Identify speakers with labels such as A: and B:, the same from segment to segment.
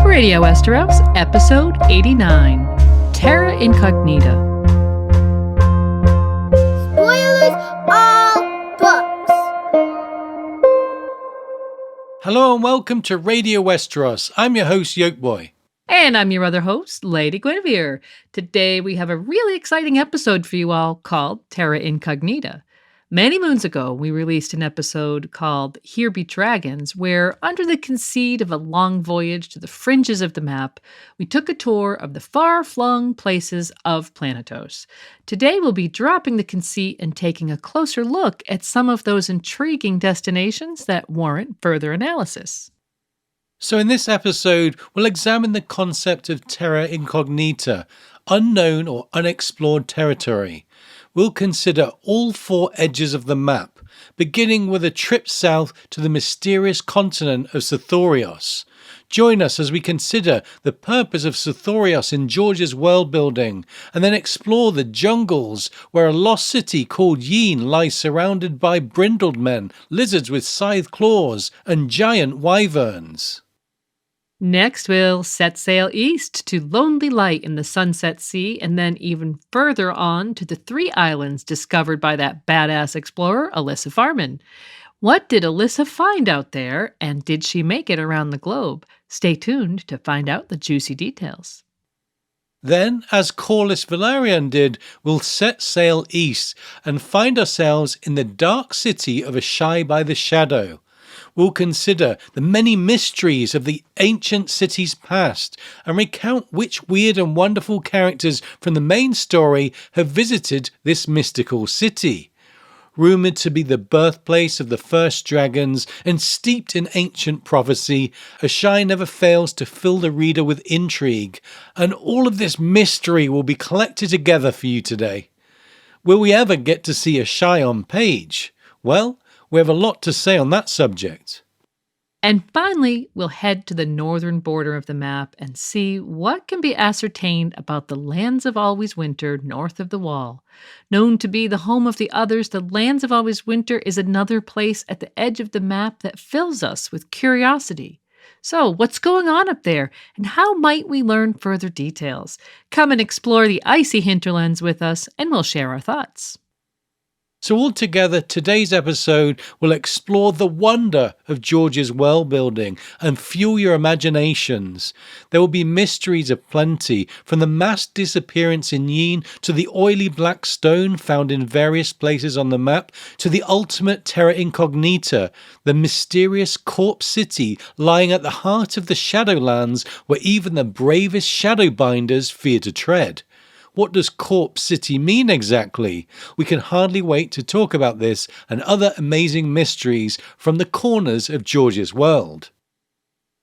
A: Radio Westeros, Episode 89, Terra Incognita.
B: Spoilers all books!
C: Hello and welcome to Radio Westeros. I'm your host, Yolkboy.
A: And I'm your other host, Lady Guinevere. Today we have a really exciting episode for you all called Terra Incognita. Many moons ago, we released an episode called Here Be Dragons, where, under the conceit of a long voyage to the fringes of the map, we took a tour of the far-flung places of Planetos. Today, we'll be dropping the conceit and taking a closer look at some of those intriguing destinations that warrant further analysis.
C: So in this episode, we'll examine the concept of Terra Incognita, unknown or unexplored territory. We'll consider all four edges of the map, beginning with a trip south to the mysterious continent of Sothoryos. Join us as we consider the purpose of Sothoryos in George's world building, and then explore the jungles where a lost city called Yin lies surrounded by brindled men, lizards with scythe claws, and giant wyverns.
A: Next, we'll set sail east to Lonely Light in the Sunset Sea, and then even further on to the 3 islands discovered by that badass explorer, Alyssa Farman. What did Alyssa find out there, and did she make it around the globe? Stay tuned to find out the juicy details.
C: Then, as Corlys Velaryon did, we'll set sail east and find ourselves in the dark city of Asshai by the Shadow. We'll consider the many mysteries of the ancient city's past and recount which weird and wonderful characters from the main story have visited this mystical city. Rumoured to be the birthplace of the first dragons and steeped in ancient prophecy, Asshai never fails to fill the reader with intrigue, and all of this mystery will be collected together for you today. Will we ever get to see Asshai on page? Well, we have a lot to say on that subject.
A: And finally, we'll head to the northern border of the map and see what can be ascertained about the Lands of Always Winter north of the Wall. Known to be the home of the others, the Lands of Always Winter is another place at the edge of the map that fills us with curiosity. So, what's going on up there, and how might we learn further details? Come and explore the icy hinterlands with us, and we'll share our thoughts.
C: So altogether, today's episode will explore the wonder of George's world building and fuel your imaginations. There will be mysteries aplenty, from the mass disappearance in Yin to the oily black stone found in various places on the map to the ultimate Terra Incognita, the mysterious corpse city lying at the heart of the Shadowlands where even the bravest Shadowbinders fear to tread. What does Corpse City mean exactly? We can hardly wait to talk about this and other amazing mysteries from the corners of George's world.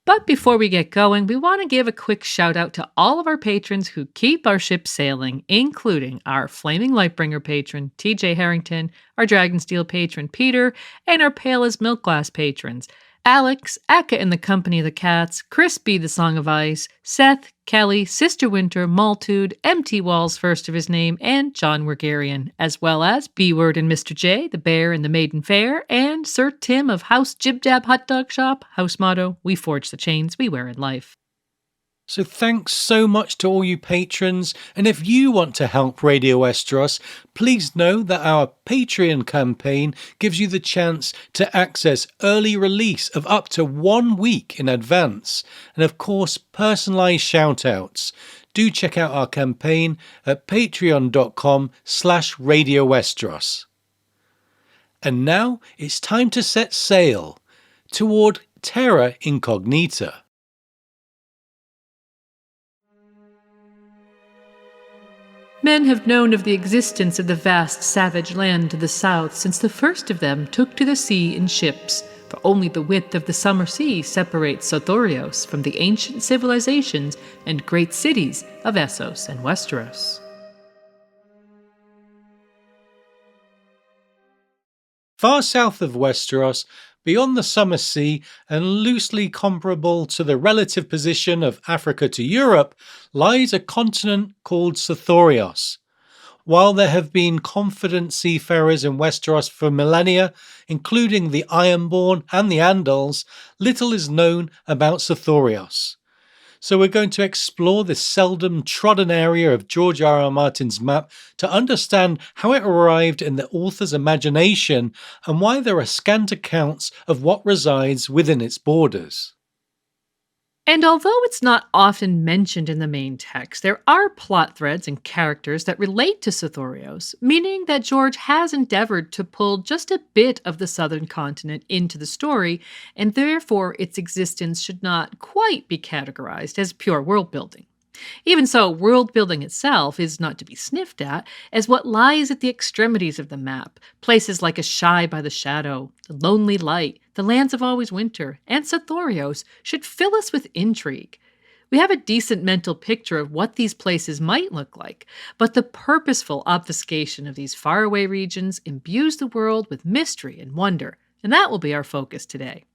A: But before we get going, we want to give a quick shout out to all of our patrons who keep our ship sailing, including our Flaming Lightbringer patron, TJ Harrington, our Dragonsteel patron, Peter, and our Pale as Milk Glass patrons, Alex, Akka in the Company of the Cats, Chris B. the Song of Ice, Seth, Kelly, Sister Winter, Maltude, MT Walls first of his name, and John Wergarian, as well as B-Word and Mr. J, the Bear and the Maiden Fair, and Sir Tim of House Jib Jab Hot Dog Shop, house motto, we forge the chains we wear in life.
C: So thanks so much to all you patrons, and if you want to help Radio Westeros, please know that our Patreon campaign gives you the chance to access early release of up to 1 week in advance, and of course personalised shoutouts. Do check out our campaign at patreon.com/Radio Westeros. And now it's time to set sail toward Terra Incognita.
A: Men have known of the existence of the vast savage land to the south since the first of them took to the sea in ships, for only the width of the summer sea separates Sothoryos from the ancient civilizations and great cities of Essos and Westeros.
C: Far south of Westeros, beyond the summer sea and loosely comparable to the relative position of Africa to Europe, lies a continent called Sothoryos. While there have been confident seafarers in Westeros for millennia, including the Ironborn and the Andals, little is known about Sothoryos. So we're going to explore this seldom trodden area of George R.R. Martin's map to understand how it arrived in the author's imagination and why there are scant accounts of what resides within its borders.
A: And although it's not often mentioned in the main text, there are plot threads and characters that relate to Sothoryos, meaning that George has endeavored to pull just a bit of the southern continent into the story, and therefore its existence should not quite be categorized as pure world building. Even so, world building itself is not to be sniffed at, as what lies at the extremities of the map, places like Asshai by the Shadow, the Lonely Light, the Lands of Always Winter, and Sothoryos, should fill us with intrigue. We have a decent mental picture of what these places might look like, but the purposeful obfuscation of these faraway regions imbues the world with mystery and wonder, and that will be our focus today.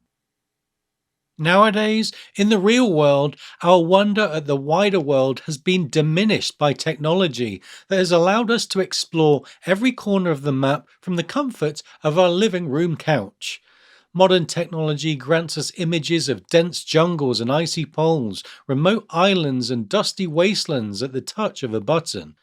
C: Nowadays, in the real world, our wonder at the wider world has been diminished by technology that has allowed us to explore every corner of the map from the comfort of our living room couch. Modern technology grants us images of dense jungles and icy poles, remote islands and dusty wastelands at the touch of a button.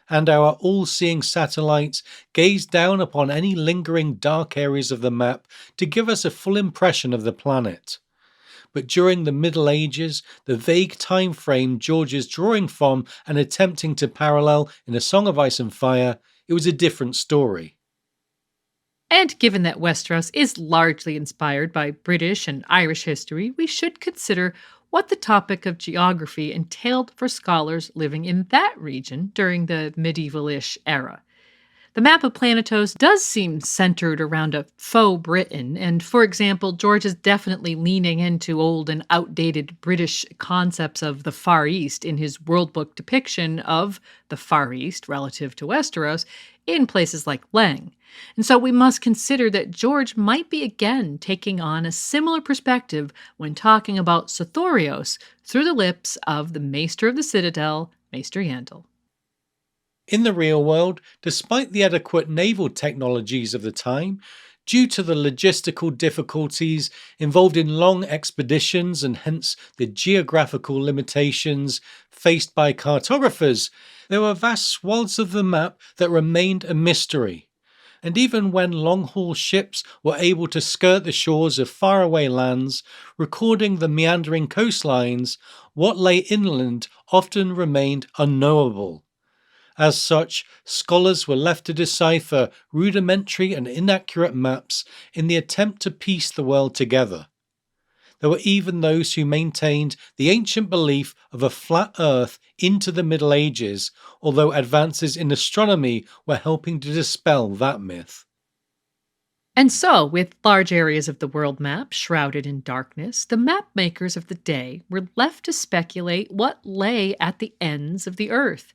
C: And our all-seeing satellites gaze down upon any lingering dark areas of the map to give us a full impression of the planet. But during the Middle Ages, the vague time frame George is drawing from and attempting to parallel in A Song of Ice and Fire, it was a different story.
A: And given that Westeros is largely inspired by British and Irish history, we should consider what the topic of geography entailed for scholars living in that region during the medieval-ish era. The map of Planetos does seem centered around a faux Britain, and for example, George is definitely leaning into old and outdated British concepts of the Far East in his worldbook depiction of the Far East relative to Westeros in places like Leng. And so we must consider that George might be again taking on a similar perspective when talking about Sothoryos through the lips of the Maester of the Citadel, Maester Yandel.
C: In the real world, despite the adequate naval technologies of the time, due to the logistical difficulties involved in long expeditions and hence the geographical limitations faced by cartographers, there were vast swaths of the map that remained a mystery. And even when long-haul ships were able to skirt the shores of faraway lands, recording the meandering coastlines, what lay inland often remained unknowable. As such, scholars were left to decipher rudimentary and inaccurate maps in the attempt to piece the world together. There were even those who maintained the ancient belief of a flat Earth into the Middle Ages, although advances in astronomy were helping to dispel that myth.
A: And so, with large areas of the world map shrouded in darkness, the map makers of the day were left to speculate what lay at the ends of the earth.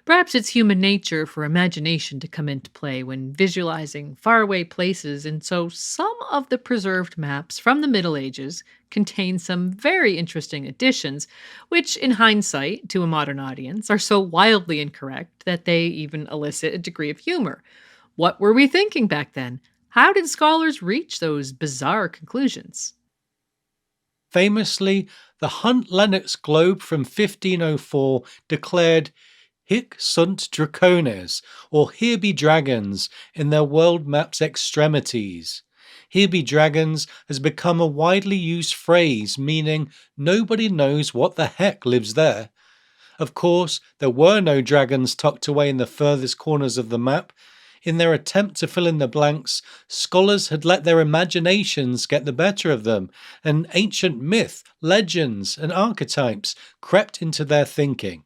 A: Perhaps it's human nature for imagination to come into play when visualizing faraway places, and so some of the preserved maps from the Middle Ages contain some very interesting additions, which, in hindsight, to a modern audience, are so wildly incorrect that they even elicit a degree of humor. What were we thinking back then? How did scholars reach those bizarre conclusions?
C: Famously, the Hunt Lennox Globe from 1504 declared Hic sunt dracones, or here be dragons, in their world map's extremities. Here be dragons has become a widely used phrase meaning nobody knows what the heck lives there. Of course, there were no dragons tucked away in the furthest corners of the map. In their attempt to fill in the blanks, scholars had let their imaginations get the better of them, and ancient myth, legends, and archetypes crept into their thinking.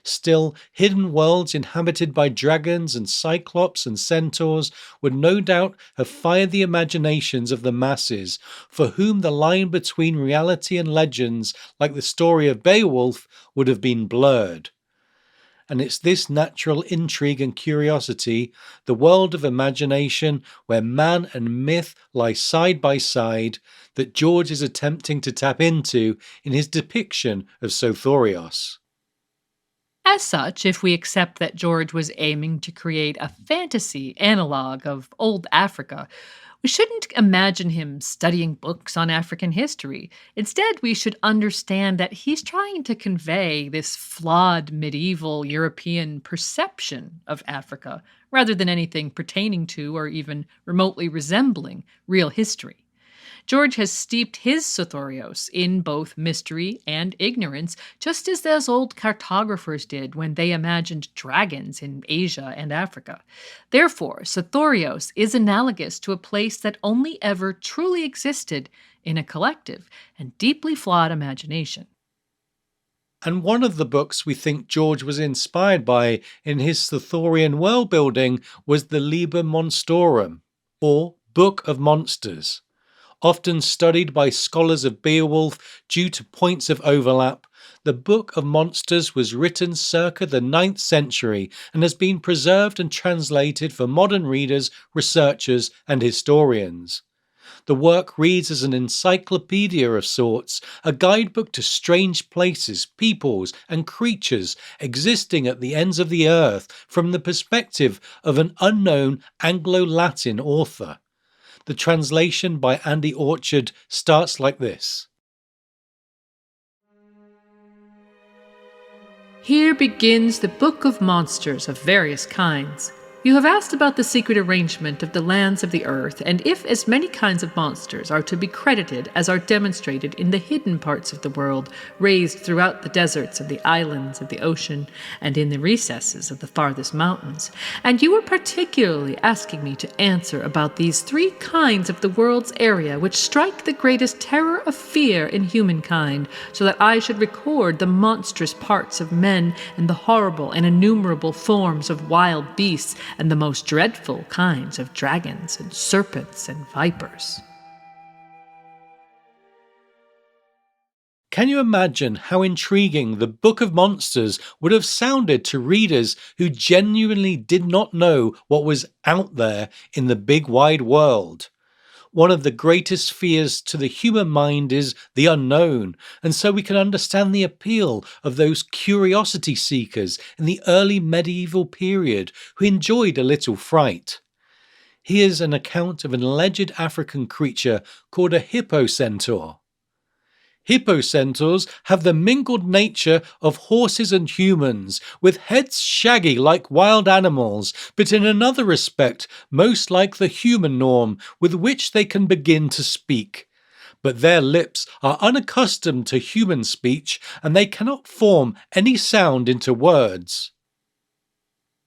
C: Still, hidden worlds inhabited by dragons and cyclops and centaurs would no doubt have fired the imaginations of the masses, for whom the line between reality and legends, like the story of Beowulf, would have been blurred. And it's this natural intrigue and curiosity, the world of imagination where man and myth lie side by side, that George is attempting to tap into in his depiction of Sothoryos.
A: As such, if we accept that George was aiming to create a fantasy analog of old Africa, we shouldn't imagine him studying books on African history. Instead, we should understand that he's trying to convey this flawed medieval European perception of Africa rather than anything pertaining to or even remotely resembling real history. George has steeped his Sothoryos in both mystery and ignorance, just as those old cartographers did when they imagined dragons in Asia and Africa. Therefore, Sothoryos is analogous to a place that only ever truly existed in a collective and deeply flawed imagination.
C: And one of the books we think George was inspired by in his Sothorian world building was the Liber Monstrorum, or Book of Monsters. Often studied by scholars of Beowulf due to points of overlap, the Book of Monsters was written circa the 9th century and has been preserved and translated for modern readers, researchers, and historians. The work reads as an encyclopedia of sorts, a guidebook to strange places, peoples, and creatures existing at the ends of the earth from the perspective of an unknown Anglo-Latin author. The translation by Andy Orchard starts like this.
A: Here begins the Book of Monsters of various kinds. You have asked about the secret arrangement of the lands of the earth, and if as many kinds of monsters are to be credited as are demonstrated in the hidden parts of the world, raised throughout the deserts of the islands of the ocean, and in the recesses of the farthest mountains, and you were particularly asking me to answer about these 3 kinds of the world's area which strike the greatest terror of fear in humankind, so that I should record the monstrous parts of men and the horrible and innumerable forms of wild beasts, and the most dreadful kinds of dragons and serpents and vipers.
C: Can you imagine how intriguing the Book of Monsters would have sounded to readers who genuinely did not know what was out there in the big wide world? One of the greatest fears to the human mind is the unknown, and so we can understand the appeal of those curiosity seekers in the early medieval period who enjoyed a little fright. Here's an account of an alleged African creature called a hippocentaur. Hippocentaurs have the mingled nature of horses and humans, with heads shaggy like wild animals, but in another respect most like the human norm with which they can begin to speak. But their lips are unaccustomed to human speech, and they cannot form any sound into words.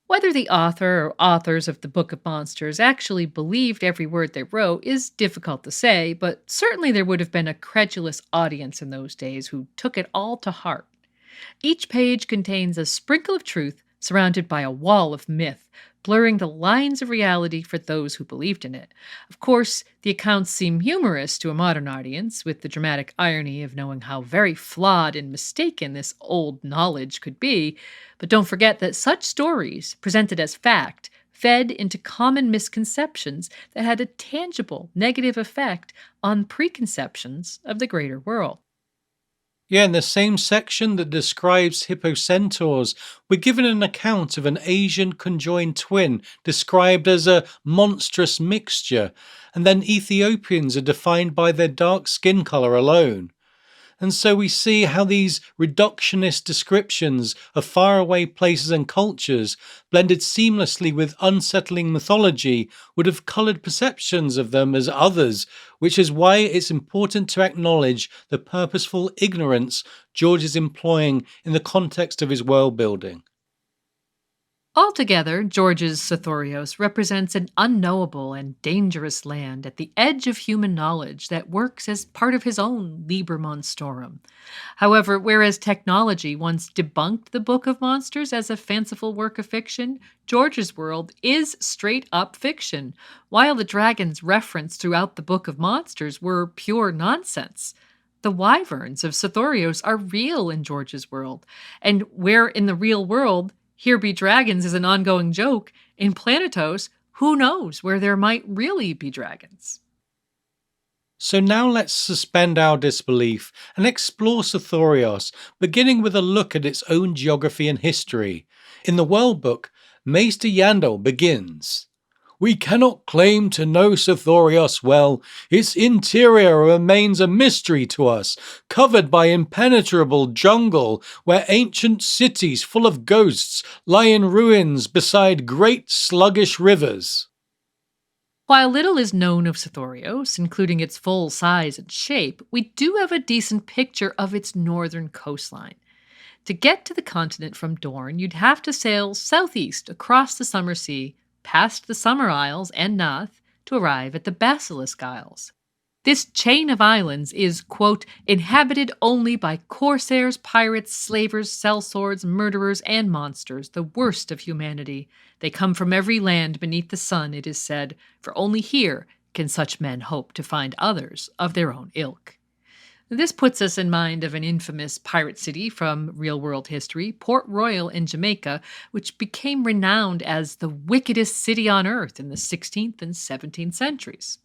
A: Whether the author or authors of the Book of Monsters actually believed every word they wrote is difficult to say, but certainly there would have been a credulous audience in those days who took it all to heart. Each page contains a sprinkle of truth surrounded by a wall of myth, blurring the lines of reality for those who believed in it. Of course, the accounts seem humorous to a modern audience, with the dramatic irony of knowing how very flawed and mistaken this old knowledge could be, but don't forget that such stories, presented as fact, fed into common misconceptions that had a tangible negative effect on preconceptions of the greater world.
C: Yeah, in the same section that describes hippocentaurs, we're given an account of an Asian conjoined twin described as a monstrous mixture, and then Ethiopians are defined by their dark skin colour alone. And so we see how these reductionist descriptions of faraway places and cultures, blended seamlessly with unsettling mythology, would have coloured perceptions of them as others, which is why it's important to acknowledge the purposeful ignorance George is employing in the context of his world building.
A: Altogether, George's Sothoryos represents an unknowable and dangerous land at the edge of human knowledge that works as part of his own Liber Monstrorum. However, whereas technology once debunked the Book of Monsters as a fanciful work of fiction, George's world is straight-up fiction, while the dragons referenced throughout the Book of Monsters were pure nonsense. The wyverns of Sothoryos are real in George's world, and where in the real world "Here be dragons" is an ongoing joke, in Planetos, who knows where there might really be dragons?
C: So now let's suspend our disbelief and explore Sothoryos, beginning with a look at its own geography and history. In the World Book, Maester Yandel begins, "We cannot claim to know Sothoryos well. Its interior remains a mystery to us, covered by impenetrable jungle, where ancient cities full of ghosts lie in ruins beside great sluggish rivers."
A: While little is known of Sothoryos, including its full size and shape, we do have a decent picture of its northern coastline. To get to the continent from Dorne, you'd have to sail southeast across the Summer Sea, past the Summer Isles and Nath, to arrive at the Basilisk Isles. This chain of islands is, quote, inhabited only by corsairs, pirates, slavers, sellswords, murderers, and monsters, the worst of humanity. They come from every land beneath the sun, it is said, for only here can such men hope to find others of their own ilk. This puts us in mind of an infamous pirate city from real-world history, Port Royal in Jamaica, which became renowned as the wickedest city on earth in the 16th and 17th centuries.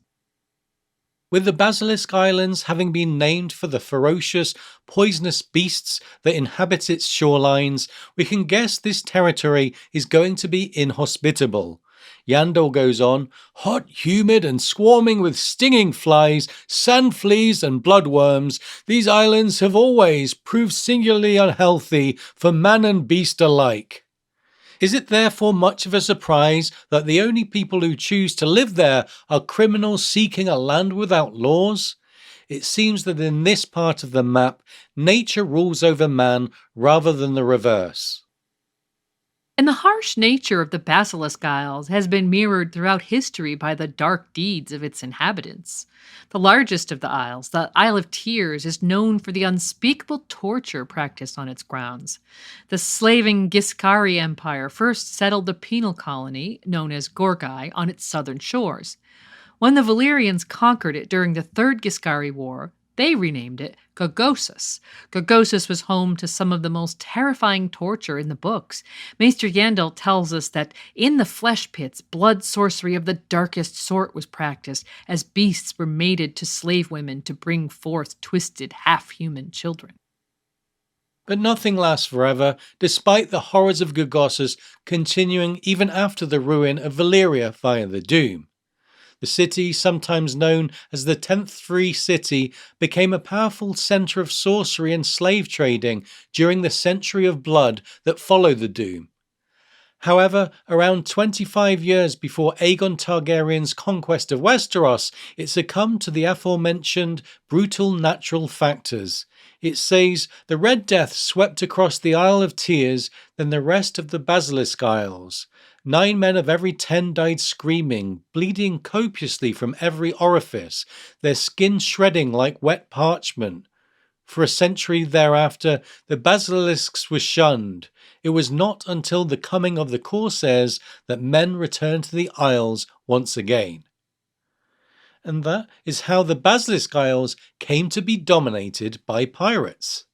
C: With the Basilisk Islands having been named for the ferocious, poisonous beasts that inhabit its shorelines, we can guess this territory is going to be inhospitable. Yandel goes on, "Hot, humid, and swarming with stinging flies, sand fleas, and bloodworms, these islands have always proved singularly unhealthy for man and beast alike." Is it therefore much of a surprise that the only people who choose to live there are criminals seeking a land without laws? It seems that in this part of the map, nature rules over man rather than the reverse.
A: And the harsh nature of the Basilisk Isles has been mirrored throughout history by the dark deeds of its inhabitants. The largest of the isles, the Isle of Tears, is known for the unspeakable torture practiced on its grounds. The slaving Giscari Empire first settled the penal colony, known as Gorgai, on its southern shores. When the Valyrians conquered it during the Third Giscari War, they renamed it Gogosus. Gogosus was home to some of the most terrifying torture in the books. Maester Yandel tells us that in the flesh pits, blood sorcery of the darkest sort was practiced, as beasts were mated to slave women to bring forth twisted, half-human children.
C: But nothing lasts forever, despite the horrors of Gogosus continuing even after the ruin of Valyria via the Doom. The city, sometimes known as the 10th Free City, became a powerful centre of sorcery and slave trading during the Century of Blood that followed the Doom. However, around 25 years before Aegon Targaryen's conquest of Westeros, it succumbed to the aforementioned brutal natural factors. It says the Red Death swept across the Isle of Tears, then the rest of the Basilisk Isles. 9 men of every 10 died screaming, bleeding copiously from every orifice, their skin shredding like wet parchment. For a century thereafter, the basilisks were shunned. It was not until the coming of the corsairs that men returned to the Isles once again. And that is how the Basilisk Isles came to be dominated by pirates.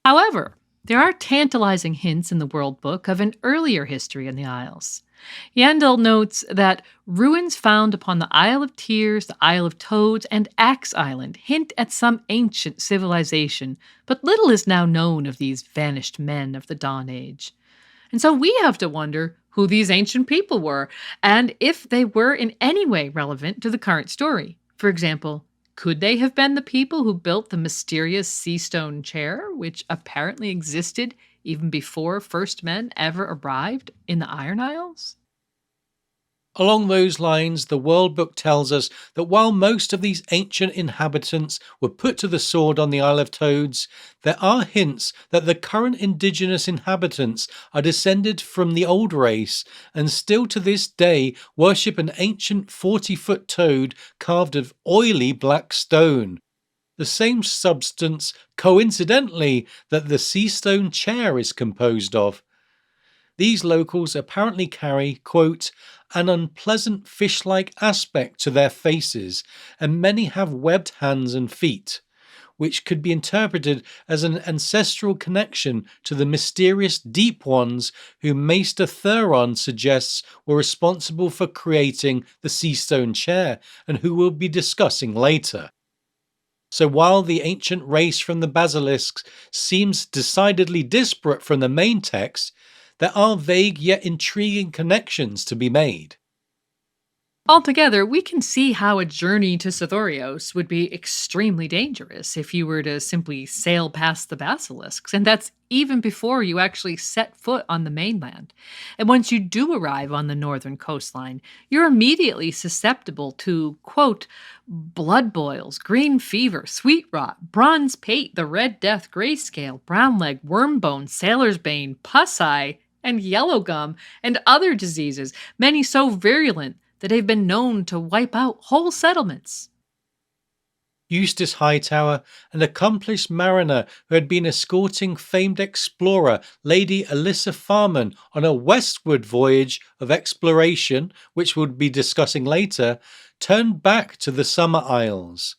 A: However, there are tantalizing hints in the World Book of an earlier history in the Isles. Yandel notes that ruins found upon the Isle of Tears, the Isle of Toads, and Axe Island hint at some ancient civilization, but little is now known of these vanished men of the Dawn Age. And so we have to wonder who these ancient people were, and if they were in any way relevant to the current story. For example, could they have been the people who built the mysterious Seastone chair, which apparently existed even before first men ever arrived in the Iron Isles?
C: Along those lines, the World Book tells us that while most of these ancient inhabitants were put to the sword on the Isle of Toads, there are hints that the current indigenous inhabitants are descended from the old race and still to this day worship an ancient 40-foot toad carved of oily black stone. The same substance, coincidentally, that the Seastone chair is composed of. These locals apparently carry, quote, an unpleasant fish-like aspect to their faces, and many have webbed hands and feet. which could be interpreted as an ancestral connection to the mysterious Deep Ones who Maester Theron suggests were responsible for creating the Seastone Chair and who we'll be discussing later. So while the ancient race from the basilisks seems decidedly disparate from the main text, there are vague yet intriguing connections to be made.
A: Altogether, we can see how a journey to Sothoryos would be extremely dangerous if you were to simply sail past the basilisks, and that's even before you actually set foot on the mainland. And once you do arrive on the northern coastline, you're immediately susceptible to, quote, blood boils, green fever, sweet rot, bronze pate, the red death, grayscale, brown leg, worm bone, sailor's bane, pus eye, and yellow gum, and other diseases, many so virulent that they've been known to wipe out whole settlements.
C: Eustace Hightower, an accomplished mariner who had been escorting famed explorer Lady Alyssa Farman on a westward voyage of exploration, which we'll be discussing later, turned back to the Summer Isles.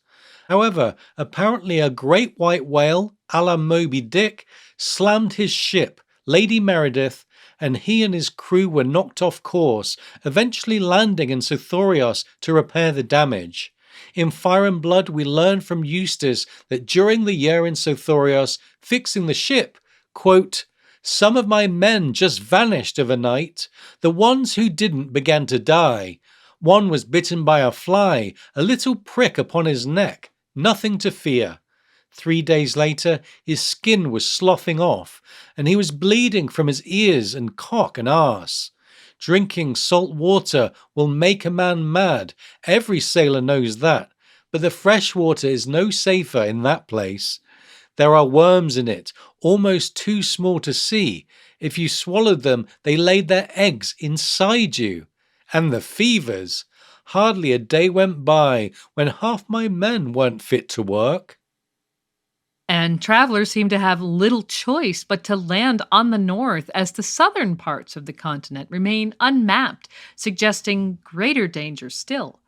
C: However, apparently a great white whale, a la Moby Dick, slammed his ship, Lady Meredith, and he and his crew were knocked off course, eventually landing in Sothoryos to repair the damage. In Fire and Blood, we learn from Eustace that during the year in Sothoryos, fixing the ship, quote, some of my men just vanished overnight. The ones who didn't began to die. One was bitten by a fly, a little prick upon his neck, nothing to fear. 3 days later, his skin was sloughing off, and he was bleeding from his ears and cock and arse. Drinking salt water will make a man mad. Every sailor knows that. But the fresh water is no safer in that place. There are worms in it, almost too small to see. If you swallowed them, they laid their eggs inside you. And the fevers. Hardly a day went by when half my men weren't fit to work.
A: And travelers seem to have little choice but to land on the north as the southern parts of the continent remain unmapped, suggesting greater danger still.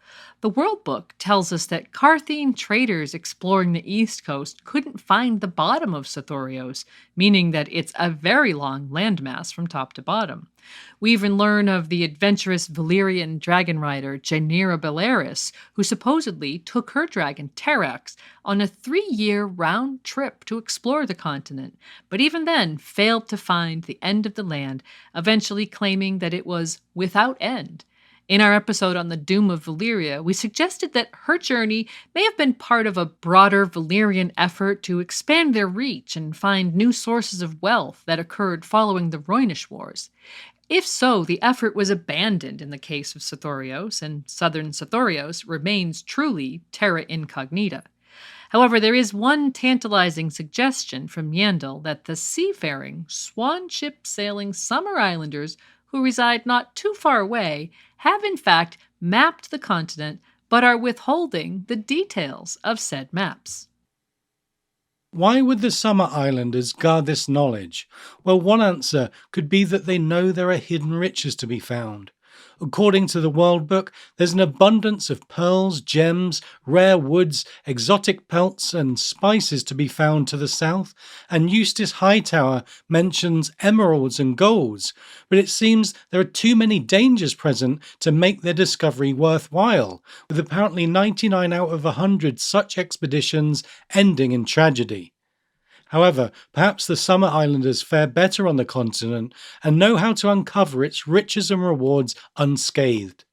A: The World Book tells us that Carthene traders exploring the east coast couldn't find the bottom of Sothoryos, meaning that it's a very long landmass from top to bottom. We even learn of the adventurous Valyrian dragon rider Jaenira Belaris, who supposedly took her dragon Terra on a 3-year round trip to explore the continent, but even then failed to find the end of the land, eventually claiming that it was without end. In our episode on the Doom of Valyria, we suggested that her journey may have been part of a broader Valyrian effort to expand their reach and find new sources of wealth that occurred following the Rhoynish Wars. If so, the effort was abandoned in the case of Sothoryos, and southern Sothoryos remains truly Terra Incognita. However, there is one tantalizing suggestion from Yandel that the seafaring, swan-ship-sailing summer islanders who reside not too far away have in fact mapped the continent but are withholding the details of said maps.
C: Why would the Summer Islanders guard this knowledge? Well, one answer could be that they know there are hidden riches to be found. According to the World Book, there's an abundance of pearls, gems, rare woods, exotic pelts, and spices to be found to the south, and Eustace Hightower mentions emeralds and golds, but it seems there are too many dangers present to make their discovery worthwhile, with apparently 99 out of 100 such expeditions ending in tragedy. However, perhaps the Summer Islanders fare better on the continent and know how to uncover its riches and rewards unscathed.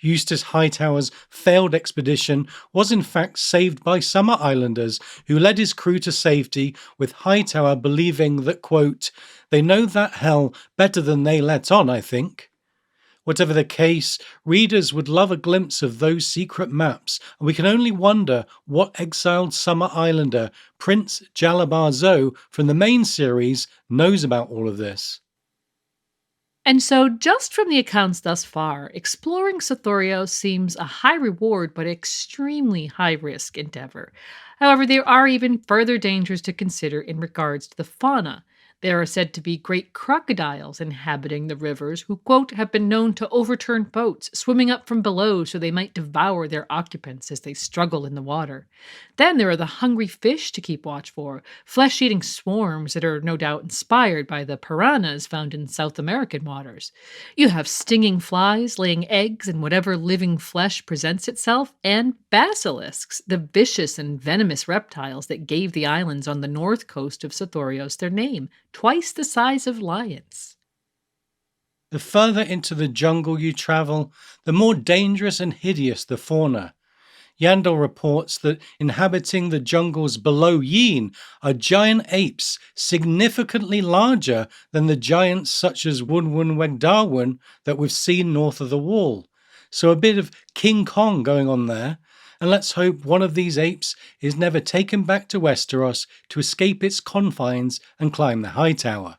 C: Eustace Hightower's failed expedition was in fact saved by Summer Islanders, who led his crew to safety, with Hightower believing that, quote, they know that hell better than they let on, I think. Whatever the case, readers would love a glimpse of those secret maps, and we can only wonder what exiled Summer Islander Prince Jalabar Zo from the main series knows about all of this.
A: And so, just from the accounts thus far, exploring Sothoryos seems a high reward but extremely high risk endeavor. However, there are even further dangers to consider in regards to the fauna. There are said to be great crocodiles inhabiting the rivers who, quote, have been known to overturn boats, swimming up from below so they might devour their occupants as they struggle in the water. Then there are the hungry fish to keep watch for, flesh eating swarms that are no doubt inspired by the piranhas found in South American waters. You have stinging flies laying eggs in whatever living flesh presents itself, and basilisks, the vicious and venomous reptiles that gave the islands on the north coast of Sothoryos their name, twice the size of lions.
C: The further into the jungle you travel, the more dangerous and hideous the fauna. Yandel reports that inhabiting the jungles below Yin are giant apes significantly larger than the giants such as Wunwun Wegdarwun that we've seen north of the wall. So a bit of King Kong going on there, and let's hope one of these apes is never taken back to Westeros to escape its confines and climb the high tower.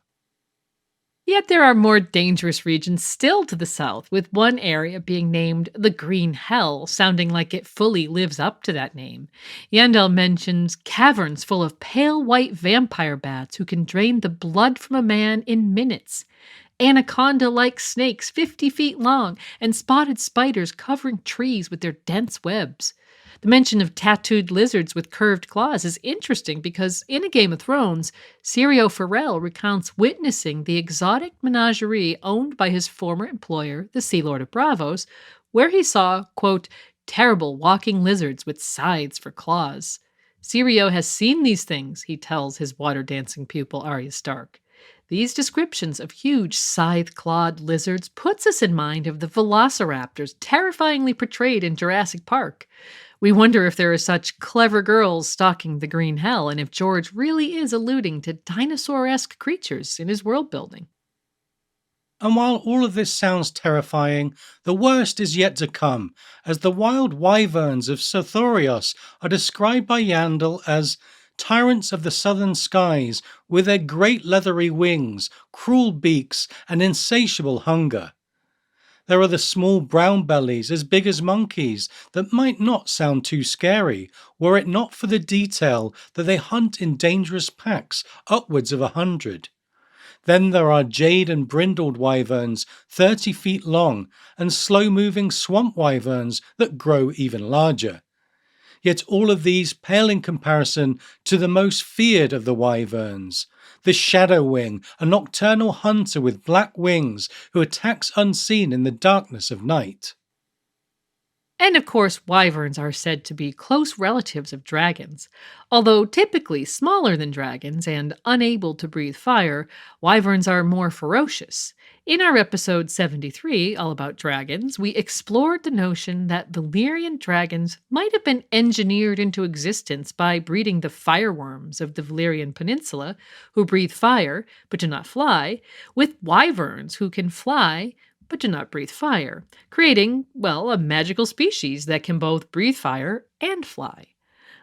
A: Yet there are more dangerous regions still to the south, with one area being named the Green Hell, sounding like it fully lives up to that name. Yandel mentions caverns full of pale white vampire bats who can drain the blood from a man in minutes, anaconda-like snakes 50 feet long, and spotted spiders covering trees with their dense webs. The mention of tattooed lizards with curved claws is interesting because in A Game of Thrones, Syrio Forel recounts witnessing the exotic menagerie owned by his former employer, the Sea Lord of Braavos, where he saw, quote, terrible walking lizards with scythes for claws. Syrio has seen these things, he tells his water-dancing pupil Arya Stark. These descriptions of huge scythe-clawed lizards puts us in mind of the velociraptors terrifyingly portrayed in Jurassic Park. We wonder if there are such clever girls stalking the Green Hell and if George really is alluding to dinosaur-esque creatures in his world building.
C: And while all of this sounds terrifying, the worst is yet to come, as the wild wyverns of Sothoryos are described by Yandel as tyrants of the southern skies with their great leathery wings, cruel beaks, and insatiable hunger. There are the small brown bellies as big as monkeys that might not sound too scary were it not for the detail that they hunt in dangerous packs upwards of 100. Then there are jade and brindled wyverns 30 feet long and slow-moving swamp wyverns that grow even larger. Yet all of these pale in comparison to the most feared of the wyverns, the shadow wing, a nocturnal hunter with black wings who attacks unseen in the darkness of night.
A: And of course, wyverns are said to be close relatives of dragons. Although typically smaller than dragons and unable to breathe fire, wyverns are more ferocious. In our episode 73, all about dragons, we explored the notion that Valyrian dragons might have been engineered into existence by breeding the fireworms of the Valyrian Peninsula, who breathe fire but do not fly, with wyverns who can fly but do not breathe fire, creating, well, a magical species that can both breathe fire and fly.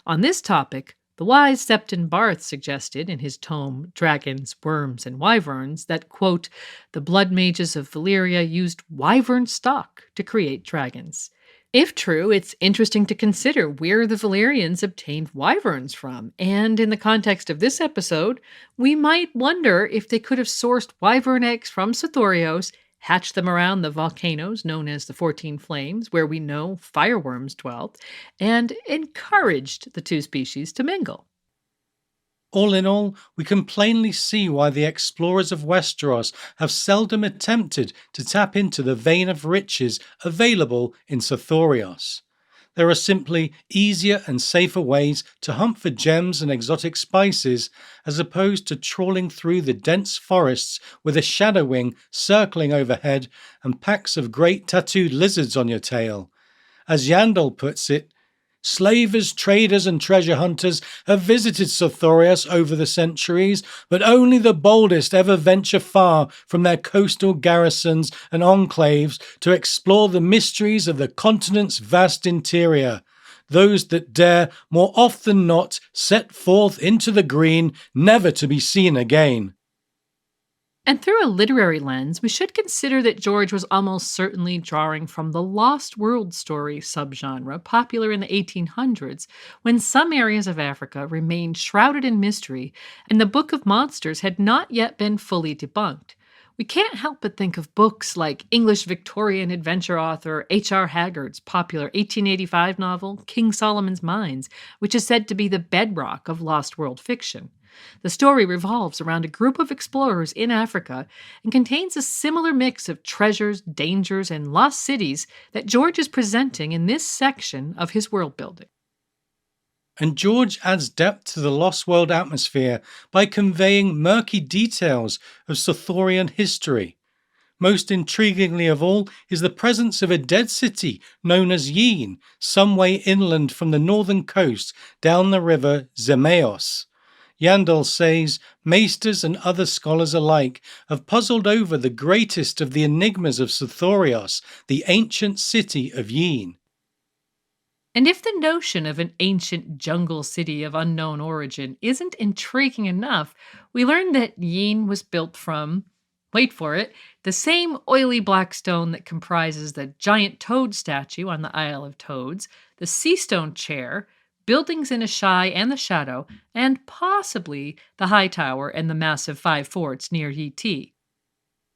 A: On this topic, the wise Septon Barth suggested in his tome Dragons, Worms, and Wyverns that, quote, the blood mages of Valyria used wyvern stock to create dragons. If true, it's interesting to consider where the Valyrians obtained wyverns from, and in the context of this episode, we might wonder if they could have sourced wyvern eggs from Sothoryos, hatched them around the volcanoes known as the 14 Flames, where we know fireworms dwelt, and encouraged the two species to mingle.
C: All in all, we can plainly see why the explorers of Westeros have seldom attempted to tap into the vein of riches available in Sothoryos. There are simply easier and safer ways to hunt for gems and exotic spices as opposed to trawling through the dense forests with a shadow wing circling overhead and packs of great tattooed lizards on your tail. As Yandel puts it, slavers, traders, and treasure hunters have visited Sothoryos over the centuries, but only the boldest ever venture far from their coastal garrisons and enclaves to explore the mysteries of the continent's vast interior. Those that dare, more often than not, set forth into the green, never to be seen again.
A: And through a literary lens, we should consider that George was almost certainly drawing from the Lost World story subgenre popular in the 1800s, when some areas of Africa remained shrouded in mystery and the Book of Monsters had not yet been fully debunked. We can't help but think of books like English Victorian adventure author H.R. Haggard's popular 1885 novel, King Solomon's Mines, which is said to be the bedrock of Lost World fiction. The story revolves around a group of explorers in Africa and contains a similar mix of treasures, dangers, and lost cities that George is presenting in this section of his world building.
C: And George adds depth to the Lost World atmosphere by conveying murky details of Sothorian history. Most intriguingly of all is the presence of a dead city known as Yin, some way inland from the northern coast down the river Zemeos. Yandel says maesters and other scholars alike have puzzled over the greatest of the enigmas of Sothoryos, the ancient city of Yin.
A: And if the notion of an ancient jungle city of unknown origin isn't intriguing enough, we learn that Yin was built from, wait for it, the same oily black stone that comprises the giant toad statue on the Isle of Toads, the sea stone chair, buildings in Asshai and the Shadow, and possibly the High Tower and the massive 5 forts near Yi.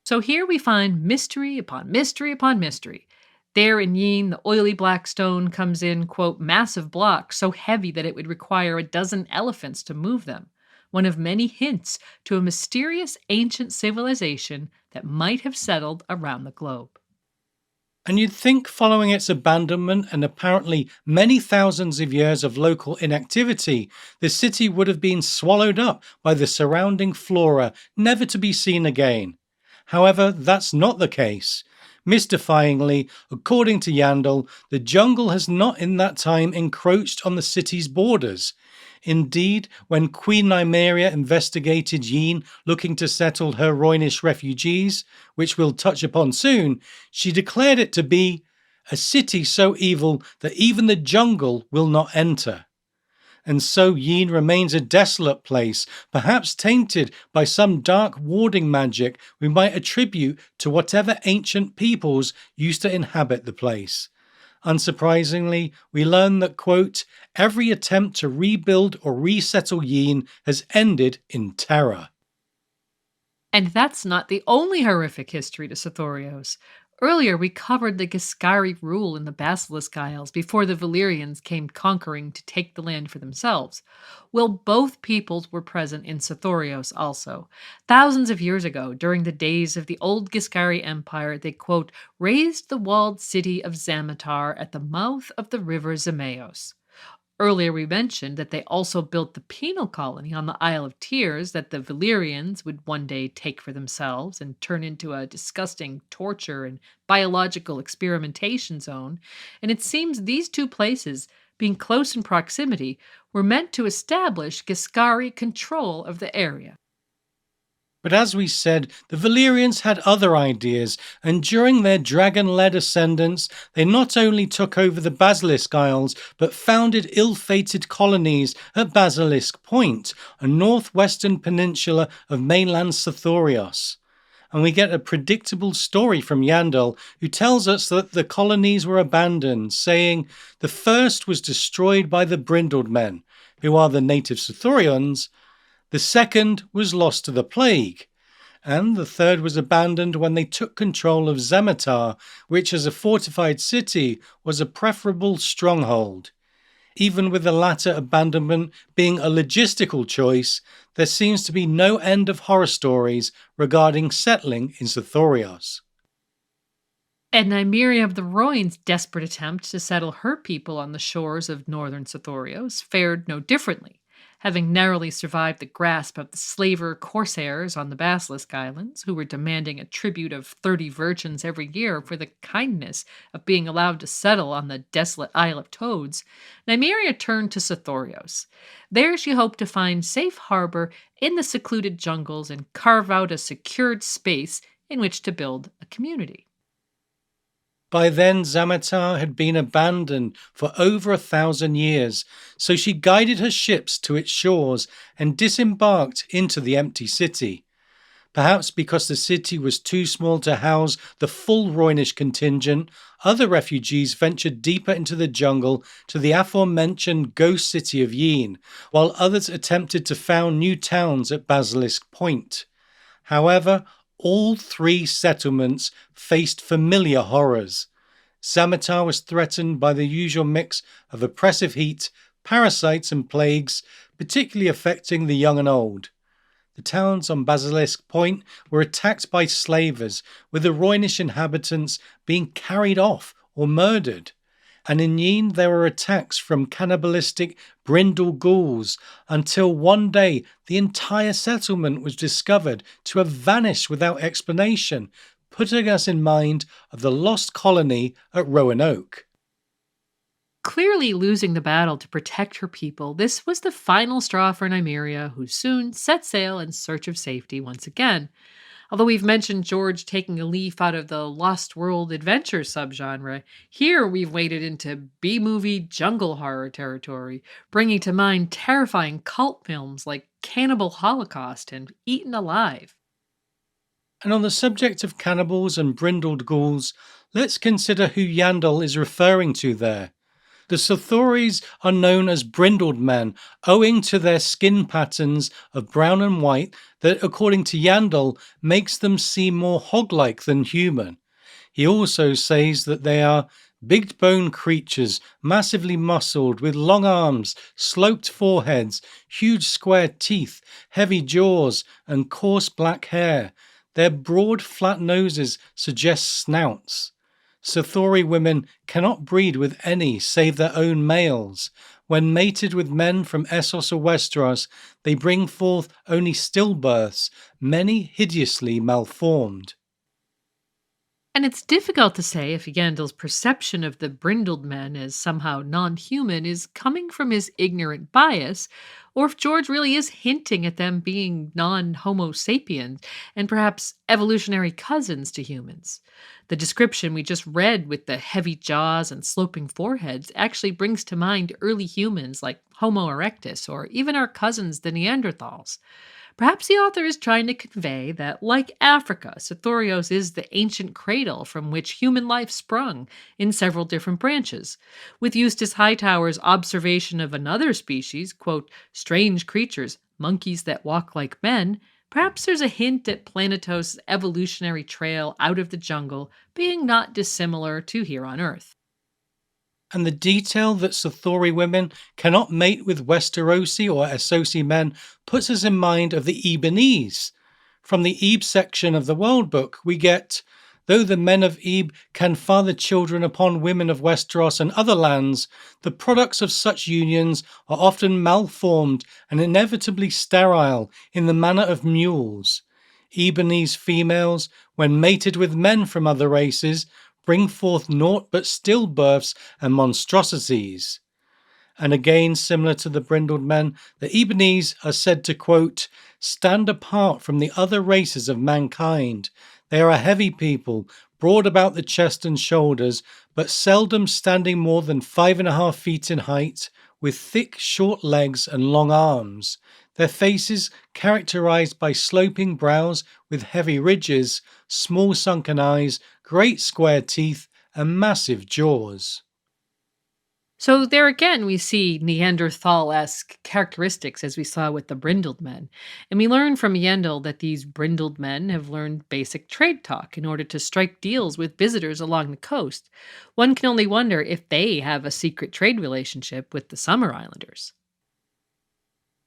A: So here we find mystery upon mystery upon mystery. There in Yin, the oily black stone comes in, quote, massive blocks so heavy that it would require a dozen elephants to move them. One of many hints to a mysterious ancient civilization that might have settled around the globe.
C: And you'd think following its abandonment and apparently many thousands of years of local inactivity, the city would have been swallowed up by the surrounding flora, never to be seen again. However, that's not the case. Mystifyingly, according to Yandel, the jungle has not in that time encroached on the city's borders. Indeed, when Queen Nymeria investigated Yin looking to settle her Rhoynish refugees, which we'll touch upon soon, she declared it to be a city so evil that even the jungle will not enter. And so Yin remains a desolate place, perhaps tainted by some dark warding magic we might attribute to whatever ancient peoples used to inhabit the place. Unsurprisingly, we learn that, quote, every attempt to rebuild or resettle Yin has ended in terror.
A: And that's not the only horrific history to Sothoryos. Earlier, we covered the Giscari rule in the Basilisk Isles before the Valyrians came conquering to take the land for themselves. Well, both peoples were present in Sothoryos also. Thousands of years ago, during the days of the old Giscari Empire, they, quote, raised the walled city of Zamatar at the mouth of the river Zemeos. Earlier, we mentioned that they also built the penal colony on the Isle of Tears that the Valyrians would one day take for themselves and turn into a disgusting torture and biological experimentation zone. And it seems these two places, being close in proximity, were meant to establish Giscari control of the area.
C: But as we said, the Valyrians had other ideas, and during their dragon-led ascendance, they not only took over the Basilisk Isles, but founded ill-fated colonies at Basilisk Point, a northwestern peninsula of mainland Sothoryos. And we get a predictable story from Yandel, who tells us that the colonies were abandoned, saying the first was destroyed by the Brindled Men, who are the native Sothorians. The second was lost to the plague, and the third was abandoned when they took control of Zamatar, which as a fortified city was a preferable stronghold. Even with the latter abandonment being a logistical choice, there seems to be no end of horror stories regarding settling in Sothoryos.
A: And Nymeria of the Rhoyne's desperate attempt to settle her people on the shores of northern Sothoryos fared no differently. Having narrowly survived the grasp of the slaver corsairs on the Basilisk Islands, who were demanding a tribute of 30 virgins every year for the kindness of being allowed to settle on the desolate Isle of Toads, Nymeria turned to Sothoryos. There she hoped to find safe harbor in the secluded jungles and carve out a secured space in which to build a community.
C: By then, Zamatar had been abandoned for over 1,000 years, so she guided her ships to its shores and disembarked into the empty city. Perhaps because the city was too small to house the full Roynish contingent, other refugees ventured deeper into the jungle to the aforementioned ghost city of Yin, while others attempted to found new towns at Basilisk Point. However, all three settlements faced familiar horrors. Zamatar was threatened by the usual mix of oppressive heat, parasites, and plagues, particularly affecting the young and old. The towns on Basilisk Point were attacked by slavers, with the Roynish inhabitants being carried off or murdered. And in Yin there were attacks from cannibalistic brindle ghouls, until one day the entire settlement was discovered to have vanished without explanation, putting us in mind of the lost colony at Roanoke.
A: Clearly losing the battle to protect her people, this was the final straw for Nymeria, who soon set sail in search of safety once again. Although we've mentioned George taking a leaf out of the Lost World adventure subgenre, here we've waded into B-movie jungle horror territory, bringing to mind terrifying cult films like Cannibal Holocaust and Eaten Alive.
C: And on the subject of cannibals and brindled ghouls, let's consider who Yandel is referring to there. The Sothoryos are known as brindled men, owing to their skin patterns of brown and white that, according to Yandel, makes them seem more hog-like than human. He also says that they are big-boned creatures, massively muscled, with long arms, sloped foreheads, huge square teeth, heavy jaws, and coarse black hair. Their broad, flat noses suggest snouts. Sothory women cannot breed with any save their own males. When mated with men from Essos or Westeros, they bring forth only stillbirths, many hideously malformed.
A: And it's difficult to say if Yandel's perception of the brindled men as somehow non-human is coming from his ignorant bias, or if George really is hinting at them being non-Homo sapiens and perhaps evolutionary cousins to humans. The description we just read with the heavy jaws and sloping foreheads actually brings to mind early humans like Homo erectus or even our cousins, the Neanderthals. Perhaps the author is trying to convey that, like Africa, Sothoryos is the ancient cradle from which human life sprung in several different branches. With Eustace Hightower's observation of another species, quote, strange creatures, monkeys that walk like men, perhaps there's a hint at Planetos' evolutionary trail out of the jungle being not dissimilar to here on Earth.
C: And the detail that Sothory women cannot mate with Westerosi or Essosi men puts us in mind of the Ebonese. From the Ebe section of the World Book, we get, though the men of Ebe can father children upon women of Westeros and other lands, the products of such unions are often malformed and inevitably sterile in the manner of mules. Ebonese females, when mated with men from other races, bring forth naught but stillbirths and monstrosities. And again, similar to the brindled men, the Ebonese are said to, quote, stand apart from the other races of mankind. They are a heavy people, broad about the chest and shoulders, but seldom standing more than 5.5 feet in height, with thick, short legs and long arms. Their faces characterized by sloping brows with heavy ridges, small sunken eyes, great square teeth, and massive jaws.
A: So there again, we see Neanderthal-esque characteristics as we saw with the brindled men. And we learn from Yandel that these brindled men have learned basic trade talk in order to strike deals with visitors along the coast. One can only wonder if they have a secret trade relationship with the Summer Islanders.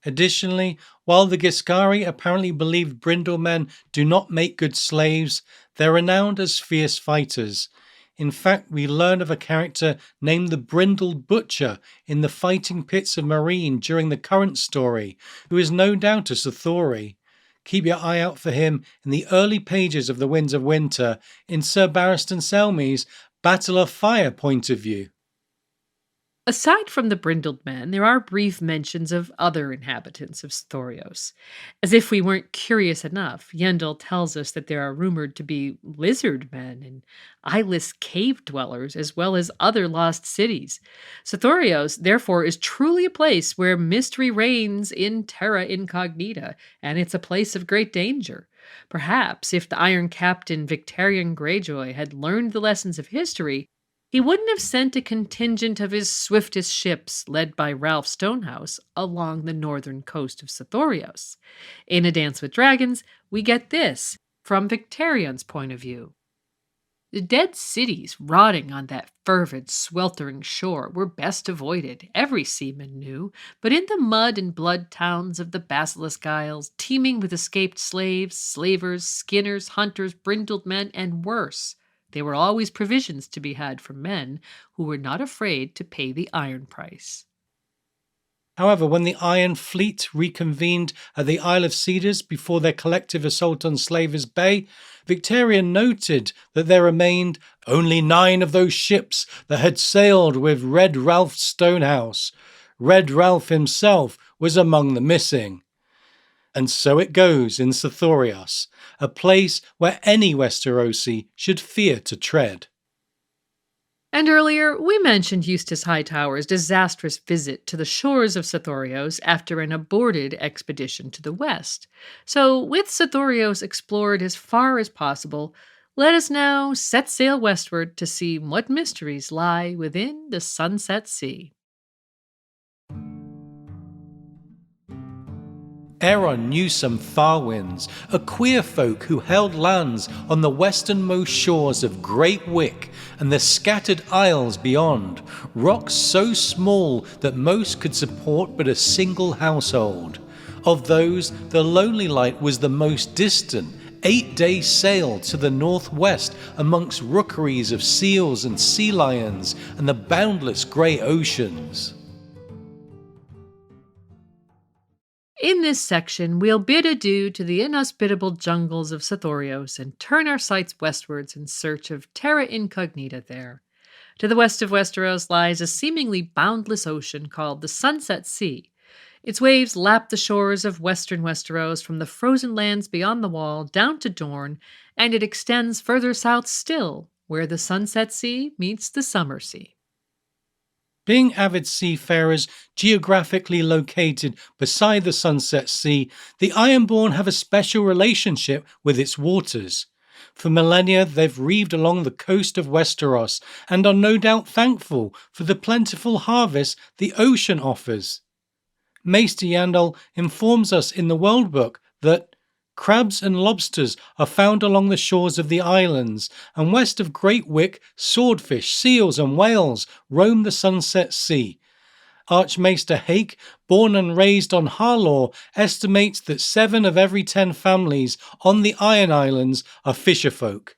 C: Additionally, while the Giscari apparently believed brindle men do not make good slaves, they're renowned as fierce fighters. In fact, we learn of a character named the Brindled Butcher in the fighting pits of Meereen during the current story, who is no doubt a Sothory. Keep your eye out for him in the early pages of The Winds of Winter in Sir Barristan Selmy's Battle of Fire point of view.
A: Aside from the brindled men, there are brief mentions of other inhabitants of Sothoryos. As if we weren't curious enough, Yendel tells us that there are rumored to be lizard men and eyeless cave dwellers, as well as other lost cities. Sothoryos, therefore, is truly a place where mystery reigns in Terra Incognita, and it's a place of great danger. Perhaps if the Iron Captain Victorian Greyjoy had learned the lessons of history, he wouldn't have sent a contingent of his swiftest ships, led by Ralph Stonehouse, along the northern coast of Sothoryos. In A Dance with Dragons, we get this from Victarion's point of view. The dead cities rotting on that fervid, sweltering shore were best avoided, every seaman knew, but in the mud and blood towns of the Basilisk Isles, teeming with escaped slaves, slavers, skinners, hunters, brindled men, and worse, there were always provisions to be had from men who were not afraid to pay the iron price.
C: However, when the Iron Fleet reconvened at the Isle of Cedars before their collective assault on Slavers Bay, Victorian noted that there remained only 9 of those ships that had sailed with Red Ralph Stonehouse. Red Ralph himself was among the missing. And so it goes in Sothoryos, a place where any Westerosi should fear to tread.
A: And earlier, we mentioned Eustace Hightower's disastrous visit to the shores of Sothoryos after an aborted expedition to the west. So, with Sothoryos explored as far as possible, let us now set sail westward to see what mysteries lie within the Sunset Sea.
C: Aeron knew some Farwinds, a queer folk who held lands on the westernmost shores of Great Wick and the scattered isles beyond, rocks so small that most could support but a single household. Of those, the Lonely Light was the most distant, 8-day sail to the northwest amongst rookeries of seals and sea lions and the boundless grey oceans.
A: In this section, we'll bid adieu to the inhospitable jungles of Sothoryos and turn our sights westwards in search of Terra Incognita there. To the west of Westeros lies a seemingly boundless ocean called the Sunset Sea. Its waves lap the shores of western Westeros from the frozen lands beyond the Wall down to Dorne, and it extends further south still, where the Sunset Sea meets the Summer Sea.
C: Being avid seafarers geographically located beside the Sunset Sea, the Ironborn have a special relationship with its waters. For millennia, they've reaved along the coast of Westeros and are no doubt thankful for the plentiful harvest the ocean offers. Maester Yandel informs us in the World Book that crabs and lobsters are found along the shores of the islands, and west of Great Wick, swordfish, seals and whales roam the Sunset Sea. Archmaester Hake, born and raised on Harlaw, estimates that 7 of every 10 families on the Iron Islands are fisherfolk.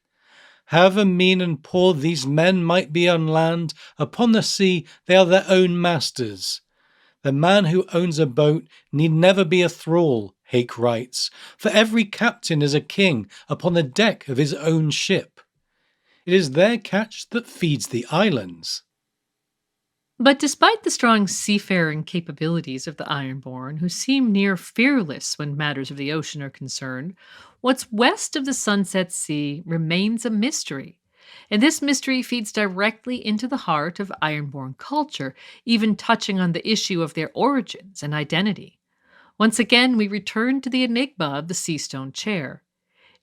C: However mean and poor these men might be on land, upon the sea they are their own masters. The man who owns a boat need never be a thrall, Hake writes, for every captain is a king upon the deck of his own ship. It is their catch that feeds the islands.
A: But despite the strong seafaring capabilities of the Ironborn, who seem near fearless when matters of the ocean are concerned, what's west of the Sunset Sea remains a mystery. And this mystery feeds directly into the heart of Ironborn culture, even touching on the issue of their origins and identity. Once again, we return to the enigma of the Seastone Chair.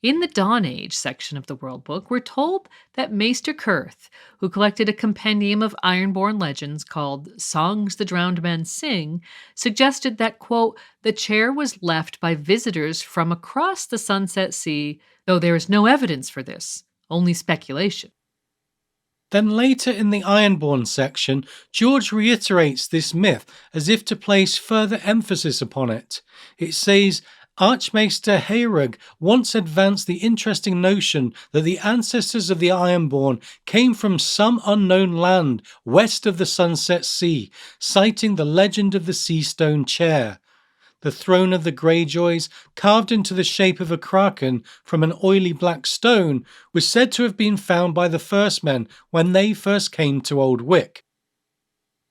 A: In the Dawn Age section of the World Book, we're told that Maester Kurth, who collected a compendium of Ironborn legends called Songs the Drowned Men Sing, suggested that, quote, the chair was left by visitors from across the Sunset Sea, though there is no evidence for this, only speculation.
C: Then later in the Ironborn section, George reiterates this myth as if to place further emphasis upon it. It says, Archmaester Haerug once advanced the interesting notion that the ancestors of the Ironborn came from some unknown land west of the Sunset Sea, citing the legend of the Seastone Chair. The throne of the Greyjoys, carved into the shape of a kraken from an oily black stone, was said to have been found by the First Men when they first came to Old Wick.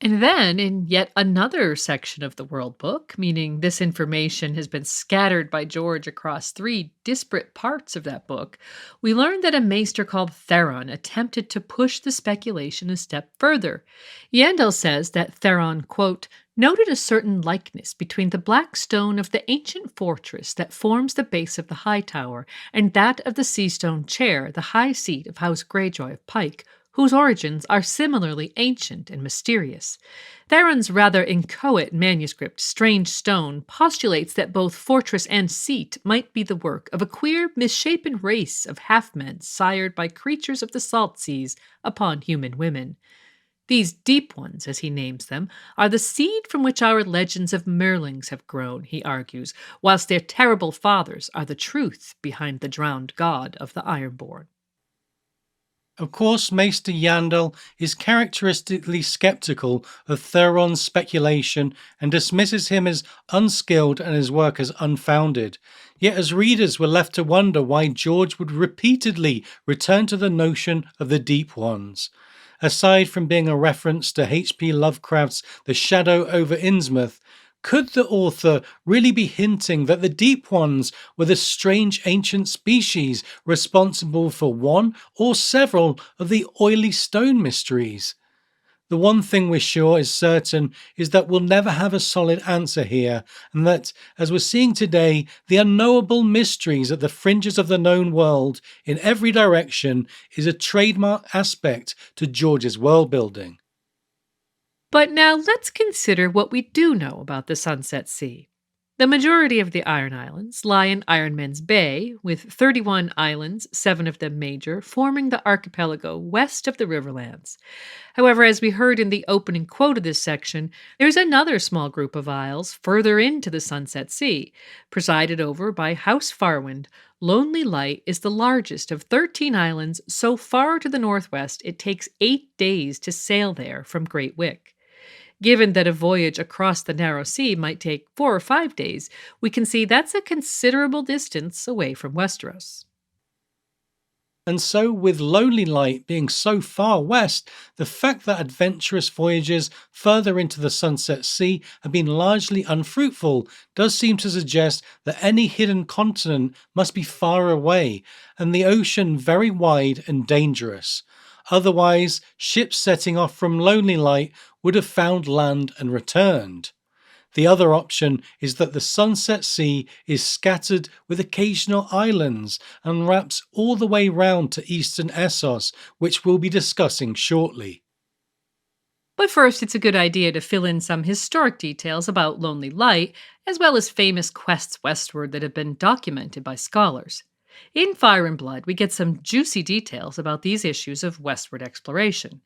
A: And then, in yet another section of the World Book, meaning this information has been scattered by George across 3 disparate parts of that book, we learn that a maester called Theron attempted to push the speculation a step further. Yandel says that Theron, quote, noted a certain likeness between the black stone of the ancient fortress that forms the base of the High Tower and that of the seastone chair, the high seat of House Greyjoy of Pike, whose origins are similarly ancient and mysterious. Theron's rather inchoate manuscript, Strange Stone, postulates that both fortress and seat might be the work of a queer, misshapen race of half-men sired by creatures of the salt seas upon human women. These deep ones, as he names them, are the seed from which our legends of Merlings have grown, he argues, whilst their terrible fathers are the truth behind the drowned god of the Ironborn.
C: Of course, Maester Yandel is characteristically skeptical of Theron's speculation and dismisses him as unskilled and his work as unfounded. Yet as readers, we're left to wonder why George would repeatedly return to the notion of the Deep Ones. Aside from being a reference to H.P. Lovecraft's The Shadow over Innsmouth, could the author really be hinting that the Deep Ones were the strange ancient species responsible for one or several of the oily stone mysteries? The one thing we're sure is certain is that we'll never have a solid answer here, and that, as we're seeing today, the unknowable mysteries at the fringes of the known world in every direction is a trademark aspect to George's world building.
A: But now let's consider what we do know about the Sunset Sea. The majority of the Iron Islands lie in Ironman's Bay, with 31 islands, 7 of them major, forming the archipelago west of the Riverlands. However, as we heard in the opening quote of this section, there's another small group of isles further into the Sunset Sea. Presided over by House Farwind, Lonely Light is the largest of 13 islands so far to the northwest it takes 8 days to sail there from Great Wick. Given that a voyage across the narrow sea might take 4 or 5 days, we can see that's a considerable distance away from Westeros.
C: And so, with Lonely Light being so far west, the fact that adventurous voyages further into the Sunset Sea have been largely unfruitful does seem to suggest that any hidden continent must be far away, and the ocean very wide and dangerous. Otherwise, ships setting off from Lonely Light would have found land and returned. The other option is that the Sunset Sea is scattered with occasional islands and wraps all the way round to eastern Essos, which we'll be discussing shortly.
A: But first, it's a good idea to fill in some historic details about Lonely Light, as well as famous quests westward that have been documented by scholars. In Fire and Blood, we get some juicy details about these issues of westward exploration.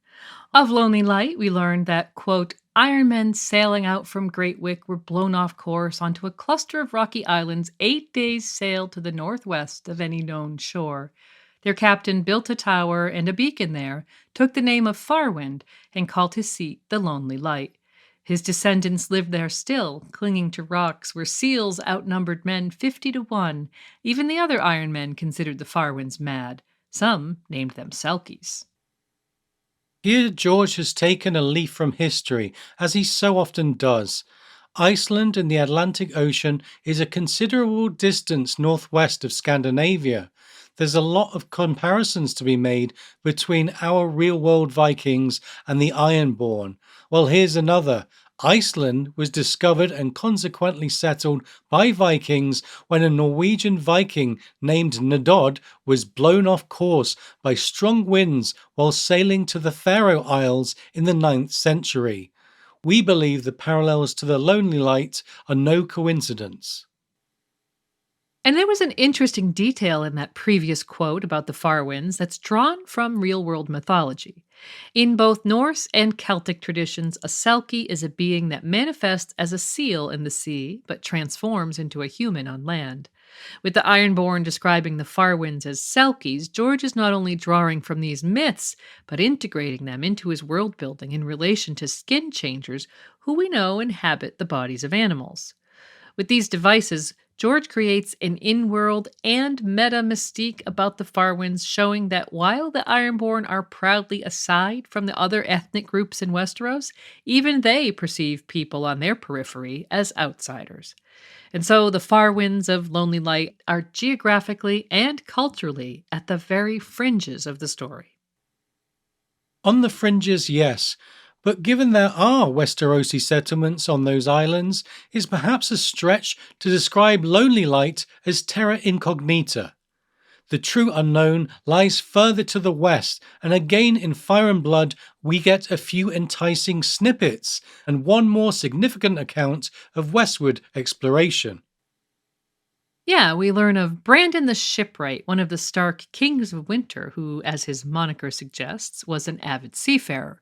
A: Of Lonely Light, we learned that, quote, Iron men sailing out from Great Wick were blown off course onto a cluster of rocky islands 8 days' sail to the northwest of any known shore. Their captain built a tower and a beacon there, took the name of Farwind, and called his seat the Lonely Light. His descendants lived there still, clinging to rocks where seals outnumbered men 50 to 1. Even the other Iron Men considered the Farwinds mad. Some named them Selkies.
C: Here George has taken a leaf from history, as he so often does. Iceland in the Atlantic Ocean is a considerable distance northwest of Scandinavia. There's a lot of comparisons to be made between our real-world Vikings and the Ironborn. Well, here's another. Iceland was discovered and consequently settled by Vikings when a Norwegian Viking named Nodod was blown off course by strong winds while sailing to the Faroe Isles in the 9th century. We believe the parallels to the Lonely Light are no coincidence.
A: And there was an interesting detail in that previous quote about the Farwinds that's drawn from real-world mythology. In both Norse and Celtic traditions, a Selkie is a being that manifests as a seal in the sea, but transforms into a human on land. With the Ironborn describing the Farwinds as Selkies, George is not only drawing from these myths, but integrating them into his world-building in relation to skin changers who we know inhabit the bodies of animals. With these devices, George creates an in-world and meta mystique about the Farwinds, showing that while the Ironborn are proudly aside from the other ethnic groups in Westeros, even they perceive people on their periphery as outsiders. And so the Farwinds of Lonely Light are geographically and culturally at the very fringes of the story.
C: On the fringes, yes. But given there are Westerosi settlements on those islands, it's perhaps a stretch to describe Lonely Light as Terra Incognita. The true unknown lies further to the west, and again in Fire and Blood we get a few enticing snippets and one more significant account of westward exploration.
A: Yeah, we learn of Brandon the Shipwright, one of the Stark Kings of Winter, who, as his moniker suggests, was an avid seafarer.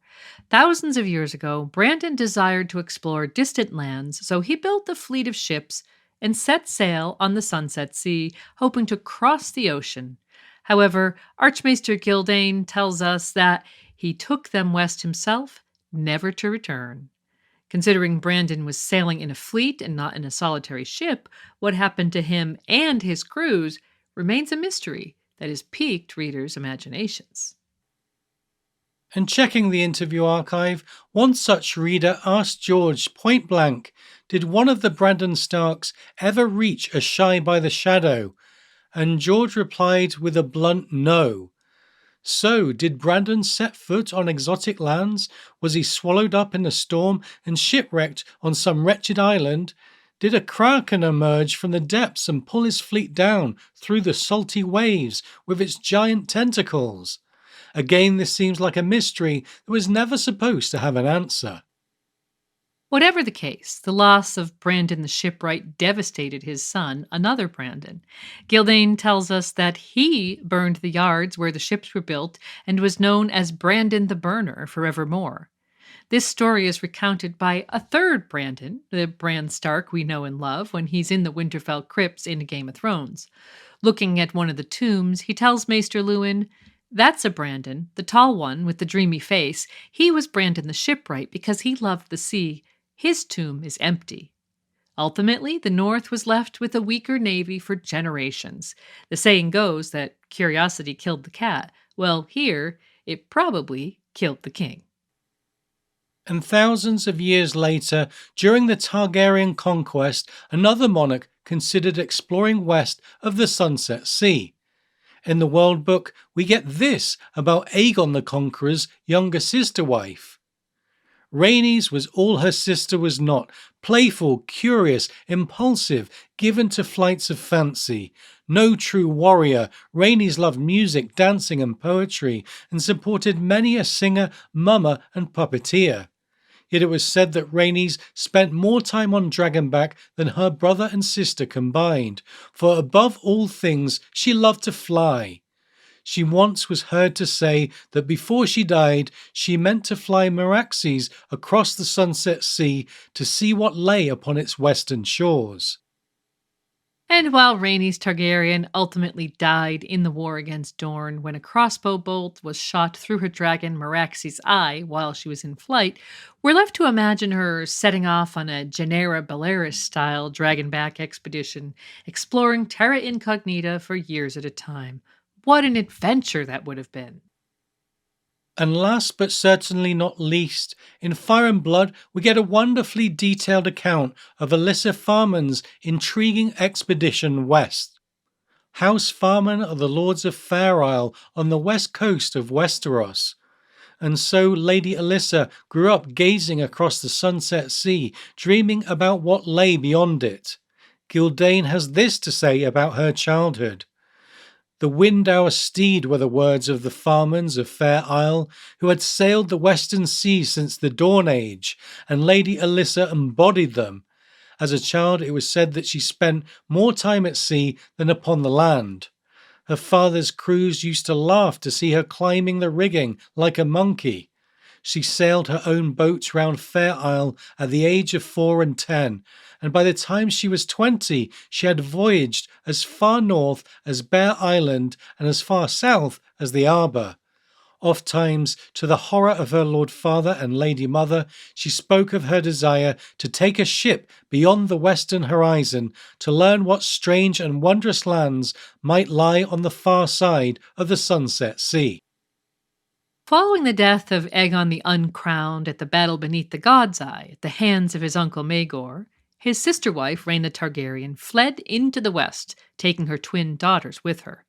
A: Thousands of years ago, Brandon desired to explore distant lands, so he built a fleet of ships and set sail on the Sunset Sea, hoping to cross the ocean. However, Archmaester Gildane tells us that he took them west himself, never to return. Considering Brandon was sailing in a fleet and not in a solitary ship, what happened to him and his crews remains a mystery that has piqued readers' imaginations.
C: And checking the interview archive, one such reader asked George point blank, did one of the Brandon Starks ever reach Asshai by the Shadow? And George replied with a blunt no. So, did Brandon set foot on exotic lands? Was he swallowed up in a storm and shipwrecked on some wretched island? Did a kraken emerge from the depths and pull his fleet down through the salty waves with its giant tentacles? Again, this seems like a mystery that was never supposed to have an answer.
A: Whatever the case, the loss of Brandon the Shipwright devastated his son, another Brandon. Gildane tells us that he burned the yards where the ships were built and was known as Brandon the Burner forevermore. This story is recounted by a third Brandon, the Bran Stark we know and love, when he's in the Winterfell crypts in Game of Thrones. Looking at one of the tombs, he tells Maester Luwin, "That's a Brandon, the tall one with the dreamy face. He was Brandon the Shipwright because he loved the sea. His tomb is empty." Ultimately, the North was left with a weaker navy for generations. The saying goes that curiosity killed the cat. Well, here, it probably killed the king.
C: And thousands of years later, during the Targaryen conquest, another monarch considered exploring west of the Sunset Sea. In the World Book, we get this about Aegon the Conqueror's younger sister wife. Rhaenys was all her sister was not, playful, curious, impulsive, given to flights of fancy. No true warrior, Rhaenys loved music, dancing and poetry, and supported many a singer, mummer and puppeteer. Yet it was said that Rhaenys spent more time on Dragonback than her brother and sister combined, for above all things she loved to fly. She once was heard to say that before she died, she meant to fly Meraxes across the Sunset Sea to see what lay upon its western shores.
A: And while Rhaenys Targaryen ultimately died in the war against Dorne when a crossbow bolt was shot through her dragon Meraxes' eye while she was in flight, we're left to imagine her setting off on a Genera Belleris-style dragonback expedition, exploring Terra Incognita for years at a time. What an adventure that would have been.
C: And last but certainly not least, in Fire and Blood we get a wonderfully detailed account of Alyssa Farman's intriguing expedition west. House Farman are the lords of Fair Isle on the west coast of Westeros. And so Lady Alyssa grew up gazing across the Sunset Sea, dreaming about what lay beyond it. Gildane has this to say about her childhood. The wind our steed were the words of the Farmans of Fair Isle, who had sailed the western seas since the Dawn Age, and Lady Alyssa embodied them. As a child it was said that she spent more time at sea than upon the land. Her father's crews used to laugh to see her climbing the rigging like a monkey. She sailed her own boats round Fair Isle at the age of 4 and 10, and by the time she was 20, she had voyaged as far north as Bear Island and as far south as the Arbor. Ofttimes, to the horror of her Lord Father and Lady Mother, she spoke of her desire to take a ship beyond the western horizon to learn what strange and wondrous lands might lie on the far side of the Sunset Sea.
A: Following the death of Aegon the Uncrowned at the Battle Beneath the God's Eye at the hands of his uncle Maegor, his sister wife, Rhaena Targaryen, fled into the west, taking her twin daughters with her.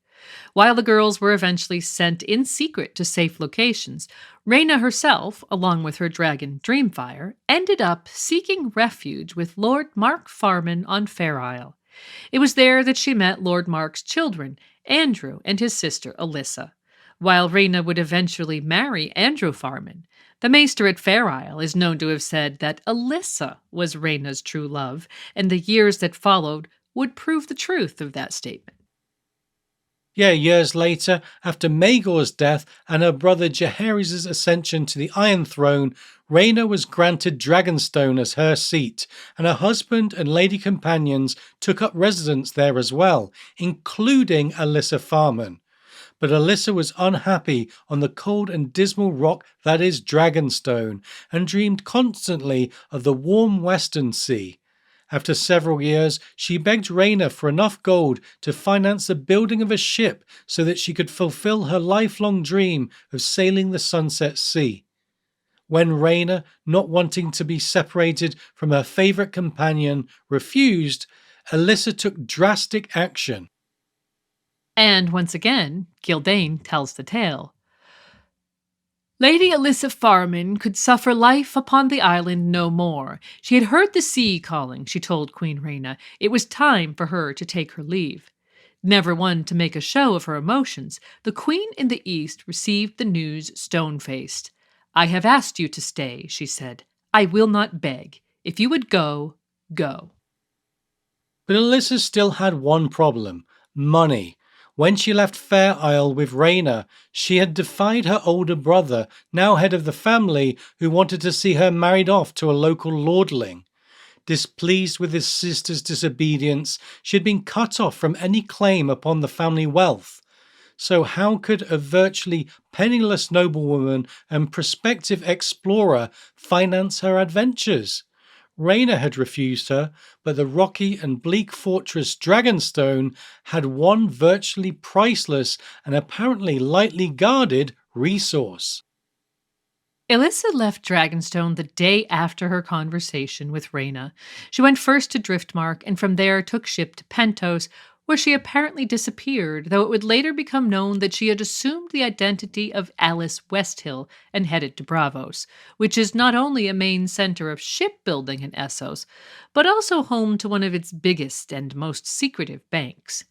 A: While the girls were eventually sent in secret to safe locations, Rhaena herself, along with her dragon Dreamfire, ended up seeking refuge with Lord Mark Farman on Fair Isle. It was there that she met Lord Mark's children, Andrew and his sister Alyssa. While Rhaena would eventually marry Andrew Farman, the maester at Fair Isle is known to have said that Alyssa was Rhaena's true love, and the years that followed would prove the truth of that statement.
C: Yeah, years later, after Maegor's death and her brother Jaehaerys' ascension to the Iron Throne, Rhaena was granted Dragonstone as her seat, and her husband and lady companions took up residence there as well, including Alyssa Farman. But Alyssa was unhappy on the cold and dismal rock that is Dragonstone, and dreamed constantly of the warm western sea. After several years, she begged Rhaena for enough gold to finance the building of a ship so that she could fulfill her lifelong dream of sailing the Sunset Sea. When Rhaena, not wanting to be separated from her favourite companion, refused, Alyssa took drastic action.
A: And once again, Gildane tells the tale. Lady Alyssa Farman could suffer life upon the island no more. She had heard the sea calling, she told Queen Rhaena. It was time for her to take her leave. Never one to make a show of her emotions, the Queen in the East received the news stone-faced. I have asked you to stay, she said. I will not beg. If you would go, go.
C: But Alyssa still had one problem: money. When she left Fair Isle with Rhaena, she had defied her older brother, now head of the family, who wanted to see her married off to a local lordling. Displeased with his sister's disobedience, she had been cut off from any claim upon the family wealth. So how could a virtually penniless noblewoman and prospective explorer finance her adventures? Rhaena had refused her, but the rocky and bleak fortress Dragonstone had one virtually priceless and apparently lightly guarded resource.
A: Alyssa left Dragonstone the day after her conversation with Rhaena. She went first to Driftmark and from there took ship to Pentos, where she apparently disappeared, though it would later become known that she had assumed the identity of Alice Westhill and headed to Braavos, which is not only a main center of shipbuilding in Essos, but also home to one of its biggest and most secretive banks.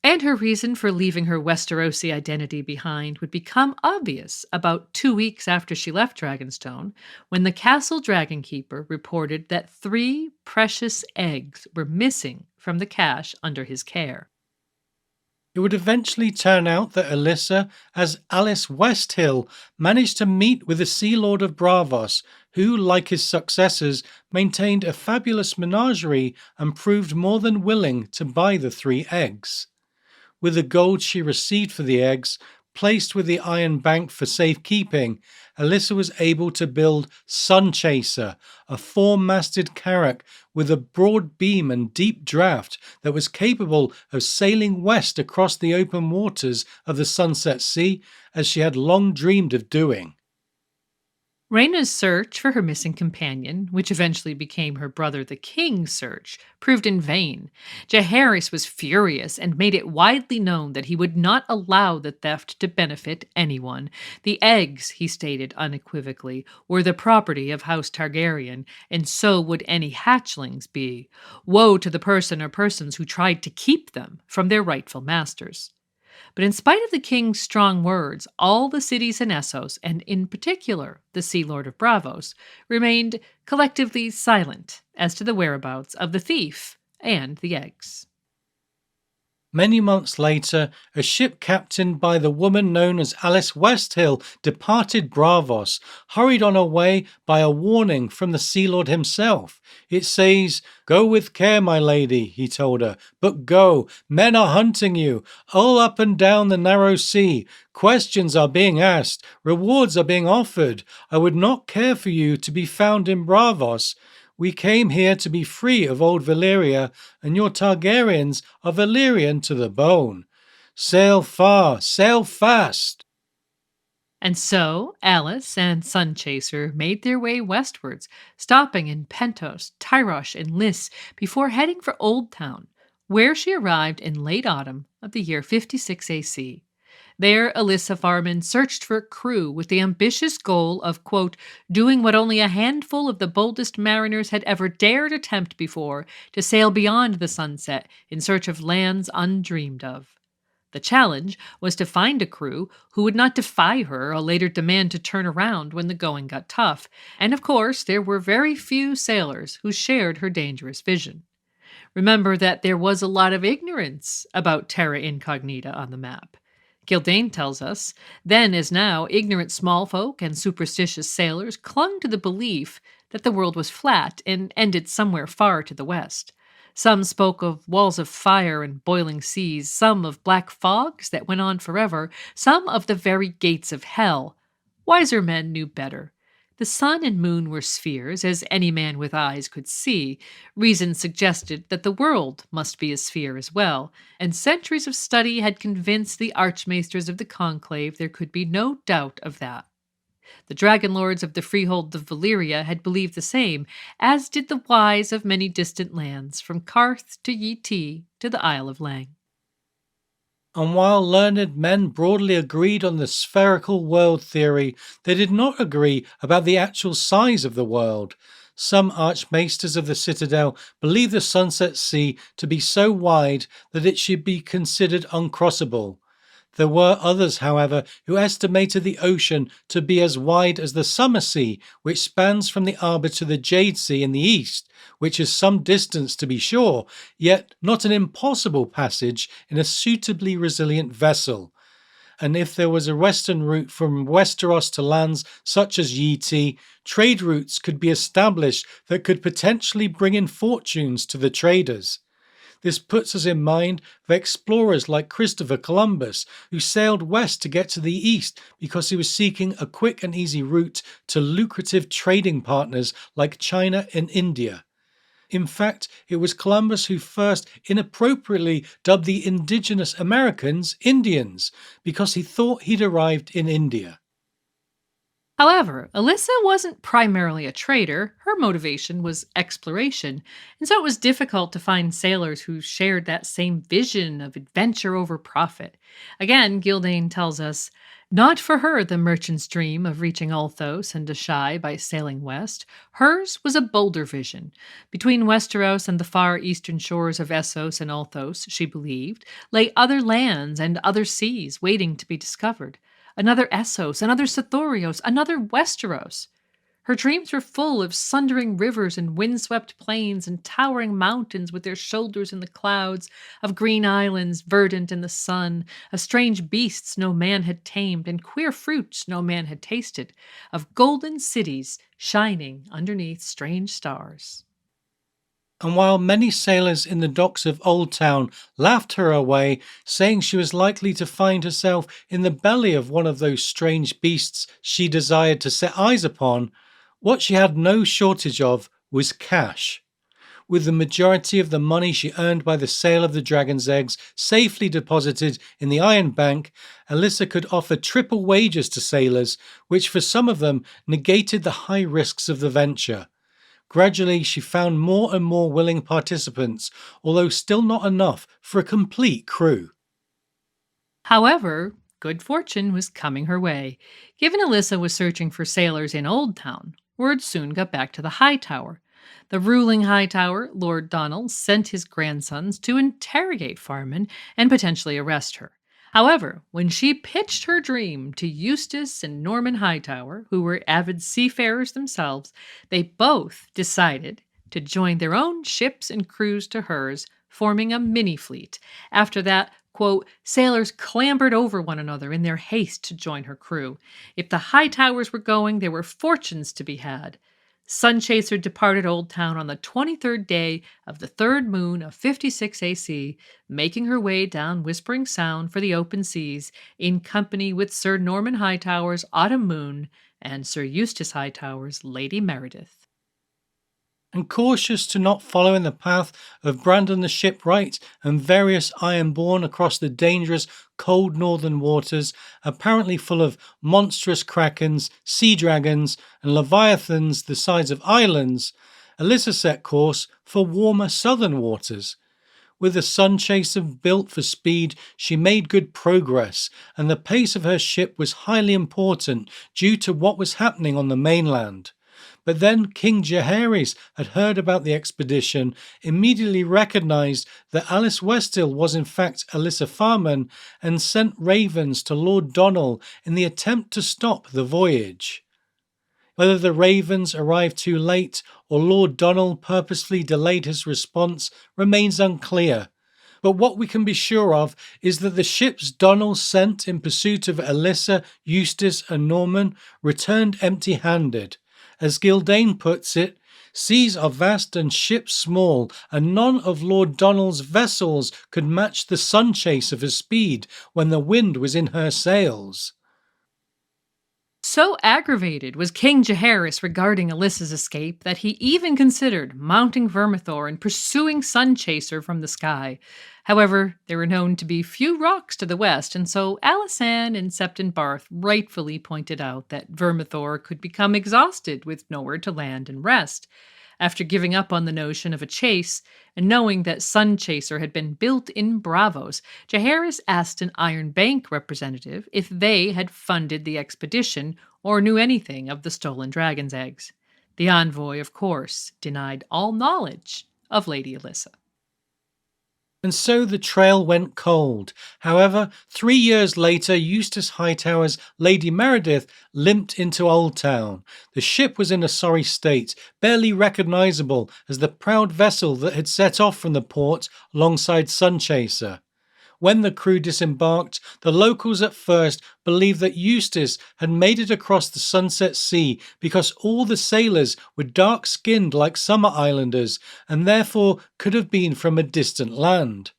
A: And her reason for leaving her Westerosi identity behind would become obvious about 2 weeks after she left Dragonstone, when the castle dragonkeeper reported that 3 precious eggs were missing from the cache under his care.
C: It would eventually turn out that Alyssa, as Alice Westhill, managed to meet with the Sea Lord of Braavos, who, like his successors, maintained a fabulous menagerie and proved more than willing to buy the 3 eggs. With the gold she received for the eggs, placed with the Iron Bank for safekeeping, Alyssa was able to build Sunchaser, a 4-masted carrack with a broad beam and deep draft that was capable of sailing west across the open waters of the Sunset Sea, as she had long dreamed of doing.
A: Rhaena's search for her missing companion, which eventually became her brother the King's search, proved in vain. Jaehaerys was furious and made it widely known that he would not allow the theft to benefit anyone. The eggs, he stated unequivocally, were the property of House Targaryen, and so would any hatchlings be. Woe to the person or persons who tried to keep them from their rightful masters. But in spite of the king's strong words, all the cities in Essos, and in particular the Sea Lord of Braavos, remained collectively silent as to the whereabouts of the thief and the eggs.
C: Many months later, a ship captained by the woman known as Alice Westhill departed Braavos, hurried on her way by a warning from the Sea Lord himself. It says, "Go with care, my lady," he told her, "but go. Men are hunting you, all up and down the narrow sea. Questions are being asked, rewards are being offered. I would not care for you to be found in Braavos. We came here to be free of old Valyria, and your Targaryens are Valyrian to the bone. Sail far, sail fast."
A: And so Alice and Sunchaser made their way westwards, stopping in Pentos, Tyrosh, and Lys before heading for Old Town, where she arrived in late autumn of the year 56 AC. There, Alyssa Farman searched for a crew with the ambitious goal of, quote, doing what only a handful of the boldest mariners had ever dared attempt before to sail beyond the sunset in search of lands undreamed of. The challenge was to find a crew who would not defy her or later demand to turn around when the going got tough, and of course, there were very few sailors who shared her dangerous vision. Remember that there was a lot of ignorance about Terra Incognita on the map. Gildane tells us, then as now, ignorant small folk and superstitious sailors clung to the belief that the world was flat and ended somewhere far to the west. Some spoke of walls of fire and boiling seas, some of black fogs that went on forever, some of the very gates of hell. Wiser men knew better. The sun and moon were spheres, as any man with eyes could see. Reason suggested that the world must be a sphere as well, and centuries of study had convinced the archmaesters of the conclave there could be no doubt of that. The dragon lords of the freehold of Valyria had believed the same, as did the wise of many distant lands, from Karth to Yee to the Isle of Lang.
C: And while learned men broadly agreed on the spherical world theory, they did not agree about the actual size of the world. Some archmaesters of the Citadel believed the Sunset Sea to be so wide that it should be considered uncrossable. There were others, however, who estimated the ocean to be as wide as the Summer Sea, which spans from the Arbor to the Jade Sea in the east, which is some distance to be sure, yet not an impossible passage in a suitably resilient vessel. And if there was a western route from Westeros to lands such as Yee, trade routes could be established that could potentially bring in fortunes to the traders. This puts us in mind of explorers like Christopher Columbus, who sailed west to get to the east because he was seeking a quick and easy route to lucrative trading partners like China and India. In fact, it was Columbus who first inappropriately dubbed the indigenous Americans Indians because he thought he'd arrived in India.
A: However, Alyssa wasn't primarily a trader. Her motivation was exploration, and so it was difficult to find sailors who shared that same vision of adventure over profit. Again, Gildane tells us, not for her the merchant's dream of reaching Ulthos and Asshai by sailing west. Hers was a bolder vision. Between Westeros and the far eastern shores of Essos and Ulthos, she believed, lay other lands and other seas waiting to be discovered. Another Essos, another Sothoryos, another Westeros. Her dreams were full of sundering rivers and windswept plains and towering mountains with their shoulders in the clouds, of green islands verdant in the sun, of strange beasts no man had tamed and queer fruits no man had tasted, of golden cities shining underneath strange stars.
C: And while many sailors in the docks of Old Town laughed her away, saying she was likely to find herself in the belly of one of those strange beasts she desired to set eyes upon, what she had no shortage of was cash. With the majority of the money she earned by the sale of the dragon's eggs safely deposited in the Iron Bank, Alyssa could offer triple wages to sailors, which for some of them negated the high risks of the venture. Gradually, she found more and more willing participants, although still not enough for a complete crew.
A: However, good fortune was coming her way. Given Alyssa was searching for sailors in Old Town, word soon got back to the High Tower. The ruling High Tower, Lord Donald, sent his grandsons to interrogate Farman and potentially arrest her. However, when she pitched her dream to Eustace and Norman Hightower, who were avid seafarers themselves, they both decided to join their own ships and crews to hers, forming a mini-fleet. After that, quote, sailors clambered over one another in their haste to join her crew. If the Hightowers were going, there were fortunes to be had. Sunchaser departed Old Town on the 23rd day of the third moon of 56 AC, making her way down Whispering Sound for the open seas, in company with Sir Norman Hightower's Autumn Moon and Sir Eustace Hightower's Lady Meredith.
C: And cautious to not follow in the path of Brandon the Shipwright and various Ironborn across the dangerous, cold northern waters, apparently full of monstrous krakens, sea dragons, and leviathans the size of islands, Alyssa set course for warmer southern waters. With the Sun Chaser built for speed, she made good progress, and the pace of her ship was highly important due to what was happening on the mainland. But then King Jaehaerys had heard about the expedition, immediately recognized that Alice Westill was in fact Alyssa Farman, and sent ravens to Lord Donnell in the attempt to stop the voyage. Whether the ravens arrived too late or Lord Donnell purposefully delayed his response remains unclear. But what we can be sure of is that the ships Donnell sent in pursuit of Alyssa, Eustace, and Norman returned empty-handed. As Gildane puts it, seas are vast and ships small, and none of Lord Donnell's vessels could match the Sun Chaser for speed when the wind was in her sails.
A: So aggravated was King Jaehaerys regarding Alyssa's escape that he even considered mounting Vermithor and pursuing Sun Chaser from the sky. However, there were known to be few rocks to the west, and so Alysanne and Septon Barth rightfully pointed out that Vermithor could become exhausted with nowhere to land and rest. After giving up on the notion of a chase, and knowing that Sun Chaser had been built in Bravos, Jaehaerys asked an Iron Bank representative if they had funded the expedition or knew anything of the stolen dragon's eggs. The envoy, of course, denied all knowledge of Lady Alyssa.
C: And so the trail went cold. However, 3 years later, Eustace Hightower's Lady Meredith limped into Old Town. The ship was in a sorry state, barely recognisable as the proud vessel that had set off from the port alongside Sun Chaser. When the crew disembarked, the locals at first believed that Eustace had made it across the Sunset Sea because all the sailors were dark-skinned like summer islanders and therefore could have been from a distant land.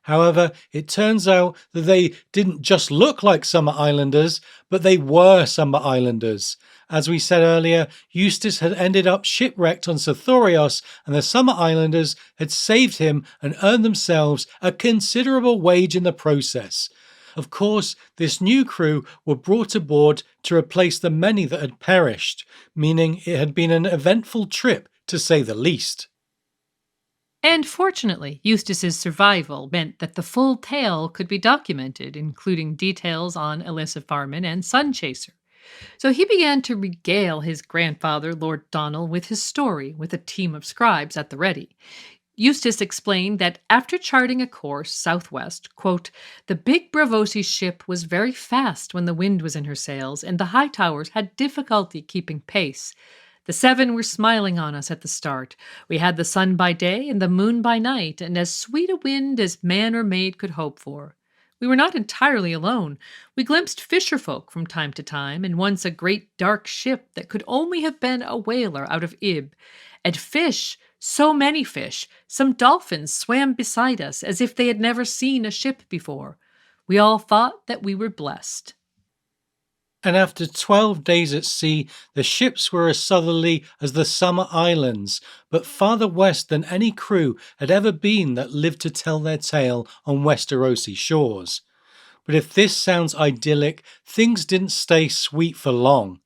C: However, it turns out that they didn't just look like summer islanders, but they were summer islanders. As we said earlier, Eustace had ended up shipwrecked on Sothoryos, and the Summer Islanders had saved him and earned themselves a considerable wage in the process. Of course, this new crew were brought aboard to replace the many that had perished, meaning it had been an eventful trip, to say the least.
A: And fortunately, Eustace's survival meant that the full tale could be documented, including details on Alyssa Farman and Sun Chaser. So he began to regale his grandfather, Lord Donnell, with his story, with a team of scribes at the ready. Eustace explained that after charting a course southwest, quote, the big Bravosi ship was very fast when the wind was in her sails, and the Hightowers had difficulty keeping pace. The 7 were smiling on us at the start. We had the sun by day and the moon by night, and as sweet a wind as man or maid could hope for. We were not entirely alone. We glimpsed fisherfolk from time to time, and once a great dark ship that could only have been a whaler out of Ib. And fish, so many fish, some dolphins swam beside us as if they had never seen a ship before. We all thought that we were blessed.
C: And after 12 days at sea, the ships were as southerly as the Summer Islands, but farther west than any crew had ever been that lived to tell their tale on Westerosi shores. But if this sounds idyllic, things didn't stay sweet for long.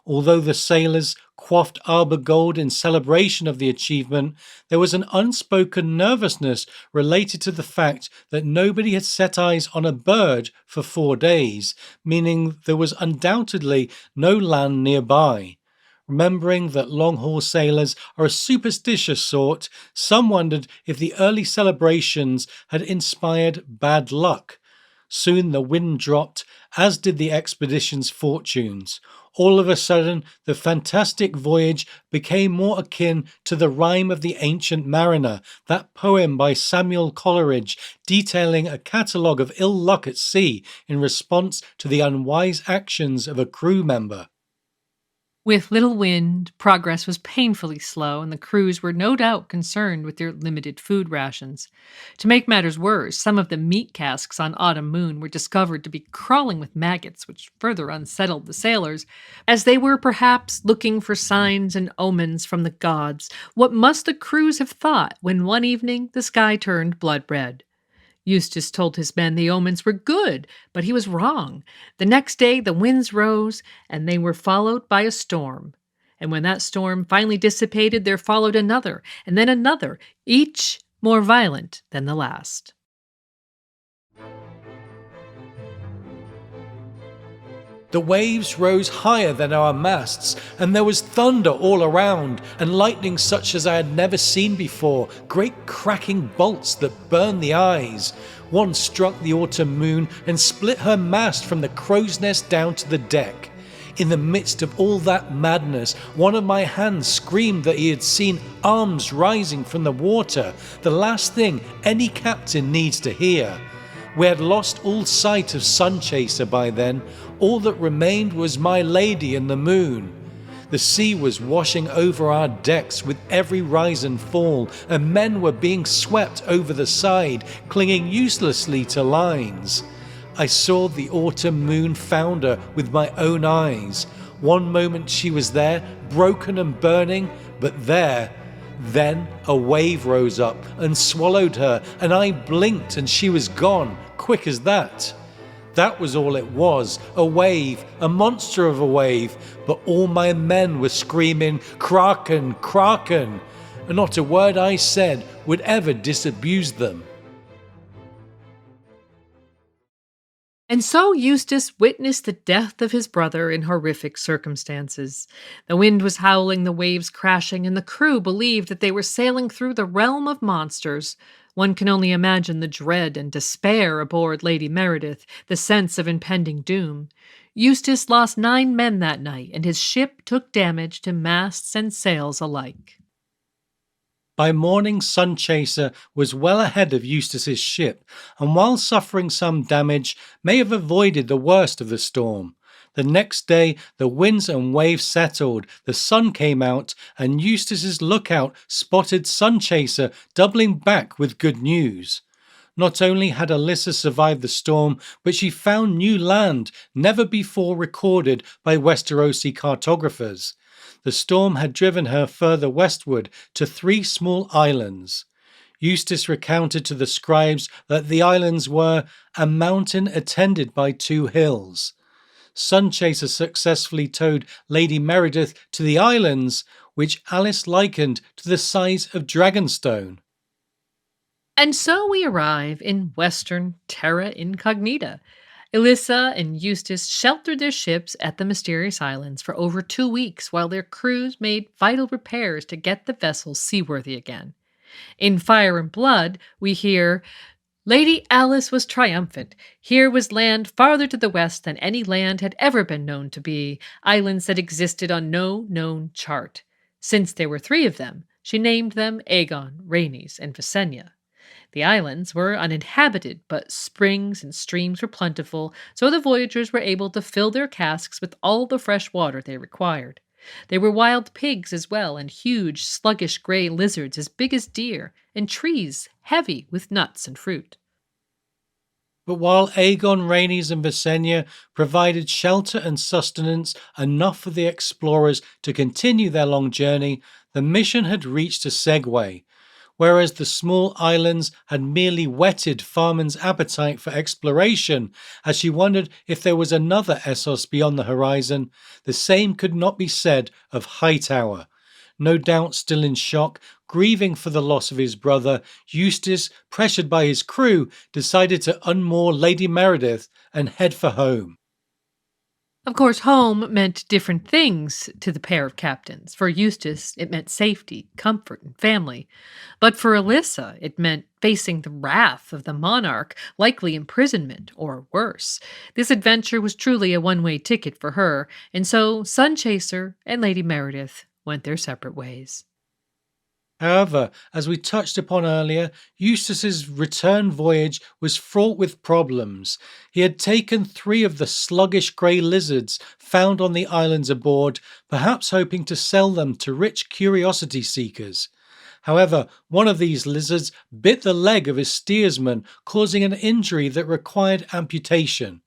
C: Although the sailors quaffed arbor gold in celebration of the achievement, there was an unspoken nervousness related to the fact that nobody had set eyes on a bird for 4 days, meaning there was undoubtedly no land nearby. Remembering that long-haul sailors are a superstitious sort, some wondered if the early celebrations had inspired bad luck. Soon the wind dropped, as did the expedition's fortunes. All of a sudden, the fantastic voyage became more akin to the Rime of the Ancient Mariner, that poem by Samuel Coleridge detailing a catalogue of ill luck at sea in response to the unwise actions of a crew member.
A: With little wind, progress was painfully slow, and the crews were no doubt concerned with their limited food rations. To make matters worse, some of the meat casks on Autumn Moon were discovered to be crawling with maggots, which further unsettled the sailors, as they were perhaps looking for signs and omens from the gods. What must the crews have thought when one evening the sky turned blood red? Eustace told his men the omens were good, but he was wrong. The next day the winds rose, and they were followed by a storm. And when that storm finally dissipated, there followed another, and then another, each more violent than the last.
C: The waves rose higher than our masts, and there was thunder all around, and lightning such as I had never seen before, great cracking bolts that burned the eyes. One struck the autumn moon and split her mast from the crow's nest down to the deck. In the midst of all that madness, one of my hands screamed that he had seen arms rising from the water, the last thing any captain needs to hear. We had lost all sight of Sunchaser by then. All that remained was my lady and the moon. The sea was washing over our decks with every rise and fall, and men were being swept over the side, clinging uselessly to lines. I saw the autumn moon founder with my own eyes. One moment she was there, broken and burning, but there. Then a wave rose up and swallowed her, and I blinked and she was gone, quick as that. That was all it was, a wave, a monster of a wave, but all my men were screaming, "Kraken, Kraken!" and not a word I said would ever disabuse them.
A: And so Eustace witnessed the death of his brother in horrific circumstances. The wind was howling, the waves crashing, and the crew believed that they were sailing through the realm of monsters. One can only imagine the dread and despair aboard Lady Meredith, the sense of impending doom. Eustace lost 9 men that night, and his ship took damage to masts and sails alike.
C: By morning, Sunchaser was well ahead of Eustace's ship, and while suffering some damage, may have avoided the worst of the storm. The next day, the winds and waves settled, the sun came out, and Eustace's lookout spotted Sunchaser doubling back with good news. Not only had Alyssa survived the storm, but she found new land never before recorded by Westerosi cartographers. The storm had driven her further westward to 3 small islands. Eustace recounted to the scribes that the islands were a mountain attended by 2 hills. Sunchaser successfully towed Lady Meredith to the islands, which Alice likened to the size of Dragonstone.
A: And so we arrive in western Terra Incognita. Alyssa and Eustace sheltered their ships at the mysterious islands for over 2 weeks while their crews made vital repairs to get the vessels seaworthy again. In Fire and Blood, we hear, "Lady Alice was triumphant. Here was land farther to the west than any land had ever been known to be, islands that existed on no known chart. Since there were 3 of them, she named them Aegon, Rhaenys, and Visenya. The islands were uninhabited, but springs and streams were plentiful, so the voyagers were able to fill their casks with all the fresh water they required. There were wild pigs as well, and huge, sluggish gray lizards as big as deer, and trees heavy with nuts and fruit."
C: But while Aegon, Rhaenys, and Visenya provided shelter and sustenance enough for the explorers to continue their long journey, the mission had reached a segue. Whereas the small islands had merely whetted Farman's appetite for exploration, as she wondered if there was another Essos beyond the horizon, the same could not be said of Hightower. No doubt still in shock, grieving for the loss of his brother, Eustace, pressured by his crew, decided to unmoor Lady Meredith and head for home.
A: Of course, home meant different things to the pair of captains. For Eustace, it meant safety, comfort, and family. But for Alyssa, it meant facing the wrath of the monarch, likely imprisonment, or worse. This adventure was truly a one-way ticket for her, and so Sunchaser and Lady Meredith went their separate ways.
C: However, as we touched upon earlier, Eustace's return voyage was fraught with problems. He had taken 3 of the sluggish grey lizards found on the islands aboard, perhaps hoping to sell them to rich curiosity seekers. However, one of these lizards bit the leg of his steersman, causing an injury that required amputation.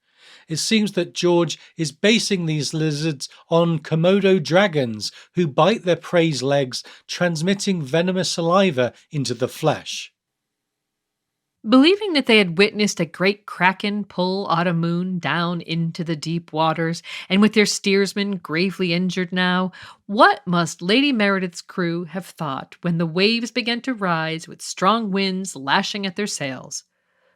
C: It seems that George is basing these lizards on Komodo dragons who bite their prey's legs, transmitting venomous saliva into the flesh.
A: Believing that they had witnessed a great kraken pull Autumn Moon down into the deep waters, and with their steersman gravely injured now, what must Lady Meredith's crew have thought when the waves began to rise with strong winds lashing at their sails?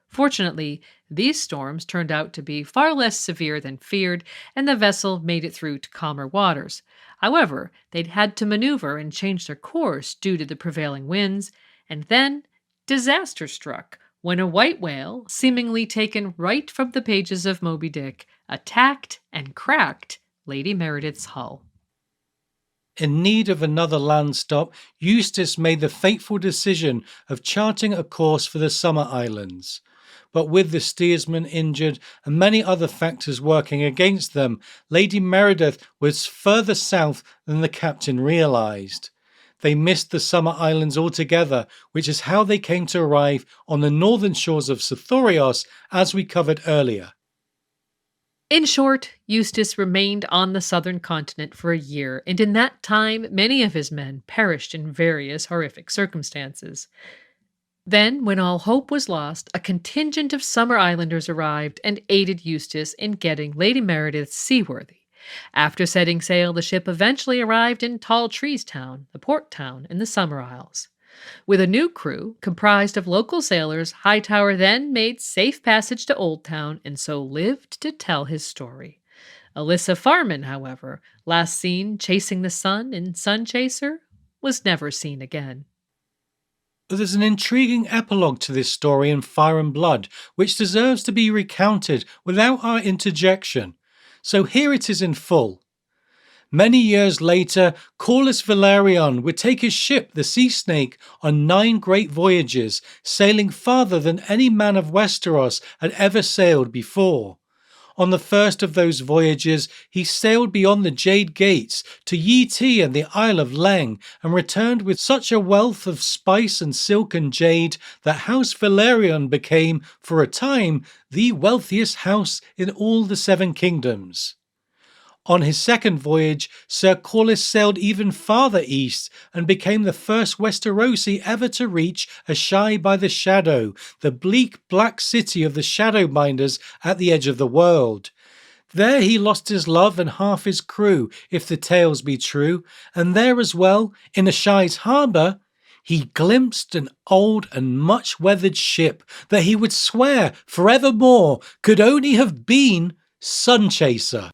A: Fortunately, these storms turned out to be far less severe than feared, and the vessel made it through to calmer waters. However, they'd had to maneuver and change their course due to the prevailing winds, and then disaster struck when a white whale, seemingly taken right from the pages of Moby Dick, attacked and cracked Lady Meredith's hull.
C: In need of another land stop, Eustace made the fateful decision of charting a course for the Summer Islands. But with the steersman injured and many other factors working against them, Lady Meredith was further south than the captain realized. They missed the Summer Islands altogether, which is how they came to arrive on the northern shores of Sothoryos, as we covered earlier.
A: In short, Eustace remained on the southern continent for a year, and in that time many of his men perished in various horrific circumstances. Then, when all hope was lost, a contingent of Summer Islanders arrived and aided Eustace in getting Lady Meredith seaworthy. After setting sail, the ship eventually arrived in Tall Trees Town, the port town in the Summer Isles. With a new crew, comprised of local sailors, Hightower then made safe passage to Old Town and so lived to tell his story. Alyssa Farman, however, last seen chasing the sun in Sun Chaser, was never seen again.
C: There's an intriguing epilogue to this story in Fire and Blood, which deserves to be recounted without our interjection. So here it is in full. Many years later, Corlys Velaryon would take his ship, the Sea Snake, on 9 great voyages, sailing farther than any man of Westeros had ever sailed before. On the first of those voyages, he sailed beyond the Jade Gates to Yi Ti and the Isle of Leng, and returned with such a wealth of spice and silk and jade that House Velaryon became, for a time, the wealthiest house in all the 7 kingdoms. On his second voyage, Sir Corlys sailed even farther east and became the first Westerosi ever to reach Asshai by the Shadow, the bleak black city of the Shadowbinders at the edge of the world. There he lost his love and half his crew, if the tales be true, and there as well, in Asshai's harbour, he glimpsed an old and much weathered ship that he would swear forevermore could only have been Sun Chaser.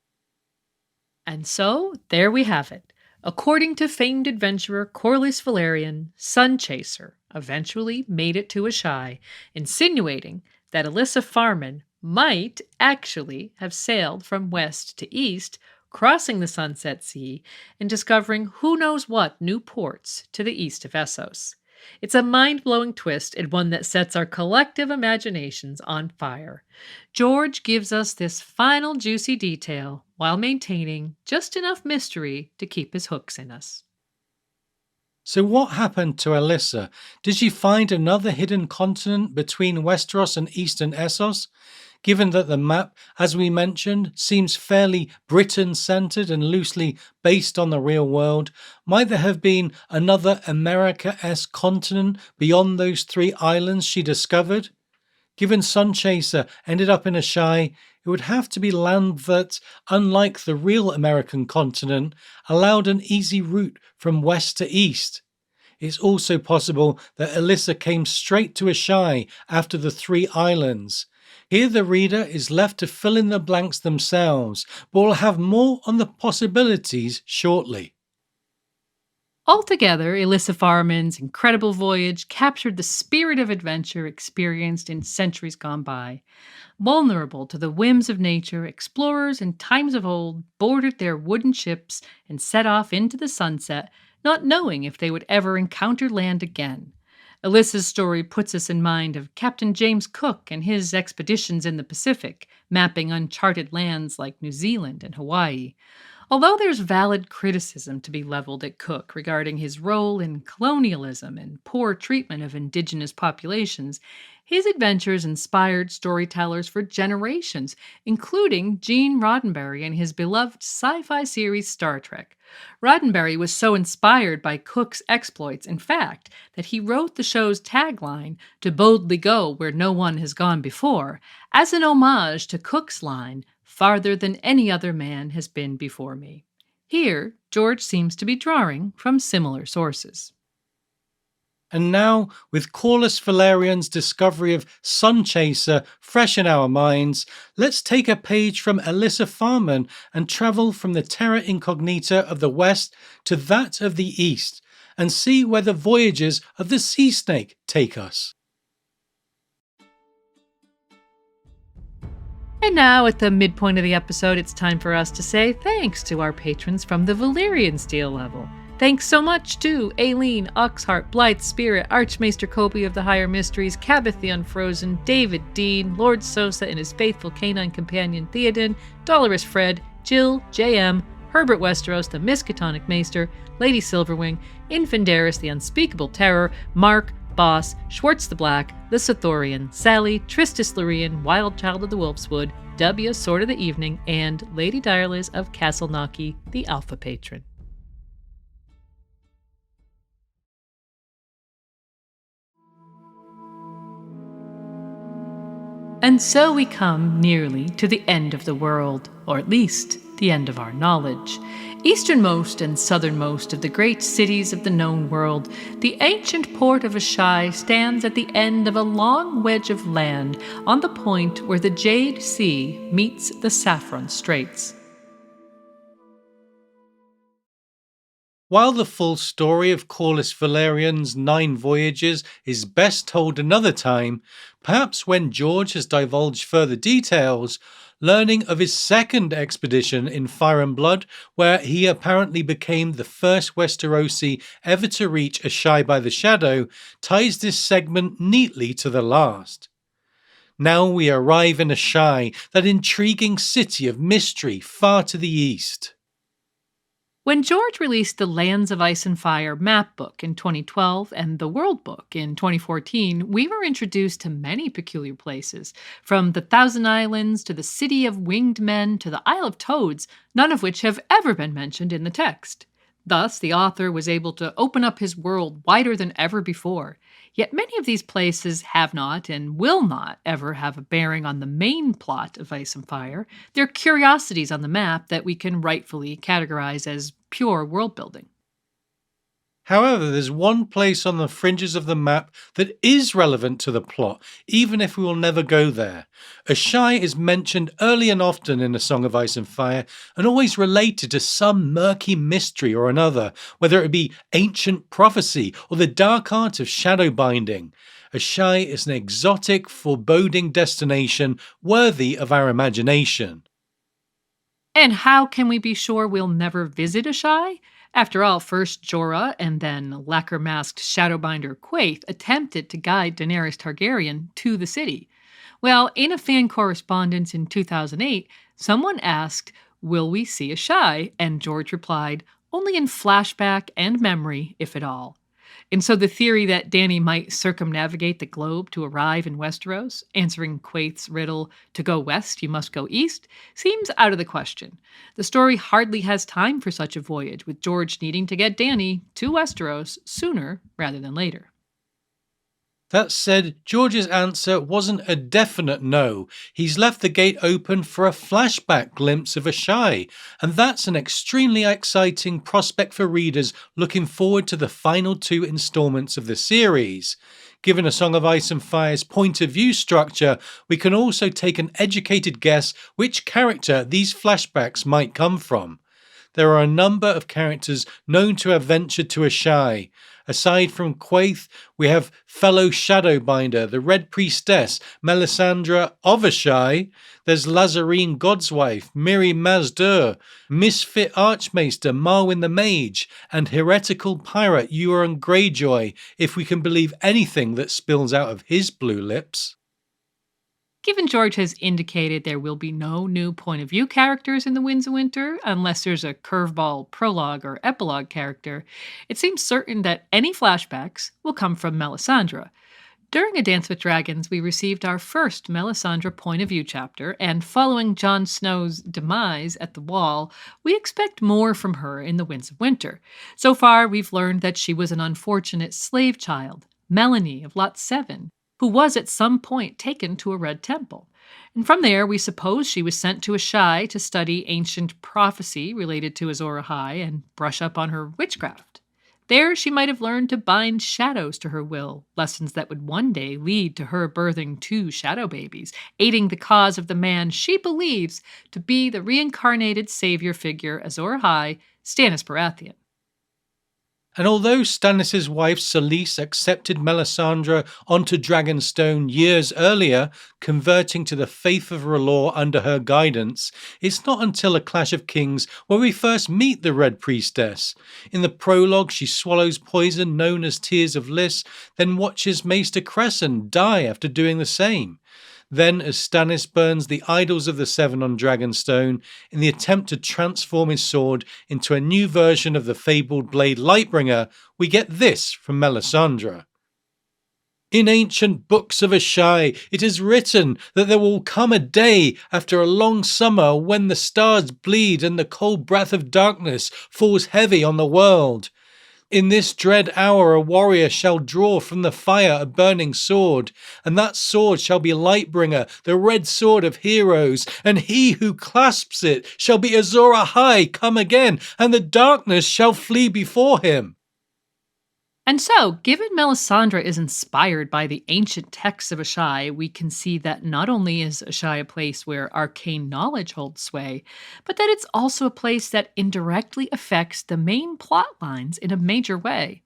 A: And so, there we have it. According to famed adventurer Corlys Velaryon, Sun Chaser eventually made it to Asshai, insinuating that Alyssa Farman might actually have sailed from west to east, crossing the Sunset Sea and discovering who knows what new ports to the east of Essos. It's a mind-blowing twist and one that sets our collective imaginations on fire. George gives us this final juicy detail while maintaining just enough mystery to keep his hooks in us.
C: So what happened to Alyssa? Did she find another hidden continent between Westeros and eastern Essos? Given that the map, as we mentioned, seems fairly Britain-centred and loosely based on the real world, might there have been another America-esque continent beyond those 3 islands she discovered? Given Sun Chaser ended up in Asshai, it would have to be land that, unlike the real American continent, allowed an easy route from west to east. It's also possible that Alyssa came straight to Asshai after the 3 islands. Here the reader is left to fill in the blanks themselves, but we'll have more on the possibilities shortly.
A: Altogether, Alyssa Farman's incredible voyage captured the spirit of adventure experienced in centuries gone by. Vulnerable to the whims of nature, explorers in times of old boarded their wooden ships and set off into the sunset, not knowing if they would ever encounter land again. Alyssa's story puts us in mind of Captain James Cook and his expeditions in the Pacific, mapping uncharted lands like New Zealand and Hawaii. Although there's valid criticism to be leveled at Cook regarding his role in colonialism and poor treatment of indigenous populations, his adventures inspired storytellers for generations, including Gene Roddenberry and his beloved sci fi series Star Trek. Roddenberry was so inspired by Cook's exploits, in fact, that he wrote the show's tagline, "To boldly go where no one has gone before," as an homage to Cook's line, "Farther than any other man has been before me." Here, George seems to be drawing from similar sources.
C: And now, with Corlys Valerian's discovery of Sunchaser fresh in our minds, let's take a page from Alyssa Farman and travel from the Terra Incognita of the West to that of the East, and see where the voyages of the Sea Snake take us.
A: And now, at the midpoint of the episode, it's time for us to say thanks to our patrons from the Valyrian Steel level. Thanks so much to Aileen, Oxheart, Blythe Spirit, Archmaester Kobe of the Higher Mysteries, Cabbath the Unfrozen, David Dean, Lord Sosa and his faithful canine companion Theoden, Dolorous Fred, Jill, JM, Herbert Westeros, the Miskatonic Maester, Lady Silverwing, Infandaris, the Unspeakable Terror, Mark, Boss, Schwartz the Black, the Sothorian, Sally, Tristis Lurian, Wild Child of the Wolfswood, W, Sword of the Evening, and Lady Direliz of Castle Naki, the Alpha Patron. And so we come nearly to the end of the world, or at least the end of our knowledge. Easternmost and southernmost of the great cities of the known world, the ancient port of Asshai stands at the end of a long wedge of land on the point where the Jade Sea meets the Saffron Straits.
C: While the full story of Corlys Valerian's 9 voyages is best told another time, perhaps when George has divulged further details, learning of his second expedition in Fire and Blood, where he apparently became the first Westerosi ever to reach Asshai by the Shadow, ties this segment neatly to the last. Now we arrive in Asshai, that intriguing city of mystery far to the east.
A: When George released the Lands of Ice and Fire map book in 2012 and the World Book in 2014, we were introduced to many peculiar places, from the Thousand Islands to the City of Winged Men to the Isle of Toads, none of which have ever been mentioned in the text. Thus, the author was able to open up his world wider than ever before. Yet many of these places have not and will not ever have a bearing on the main plot of Ice and Fire. They're curiosities on the map that we can rightfully categorize as pure world building.
C: However, there's one place on the fringes of the map that is relevant to the plot, even if we will never go there. Asshai is mentioned early and often in A Song of Ice and Fire, and always related to some murky mystery or another, whether it be ancient prophecy or the dark art of shadow binding. Asshai is an exotic, foreboding destination worthy of our imagination.
A: And how can we be sure we'll never visit Asshai? After all, first Jorah and then lacquer-masked Shadowbinder Quaithe attempted to guide Daenerys Targaryen to the city. Well, in a fan correspondence in 2008, someone asked, "Will we see Asshai?" And George replied, "Only in flashback and memory, if at all." And so the theory that Dany might circumnavigate the globe to arrive in Westeros, answering Quaithe's riddle, "To go west, you must go east," seems out of the question. The story hardly has time for such a voyage, with George needing to get Dany to Westeros sooner rather than later.
C: That said, George's answer wasn't a definite no. He's left the gate open for a flashback glimpse of Asshai, and that's an extremely exciting prospect for readers looking forward to the final 2 installments of the series. Given A Song of Ice and Fire's point of view structure, we can also take an educated guess which character these flashbacks might come from. There are a number of characters known to have ventured to Asshai. Aside from Quaithe, we have fellow Shadowbinder, the Red Priestess, Melisandre of Asshai. There's Lazarine Godswife, Miri Mazdur, Misfit Archmaester Marwyn the Mage, and heretical pirate Euron Greyjoy, if we can believe anything that spills out of his blue lips.
A: Given George has indicated there will be no new point of view characters in The Winds of Winter, unless there's a curveball prologue or epilogue character, it seems certain that any flashbacks will come from Melisandre. During A Dance with Dragons, we received our first Melisandre point of view chapter, and following Jon Snow's demise at the Wall, we expect more from her in The Winds of Winter. So far, we've learned that she was an unfortunate slave child, Melanie of Lot 7, who was at some point taken to a Red Temple. And from there, we suppose she was sent to Asshai to study ancient prophecy related to Azor Ahai and brush up on her witchcraft. There, she might have learned to bind shadows to her will, lessons that would one day lead to her birthing 2 shadow babies, aiding the cause of the man she believes to be the reincarnated savior figure Azor Ahai, Stannis Baratheon.
C: And although Stannis' wife Selyse accepted Melisandre onto Dragonstone years earlier, converting to the faith of R'hllor under her guidance, it's not until A Clash of Kings where we first meet the Red Priestess. In the prologue, she swallows poison known as Tears of Lys, then watches Maester Cresson die after doing the same. Then, as Stannis burns the idols of the Seven on Dragonstone in the attempt to transform his sword into a new version of the fabled blade Lightbringer, we get this from Melisandre. In ancient books of Asshai, it is written that there will come a day after a long summer when the stars bleed and the cold breath of darkness falls heavy on the world. In this dread hour a warrior shall draw from the fire a burning sword, and that sword shall be Lightbringer, the red sword of heroes, and he who clasps it shall be Azor Ahai come again, and the darkness shall flee before him.
A: And so, given Melisandre is inspired by the ancient texts of Asshai, we can see that not only is Asshai a place where arcane knowledge holds sway, but that it's also a place that indirectly affects the main plot lines in a major way.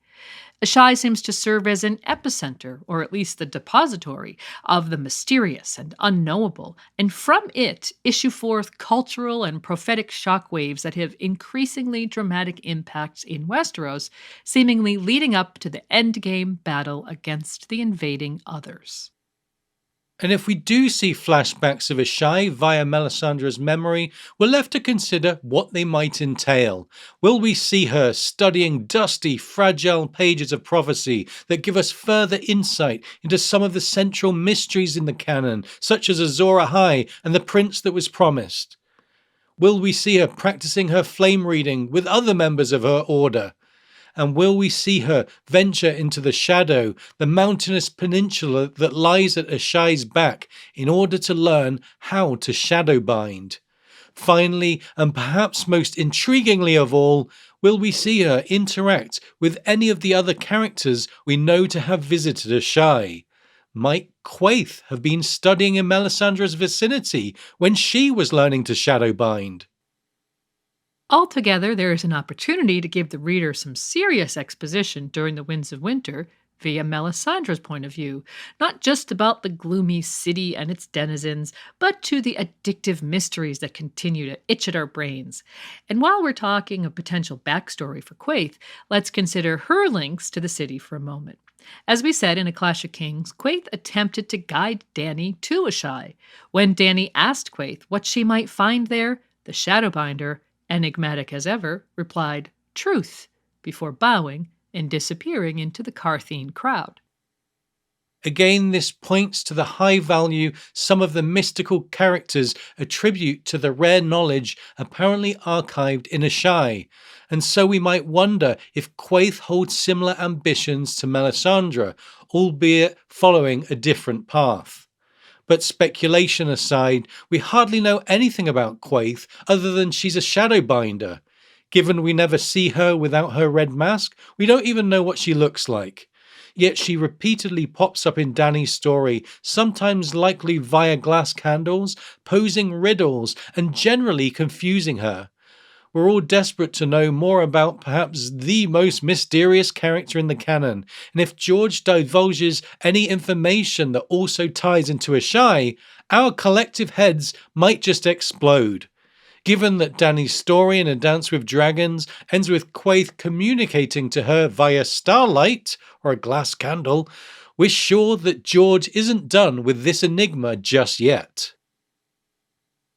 A: Asshai seems to serve as an epicenter, or at least the depository, of the mysterious and unknowable, and from it issue forth cultural and prophetic shockwaves that have increasingly dramatic impacts in Westeros, seemingly leading up to the endgame battle against the invading others.
C: And if we do see flashbacks of Asshai via Melisandre's memory, we're left to consider what they might entail. Will we see her studying dusty, fragile pages of prophecy that give us further insight into some of the central mysteries in the canon, such as Azor Ahai and the prince that was promised? Will we see her practicing her flame reading with other members of her order? And will we see her venture into the shadow, the mountainous peninsula that lies at Asshai's back, in order to learn how to shadow bind? Finally, and perhaps most intriguingly of all, will we see her interact with any of the other characters we know to have visited Asshai? Might Quaithe have been studying in Melisandre's vicinity when she was learning to shadow bind?
A: Altogether, there is an opportunity to give the reader some serious exposition during the Winds of Winter via Melisandre's point of view, not just about the gloomy city and its denizens, but to the addictive mysteries that continue to itch at our brains. And while we're talking of potential backstory for Quaithe, let's consider her links to the city for a moment. As we said in A Clash of Kings, Quaithe attempted to guide Dany to Asshai. When Dany asked Quaithe what she might find there, the Shadowbinder, enigmatic as ever, replied, "Truth," before bowing and disappearing into the Qartheen crowd.
C: Again, this points to the high value some of the mystical characters attribute to the rare knowledge apparently archived in Asshai, and so we might wonder if Quaithe holds similar ambitions to Melisandre, albeit following a different path. But speculation aside, we hardly know anything about Quaithe other than she's a shadowbinder. Given we never see her without her red mask, we don't even know what she looks like. Yet she repeatedly pops up in Dany's story, sometimes likely via glass candles, posing riddles, and generally confusing her. We're all desperate to know more about perhaps the most mysterious character in the canon, and if George divulges any information that also ties into Asshai, our collective heads might just explode. Given that Dany's story in A Dance with Dragons ends with Quaithe communicating to her via starlight or a glass candle, we're sure that George isn't done with this enigma just yet.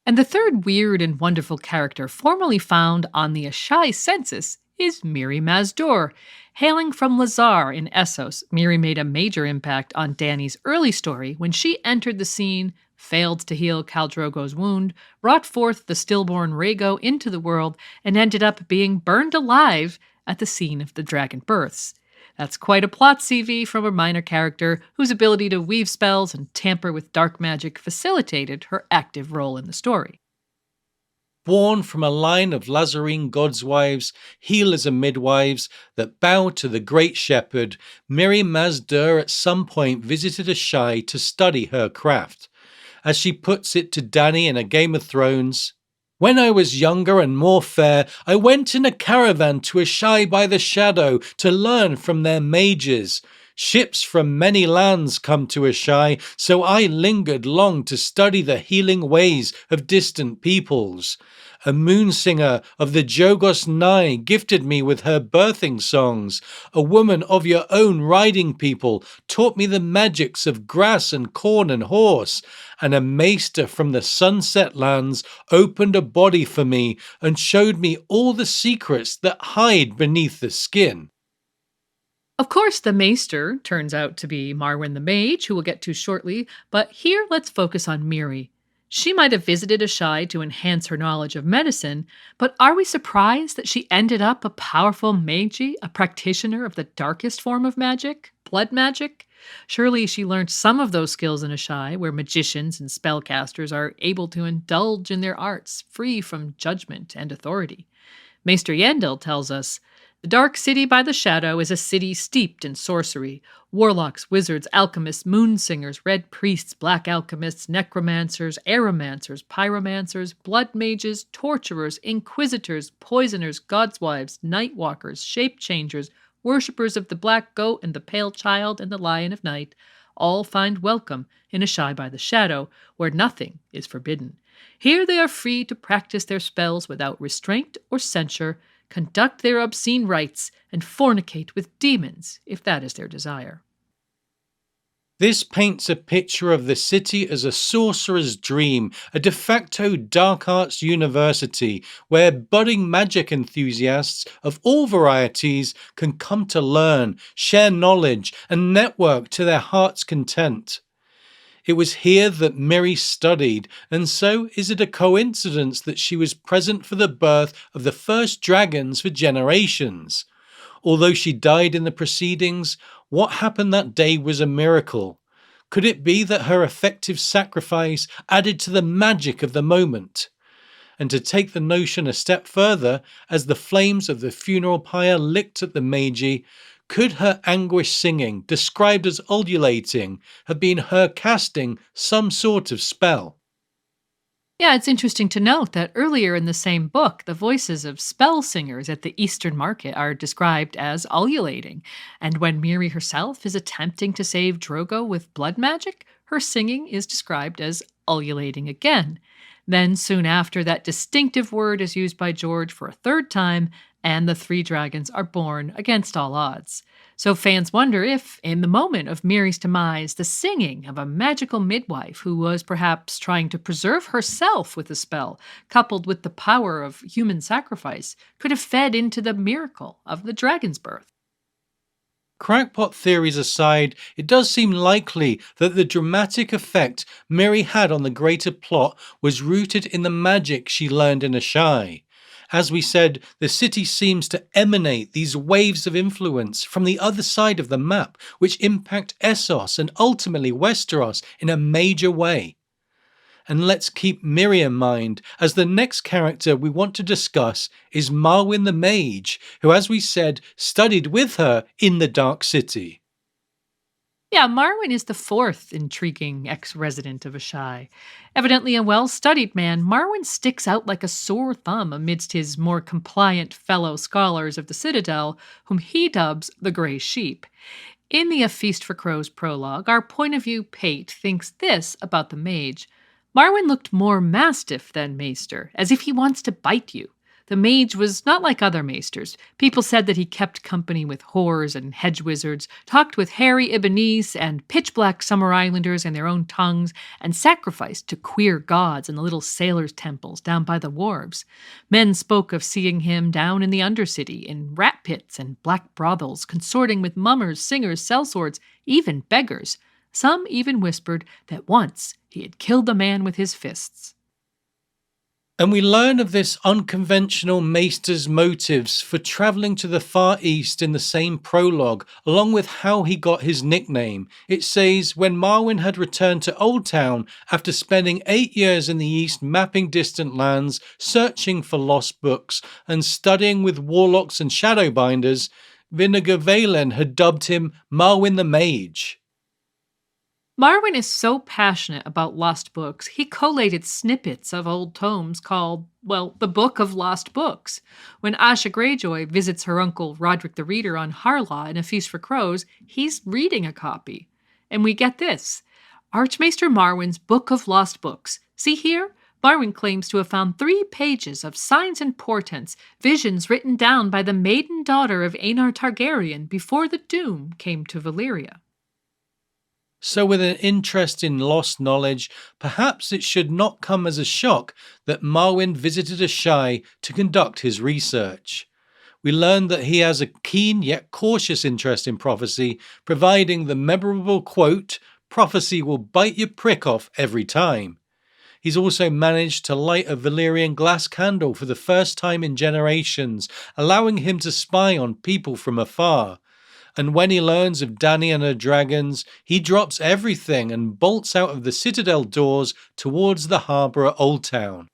A: And the third weird and wonderful character formerly found on the Asshai census is Miri Mazdur. Hailing from Lazar in Essos, Miri made a major impact on Dany's early story when she entered the scene, failed to heal Khal Drogo's wound, brought forth the stillborn Rhaego into the world, and ended up being burned alive at the scene of the dragon births. That's quite a plot CV from a minor character whose ability to weave spells and tamper with dark magic facilitated her active role in the story.
C: Born from a line of Lazarene gods' wives, healers and midwives that bow to the great shepherd, Miri Mazdur at some point visited Asshai to study her craft. As she puts it to Dany in A Game of Thrones, "When I was younger and more fair, I went in a caravan to Asshai by the Shadow to learn from their mages. Ships from many lands come to Asshai, so I lingered long to study the healing ways of distant peoples. A moon singer of the Jogos Nai gifted me with her birthing songs. A woman of your own riding people taught me the magics of grass and corn and horse. And a maester from the sunset lands opened a body for me and showed me all the secrets that hide beneath the skin."
A: Of course, the Maester turns out to be Marwyn the Mage, who we'll get to shortly, but here let's focus on Miri. She might have visited Asshai to enhance her knowledge of medicine, but are we surprised that she ended up a powerful magi, a practitioner of the darkest form of magic, blood magic? Surely she learned some of those skills in Asshai, where magicians and spellcasters are able to indulge in their arts, free from judgment and authority. Maester Yandel tells us, "The dark city by the shadow is a city steeped in sorcery. Warlocks, wizards, alchemists, moon singers, red priests, black alchemists, necromancers, aeromancers, pyromancers, blood mages, torturers, inquisitors, poisoners, godswives, nightwalkers, shape changers, worshippers of the black goat and the pale child and the lion of night, all find welcome in Asshai by the shadow, where nothing is forbidden. Here they are free to practice their spells without restraint or censure, conduct their obscene rites, and fornicate with demons, if that is their desire."
C: This paints a picture of the city as a sorcerer's dream, a de facto dark arts university where budding magic enthusiasts of all varieties can come to learn, share knowledge, and network to their heart's content. It was here that Miri studied, and so is it a coincidence that she was present for the birth of the first dragons for generations? Although she died in the proceedings, what happened that day was a miracle. Could it be that her effective sacrifice added to the magic of the moment? And to take the notion a step further, as the flames of the funeral pyre licked at the Magi, could her anguished singing, described as ululating, have been her casting some sort of spell?
A: Yeah, it's interesting to note that earlier in the same book, the voices of spell singers at the Eastern Market are described as ululating. And when Miri herself is attempting to save Drogo with blood magic, her singing is described as ululating again. Then, soon after, that distinctive word is used by George for a third time, and the three dragons are born against all odds. So fans wonder if, in the moment of Miri's demise, the singing of a magical midwife who was perhaps trying to preserve herself with a spell, coupled with the power of human sacrifice, could have fed into the miracle of the dragon's birth.
C: Crackpot theories aside, it does seem likely that the dramatic effect Miri had on the greater plot was rooted in the magic she learned in Asshai. As we said, the city seems to emanate these waves of influence from the other side of the map, which impact Essos and ultimately Westeros in a major way. And let's keep Miri in mind, as the next character we want to discuss is Marwyn the Mage, who, as we said, studied with her in the Dark City.
A: Yeah, Marwyn is the fourth intriguing ex-resident of Asshai. Evidently a well-studied man, Marwyn sticks out like a sore thumb amidst his more compliant fellow scholars of the Citadel, whom he dubs the Grey Sheep. In the A Feast for Crows prologue, our point of view Pate thinks this about the mage. Marwyn looked more mastiff than maester, as if he wants to bite you. The mage was not like other maesters. People said that he kept company with whores and hedge wizards, talked with hairy Ibonese and pitch-black summer islanders in their own tongues, and sacrificed to queer gods in the little sailors' temples down by the wharves. Men spoke of seeing him down in the Undercity, in rat pits and black brothels, consorting with mummers, singers, sellswords, even beggars. Some even whispered that once he had killed a man with his fists.
C: And we learn of this unconventional maester's motives for travelling to the Far East in the same prologue, along with how he got his nickname. It says, when Marwyn had returned to Old Town after spending 8 years in the East mapping distant lands, searching for lost books, and studying with warlocks and shadowbinders, Vinegar Valen had dubbed him Marwyn the Mage.
A: Marwyn is so passionate about lost books, he collated snippets of old tomes called, well, the Book of Lost Books. When Asha Greyjoy visits her uncle Roderick the Reader on Harlaw in A Feast for Crows, he's reading a copy. And we get this. Archmaester Marwyn's Book of Lost Books. See here? Marwyn claims to have found 3 pages of signs and portents, visions written down by the maiden daughter of Aenar Targaryen before the doom came to Valyria.
C: So with an interest in lost knowledge, perhaps it should not come as a shock that Marwyn visited Asshai to conduct his research. We learn that he has a keen yet cautious interest in prophecy, providing the memorable quote, "Prophecy will bite your prick off every time." He's also managed to light a Valyrian glass candle for the first time in generations, allowing him to spy on people from afar. And when he learns of Dany and her dragons, he drops everything and bolts out of the citadel doors towards the harbour at Old Town.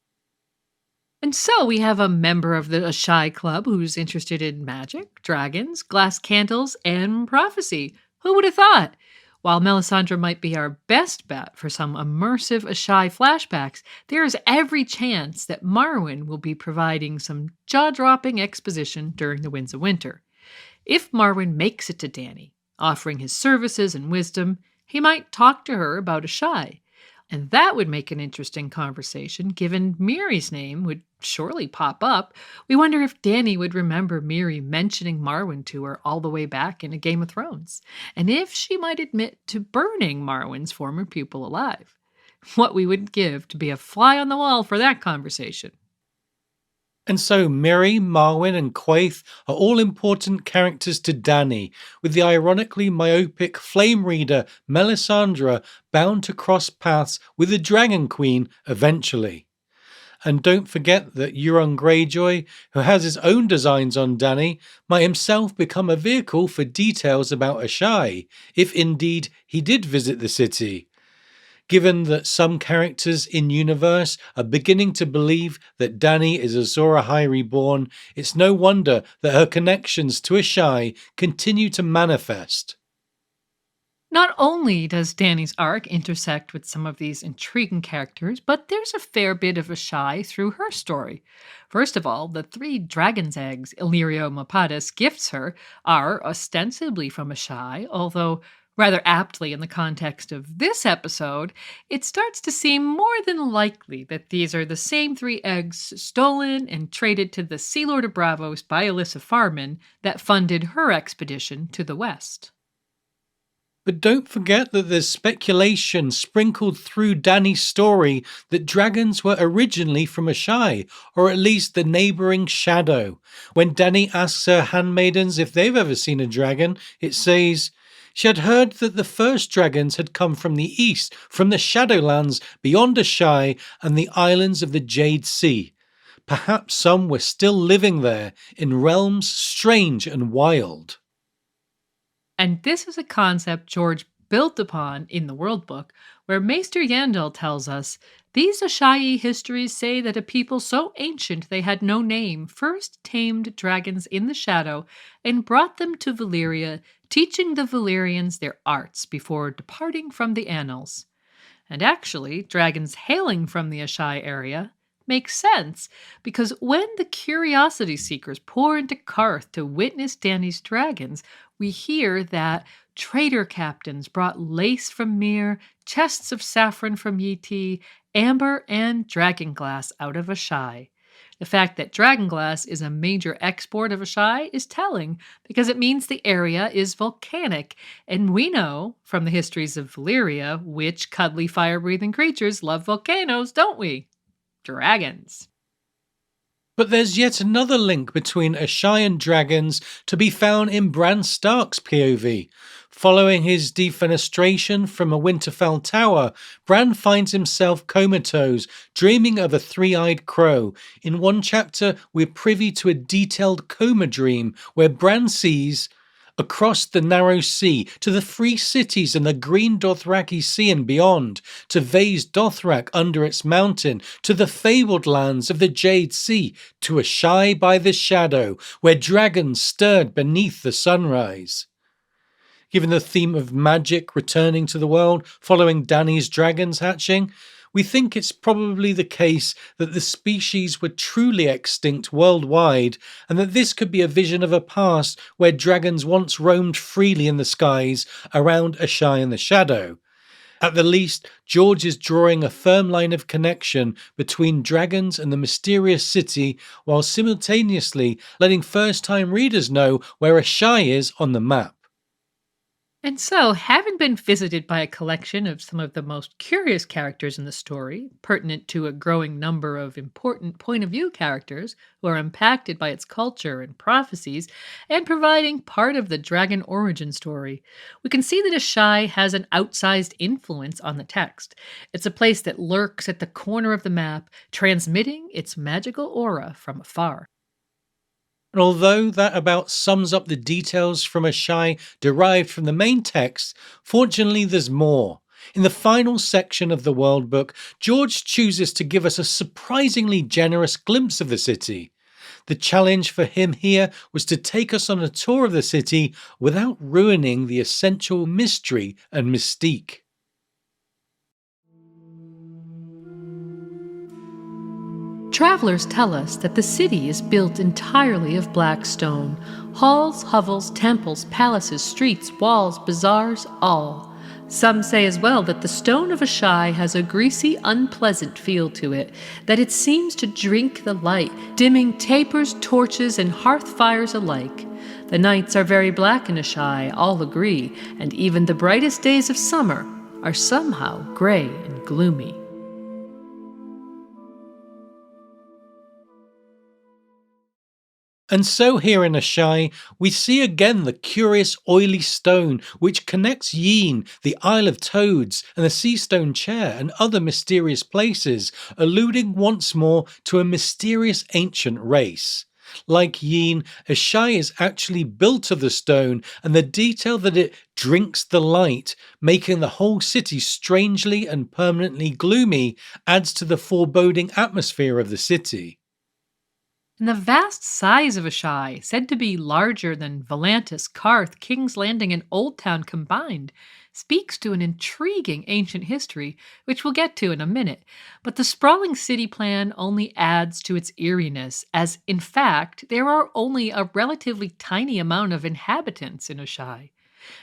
A: And so we have a member of the Asshai Club who's interested in magic, dragons, glass candles, and prophecy. Who would have thought? While Melisandre might be our best bet for some immersive Asshai flashbacks, there is every chance that Marwyn will be providing some jaw-dropping exposition during the Winds of Winter. If Marwyn makes it to Dany, offering his services and wisdom, he might talk to her about Asshai. And that would make an interesting conversation, given Miri's name would surely pop up. We wonder if Dany would remember Miri mentioning Marwyn to her all the way back in A Game of Thrones, and if she might admit to burning Marwyn's former pupil alive. What we would give to be a fly on the wall for that conversation.
C: And so Miri, Marwyn and Quaithe are all important characters to Dany, with the ironically myopic flame reader Melisandre bound to cross paths with the Dragon Queen eventually. And don't forget that Euron Greyjoy, who has his own designs on Dany, might himself become a vehicle for details about Asshai, if indeed he did visit the city. Given that some characters in universe are beginning to believe that Dany is Azor Ahai reborn, it's no wonder that her connections to Asshai continue to manifest.
A: Not only does Dany's arc intersect with some of these intriguing characters, but there's a fair bit of Asshai through her story. First of all, the 3 dragon's eggs Illyrio Mopatis gifts her are ostensibly from Asshai, although rather aptly in the context of this episode, it starts to seem more than likely that these are the same 3 eggs stolen and traded to the Sea Lord of Braavos by Alyssa Farman that funded her expedition to the west.
C: But don't forget that there's speculation sprinkled through Dany's story that dragons were originally from Asshai, or at least the neighbouring Shadow. When Dany asks her handmaidens if they've ever seen a dragon, it says, she had heard that the first dragons had come from the east, from the Shadowlands beyond Asshai and the islands of the Jade Sea. Perhaps some were still living there in realms strange and wild.
A: And this is a concept George built upon in the World Book, where Maester Yandel tells us, these Asshai histories say that a people so ancient they had no name first tamed dragons in the shadow and brought them to Valyria, teaching the Valyrians their arts before departing from the annals. And actually, dragons hailing from the Asshai area makes sense, because when the curiosity seekers pour into Qarth to witness Dany's dragons, we hear that trader captains brought lace from Myr, chests of saffron from Yiti, amber and dragonglass out of Asshai. The fact that dragonglass is a major export of Asshai is telling because it means the area is volcanic, and we know from the histories of Valyria which cuddly fire-breathing creatures love volcanoes, don't we? Dragons.
C: But there's yet another link between Asshai and dragons to be found in Bran Stark's POV. Following his defenestration from a Winterfell tower, Bran finds himself comatose, dreaming of a three-eyed crow. In one chapter, we're privy to a detailed coma dream where Bran sees across the narrow sea, to the free cities and the green Dothraki sea and beyond, to Vase Dothrak under its mountain, to the fabled lands of the Jade Sea, to Asshai by the shadow, where dragons stirred beneath the sunrise. Given the theme of magic returning to the world following Dany's dragons hatching, we think it's probably the case that the species were truly extinct worldwide, and that this could be a vision of a past where dragons once roamed freely in the skies around Asshai and the Shadow. At the least, George is drawing a firm line of connection between dragons and the mysterious city, while simultaneously letting first-time readers know where Asshai is on the map.
A: And so, having been visited by a collection of some of the most curious characters in the story, pertinent to a growing number of important point of view characters who are impacted by its culture and prophecies, and providing part of the dragon origin story, we can see that Asshai has an outsized influence on the text. It's a place that lurks at the corner of the map, transmitting its magical aura from afar.
C: And although that about sums up the details from Asshai derived from the main text, fortunately there's more. In the final section of the World Book, George chooses to give us a surprisingly generous glimpse of the city. The challenge for him here was to take us on a tour of the city without ruining the essential mystery and mystique.
A: Travelers tell us that the city is built entirely of black stone. Halls, hovels, temples, palaces, streets, walls, bazaars, all. Some say as well that the stone of Asshai has a greasy, unpleasant feel to it, that it seems to drink the light, dimming tapers, torches, and hearth fires alike. The nights are very black in Asshai, all agree, and even the brightest days of summer are somehow gray and gloomy.
C: And so here in Asshai, we see again the curious oily stone which connects Yin, the Isle of Toads, and the Seastone Chair and other mysterious places, alluding once more to a mysterious ancient race. Like Yin, Asshai is actually built of the stone, and the detail that it drinks the light, making the whole city strangely and permanently gloomy, adds to the foreboding atmosphere of the city.
A: And the vast size of Asshai, said to be larger than Volantis, Karth, King's Landing, and Old Town combined, speaks to an intriguing ancient history, which we'll get to in a minute. But the sprawling city plan only adds to its eeriness, as in fact, there are only a relatively tiny amount of inhabitants in Asshai.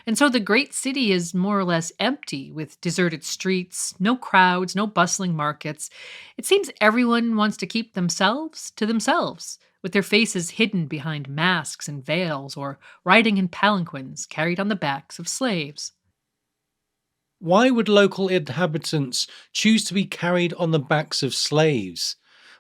A: And so the great city is more or less empty, with deserted streets, no crowds, no bustling markets. It seems everyone wants to keep themselves to themselves, with their faces hidden behind masks and veils, or riding in palanquins carried on the backs of slaves.
C: Why would local inhabitants choose to be carried on the backs of slaves?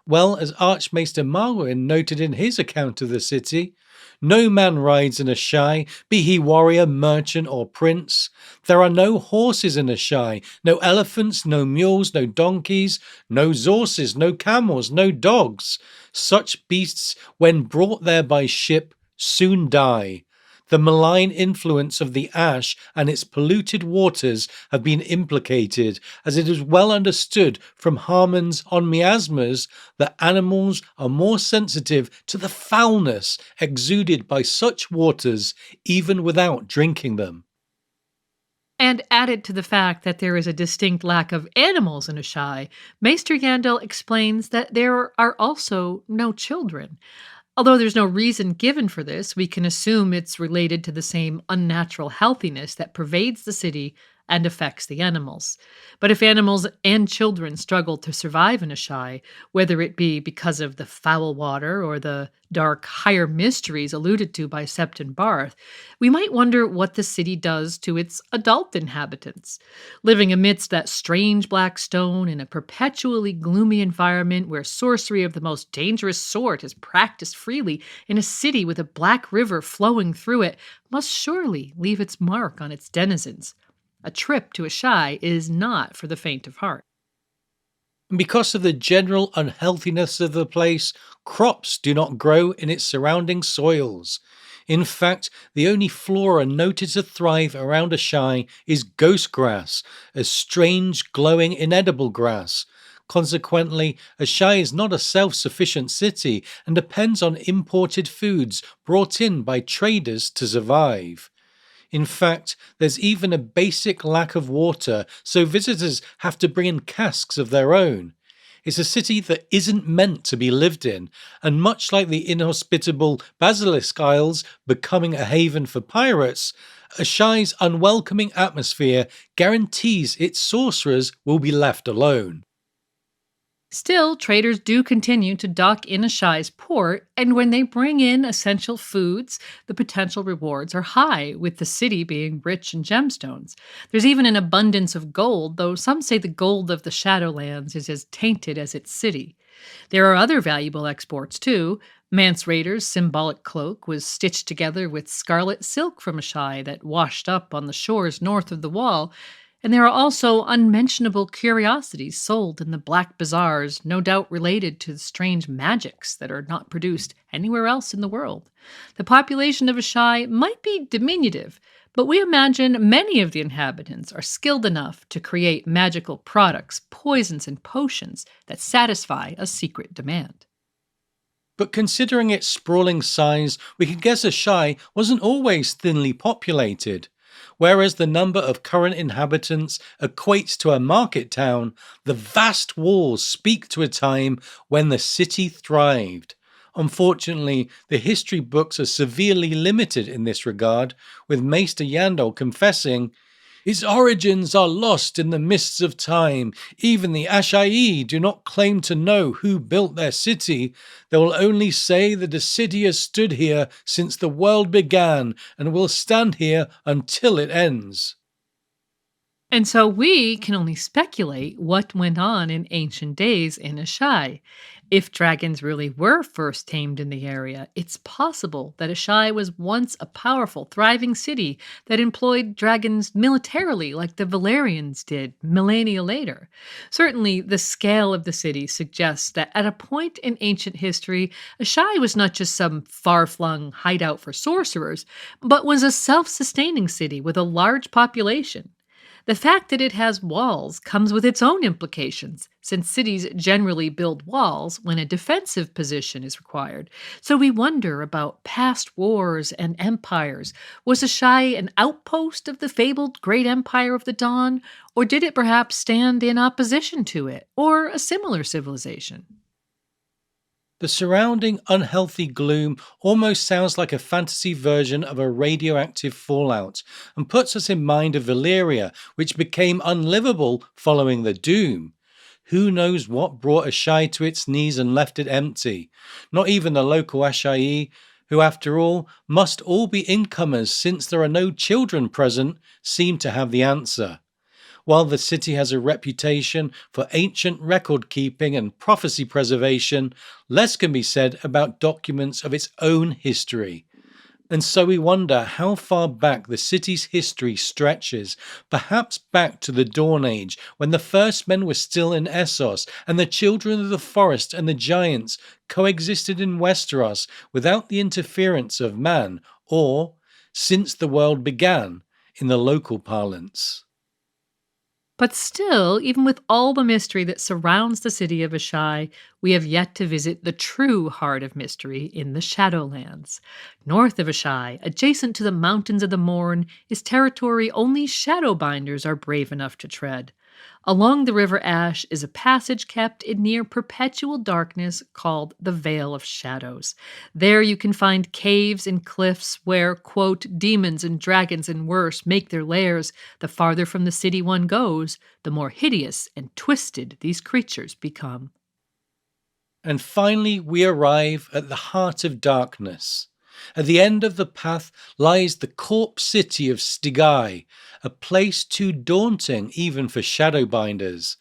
C: Well, as Archmaester Marwyn noted in his account of the city, no man rides in Asshai, be he warrior, merchant, or prince. There are no horses in Asshai, no elephants, no mules, no donkeys, no horses, no camels, no dogs. Such beasts, when brought there by ship, soon die. The malign influence of the ash and its polluted waters have been implicated, as it is well understood from Harmon's On Miasmas that animals are more sensitive to the foulness exuded by such waters even without drinking them.
A: And added to the fact that there is a distinct lack of animals in Asshai, Maester Yandel explains that there are also no children. Although there's no reason given for this, we can assume it's related to the same unnatural healthiness that pervades the city and affects the animals. But if animals and children struggle to survive in Asshai, whether it be because of the foul water or the dark higher mysteries alluded to by Sept and Barth, we might wonder what the city does to its adult inhabitants. Living amidst that strange black stone in a perpetually gloomy environment where sorcery of the most dangerous sort is practiced freely in a city with a black river flowing through it must surely leave its mark on its denizens. A trip to Asshai is not for the faint of heart.
C: And because of the general unhealthiness of the place, crops do not grow in its surrounding soils. In fact, the only flora noted to thrive around Asshai is ghost grass, a strange, glowing, inedible grass. Consequently, Asshai is not a self-sufficient city and depends on imported foods brought in by traders to survive. In fact, there's even a basic lack of water, so visitors have to bring in casks of their own. It's a city that isn't meant to be lived in, and much like the inhospitable Basilisk Isles becoming a haven for pirates, Asshai's unwelcoming atmosphere guarantees its sorcerers will be left alone.
A: Still, traders do continue to dock in Ashai's port, and when they bring in essential foods, the potential rewards are high, with the city being rich in gemstones. There's even an abundance of gold, though some say the gold of the Shadowlands is as tainted as its city. There are other valuable exports, too. Mance Raider's symbolic cloak was stitched together with scarlet silk from Asshai that washed up on the shores north of the wall, and there are also unmentionable curiosities sold in the black bazaars, no doubt related to the strange magics that are not produced anywhere else in the world. The population of Asshai might be diminutive, but we imagine many of the inhabitants are skilled enough to create magical products, poisons, and potions that satisfy a secret demand.
C: But considering its sprawling size, we can guess Asshai wasn't always thinly populated. Whereas the number of current inhabitants equates to a market town, the vast walls speak to a time when the city thrived. Unfortunately, the history books are severely limited in this regard, with Maester Yandol confessing, "Its origins are lost in the mists of time. Even the Asshai do not claim to know who built their city. They will only say that the city has stood here since the world began and will stand here until it ends."
A: And so we can only speculate what went on in ancient days in Asshai. If dragons really were first tamed in the area, it's possible that Asshai was once a powerful, thriving city that employed dragons militarily like the Valerians did millennia later. Certainly, the scale of the city suggests that at a point in ancient history, Asshai was not just some far-flung hideout for sorcerers, but was a self-sustaining city with a large population. The fact that it has walls comes with its own implications, since cities generally build walls when a defensive position is required. So we wonder about past wars and empires. Was Asshai an outpost of the fabled Great Empire of the Dawn, or did it perhaps stand in opposition to it, or a similar civilization?
C: The surrounding unhealthy gloom almost sounds like a fantasy version of a radioactive fallout and puts us in mind of Valyria, which became unlivable following the doom. Who knows what brought Asshai to its knees and left it empty? Not even the local Asshai, who after all must all be incomers since there are no children present, seem to have the answer. While the city has a reputation for ancient record keeping and prophecy preservation, less can be said about documents of its own history. And so we wonder how far back the city's history stretches, perhaps back to the Dawn Age, when the first men were still in Essos, and the children of the forest and the giants coexisted in Westeros without the interference of man, or since the world began, in the local parlance.
A: But still, even with all the mystery that surrounds the city of Asshai, we have yet to visit the true heart of mystery in the Shadowlands. North of Asshai, adjacent to the Mountains of the Morn, is territory only Shadowbinders are brave enough to tread. Along the River Ash is a passage kept in near perpetual darkness called the Vale of Shadows. There you can find caves and cliffs where, quote, demons and dragons and worse make their lairs. The farther from the city one goes, the more hideous and twisted these creatures become.
C: And finally, we arrive at the heart of darkness. At the end of the path lies the corpse city of Stygai, a place too daunting even for shadowbinders.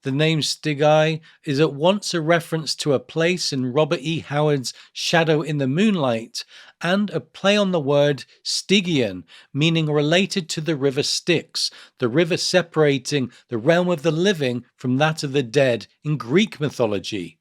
C: The name Stygai is at once a reference to a place in Robert E. Howard's Shadow in the Moonlight and a play on the word Stygian, meaning related to the river Styx, the river separating the realm of the living from that of the dead in Greek mythology.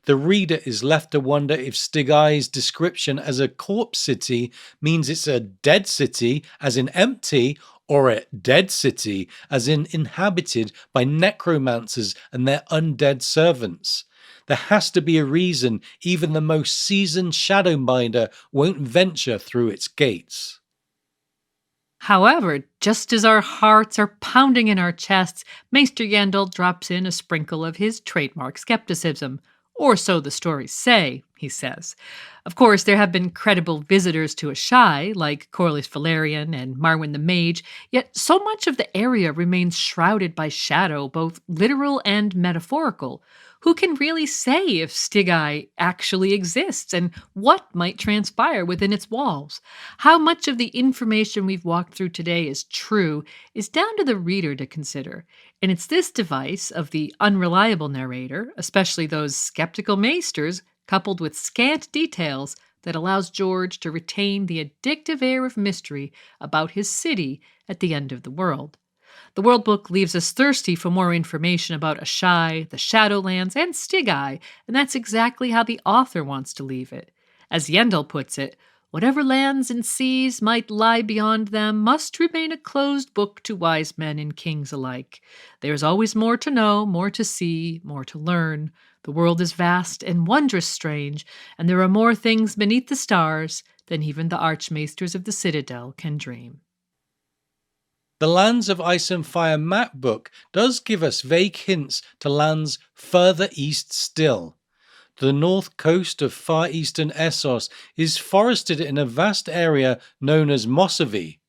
C: The reader is left to wonder if Stygai's description as a corpse city means it's a dead city, as in empty, or a dead city, as in inhabited by necromancers and their undead servants. There has to be a reason even the most seasoned shadowbinder won't venture through its gates.
A: However, just as our hearts are pounding in our chests, Maester Yendel drops in a sprinkle of his trademark skepticism. Or so the stories say, he says. Of course, there have been credible visitors to Asshai, like Corlys Velaryon and Marwyn the Mage, yet so much of the area remains shrouded by shadow, both literal and metaphorical. Who can really say if Stygai actually exists and what might transpire within its walls? How much of the information we've walked through today is true is down to the reader to consider. And it's this device of the unreliable narrator, especially those skeptical maesters, coupled with scant details, that allows George to retain the addictive air of mystery about his city at the end of the world. The World Book leaves us thirsty for more information about Asshai, the Shadowlands, and Stygai, and that's exactly how the author wants to leave it. As Yendel puts it, whatever lands and seas might lie beyond them must remain a closed book to wise men and kings alike. There is always more to know, more to see, more to learn. The world is vast and wondrous strange, and there are more things beneath the stars than even the archmaesters of the Citadel can dream.
C: The Lands of Ice and Fire map book does give us vague hints to lands further east still. The north coast of far eastern Essos is forested in a vast area known as Mosavie.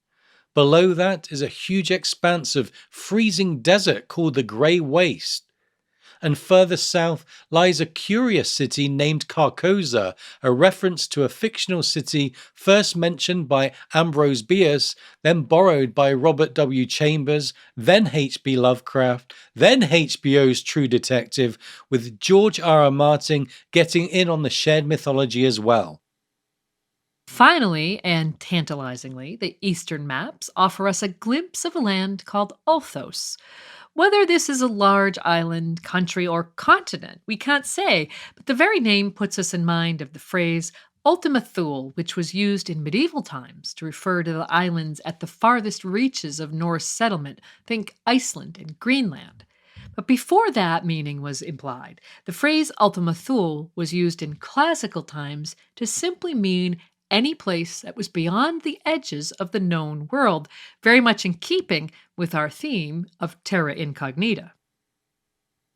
C: Below that is a huge expanse of freezing desert called the Grey Waste. And further south lies a curious city named Carcosa, a reference to a fictional city first mentioned by Ambrose Bierce, then borrowed by Robert W. Chambers, then H.P. Lovecraft, then HBO's True Detective, with George R. R. Martin getting in on the shared mythology as well.
A: Finally, and tantalizingly, the eastern maps offer us a glimpse of a land called Ulthos. Whether this is a large island, country, or continent, we can't say, but the very name puts us in mind of the phrase Ultima Thule, which was used in medieval times to refer to the islands at the farthest reaches of Norse settlement, think Iceland and Greenland. But before that meaning was implied, the phrase Ultima Thule was used in classical times to simply mean any place that was beyond the edges of the known world, very much in keeping with our theme of Terra Incognita.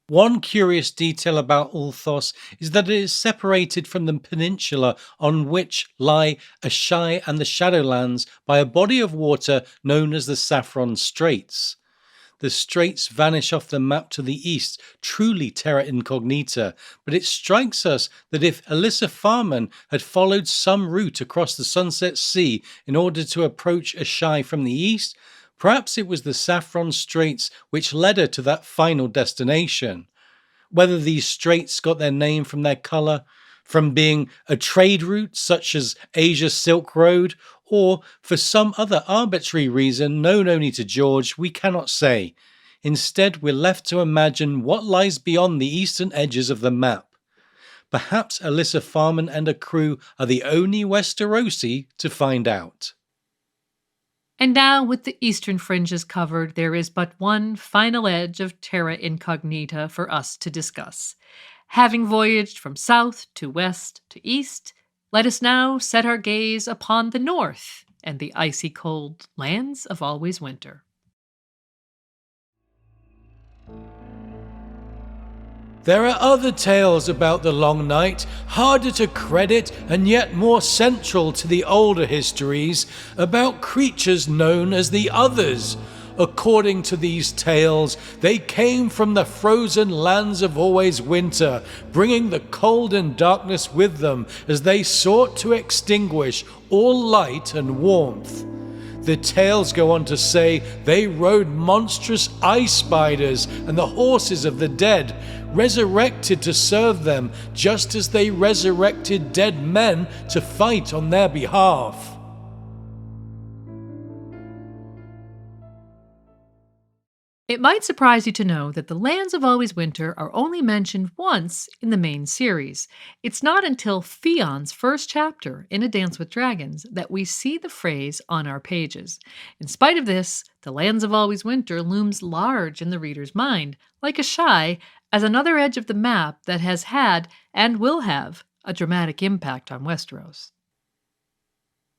C: One curious detail about Ulthos is that it is separated from the peninsula on which lie Asshai and the Shadowlands by a body of water known as the Saffron Straits. The straits vanish off the map to the east, truly terra incognita, but it strikes us that if Alyssa Farman had followed some route across the Sunset Sea in order to approach Asshai from the east, perhaps it was the Saffron Straits which led her to that final destination. Whether these straits got their name from their colour, from being a trade route such as Asia's Silk Road, or for some other arbitrary reason known only to George, we cannot say. Instead, we're left to imagine what lies beyond the eastern edges of the map. Perhaps Alyssa Farman and her crew are the only Westerosi to find out.
A: And now, with the eastern fringes covered, there is but one final edge of Terra Incognita for us to discuss. Having voyaged from south to west to east, let us now set our gaze upon the north and the icy cold lands of always winter.
C: There are other tales about the Long Night, harder to credit and yet more central to the older histories, about creatures known as the Others. According to these tales, they came from the frozen lands of always winter, bringing the cold and darkness with them as they sought to extinguish all light and warmth. The tales go on to say they rode monstrous ice spiders and the horses of the dead, resurrected to serve them just as they resurrected dead men to fight on their behalf.
A: It might surprise you to know that the lands of Always Winter are only mentioned once in the main series. It's not until Theon's first chapter in A Dance with Dragons that we see the phrase on our pages. In spite of this, the lands of Always Winter looms large in the reader's mind, like Asshai, as another edge of the map that has had, and will have, a dramatic impact on Westeros.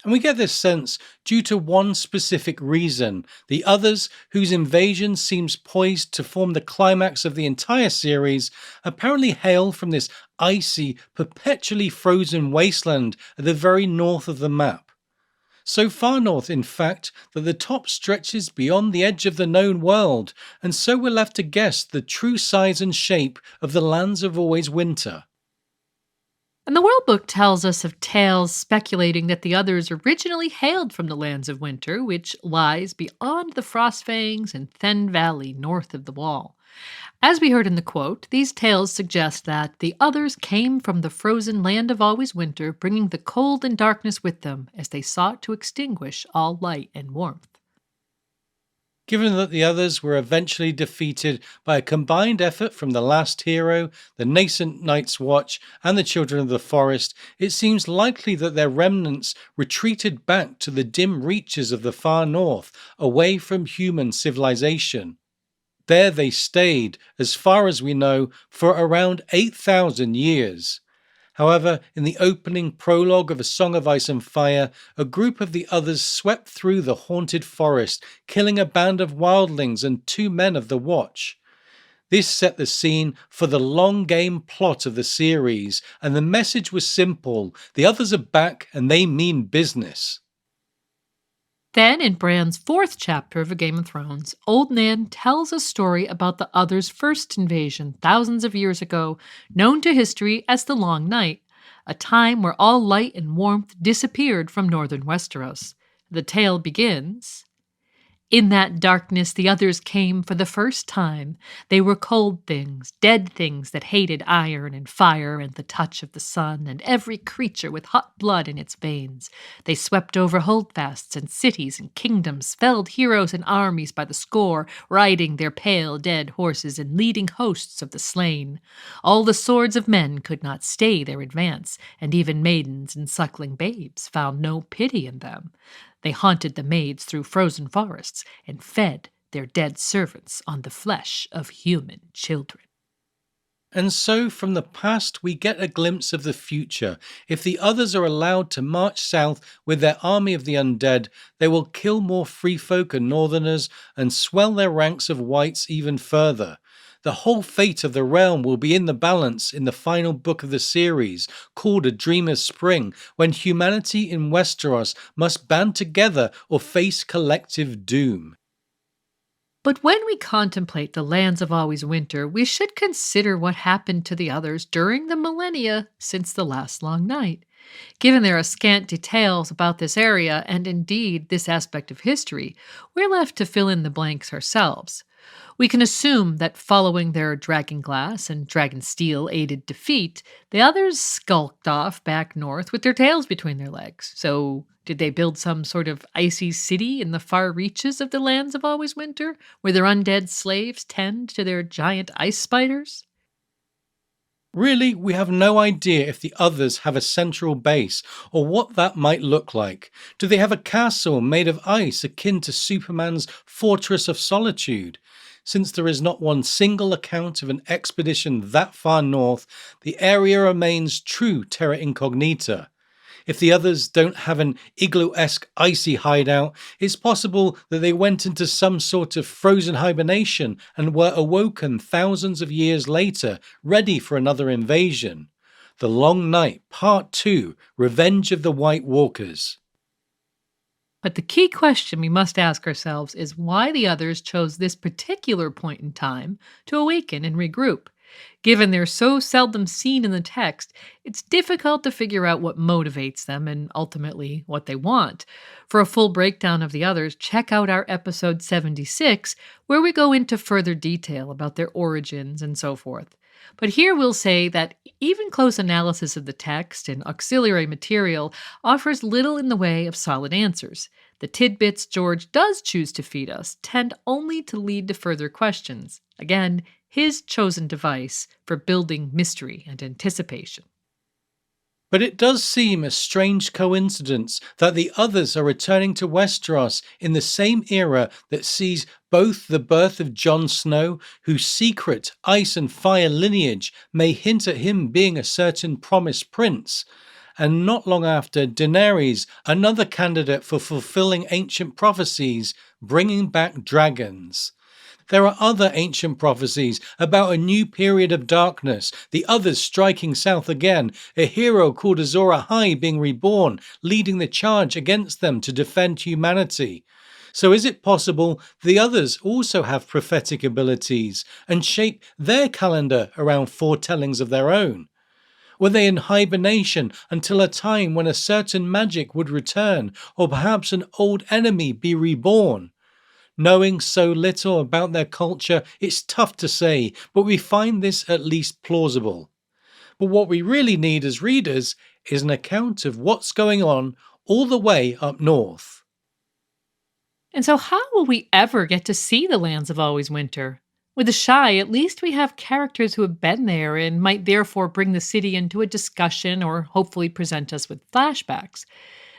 C: And we get this sense due to one specific reason. The Others, whose invasion seems poised to form the climax of the entire series, apparently hail from this icy, perpetually frozen wasteland at the very north of the map. So far north, in fact, that the top stretches beyond the edge of the known world, and so we're left to guess the true size and shape of the lands of Always Winter.
A: And the World Book tells us of tales speculating that the Others originally hailed from the lands of winter, which lies beyond the Frostfangs and Then Valley north of the Wall. As we heard in the quote, these tales suggest that the Others came from the frozen land of Always Winter, bringing the cold and darkness with them as they sought to extinguish all light and warmth.
C: Given that the Others were eventually defeated by a combined effort from the last hero, the nascent Night's Watch, and the Children of the Forest, it seems likely that their remnants retreated back to the dim reaches of the far north, away from human civilization. There they stayed, as far as we know, for around 8,000 years. However, in the opening prologue of A Song of Ice and Fire, a group of the Others swept through the haunted forest, killing a band of wildlings and 2 men of the Watch. This set the scene for the long game plot of the series, and the message was simple: the Others are back and they mean business.
A: Then, in Bran's fourth chapter of A Game of Thrones, Old Nan tells a story about the Others' first invasion thousands of years ago, known to history as the Long Night, a time where all light and warmth disappeared from northern Westeros. The tale begins, "In that darkness the Others came for the first time. They were cold things, dead things that hated iron and fire and the touch of the sun, and every creature with hot blood in its veins. They swept over holdfasts and cities and kingdoms, felled heroes and armies by the score, riding their pale dead horses and leading hosts of the slain. All the swords of men could not stay their advance, and even maidens and suckling babes found no pity in them. They haunted the maids through frozen forests and fed their dead servants on the flesh of human children."
C: And so from the past we get a glimpse of the future. If the Others are allowed to march south with their army of the undead, they will kill more free folk and northerners and swell their ranks of whites even further. The whole fate of the realm will be in the balance in the final book of the series, called A Dreamer's Spring, when humanity in Westeros must band together or face collective doom.
A: But when we contemplate the lands of Always Winter, we should consider what happened to the Others during the millennia since the last Long Night. Given there are scant details about this area, and indeed this aspect of history, we're left to fill in the blanks ourselves. We can assume that following their Dragonglass and Dragonsteel aided defeat, the Others skulked off back north with their tails between their legs. So, did they build some sort of icy city in the far reaches of the lands of Always Winter, where their undead slaves tend to their giant ice spiders?
C: Really, we have no idea if the Others have a central base or what that might look like. Do they have a castle made of ice akin to Superman's Fortress of Solitude? Since there is not one single account of an expedition that far north, the area remains true Terra Incognita. If the others don't have an igloo-esque icy hideout, it's possible that they went into some sort of frozen hibernation and were awoken thousands of years later, ready for another invasion. The Long Night, Part 2, Revenge of the White Walkers.
A: But the key question we must ask ourselves is why the others chose this particular point in time to awaken and regroup. Given they're so seldom seen in the text, it's difficult to figure out what motivates them and ultimately what they want. For a full breakdown of the others, check out our episode 76, where we go into further detail about their origins and so forth. But here we'll say that even close analysis of the text and auxiliary material offers little in the way of solid answers. The tidbits George does choose to feed us tend only to lead to further questions. Again, his chosen device for building mystery and anticipation.
C: But it does seem a strange coincidence that the others are returning to Westeros in the same era that sees both the birth of Jon Snow, whose secret ice and fire lineage may hint at him being a certain promised prince, and not long after Daenerys, another candidate for fulfilling ancient prophecies, bringing back dragons. There are other ancient prophecies about a new period of darkness, the others striking south again, a hero called Azor Ahai being reborn, leading the charge against them to defend humanity. So is it possible the others also have prophetic abilities and shape their calendar around foretellings of their own? Were they in hibernation until a time when a certain magic would return, or perhaps an old enemy be reborn? Knowing so little about their culture, it's tough to say, but we find this at least plausible. But what we really need as readers is an account of what's going on all the way up north.
A: And so, how will we ever get to see the lands of Always Winter? With Asshai, at least we have characters who have been there and might therefore bring the city into a discussion or hopefully present us with flashbacks.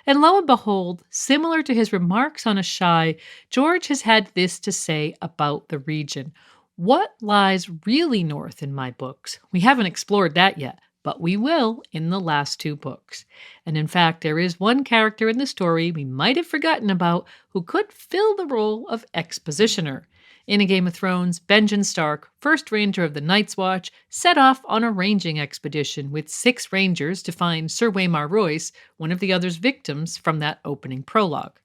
A: And lo and behold, similar to his remarks on Asshai, George has had this to say about the region. What lies really north in my books? We haven't explored that yet, but we will in the last two books. And in fact, there is one character in the story we might have forgotten about who could fill the role of expositioner. In A Game of Thrones, Benjen Stark, first ranger of the Night's Watch, set off on a ranging expedition with 6 rangers to find Sir Waymar Royce, one of the other's victims from that opening prologue.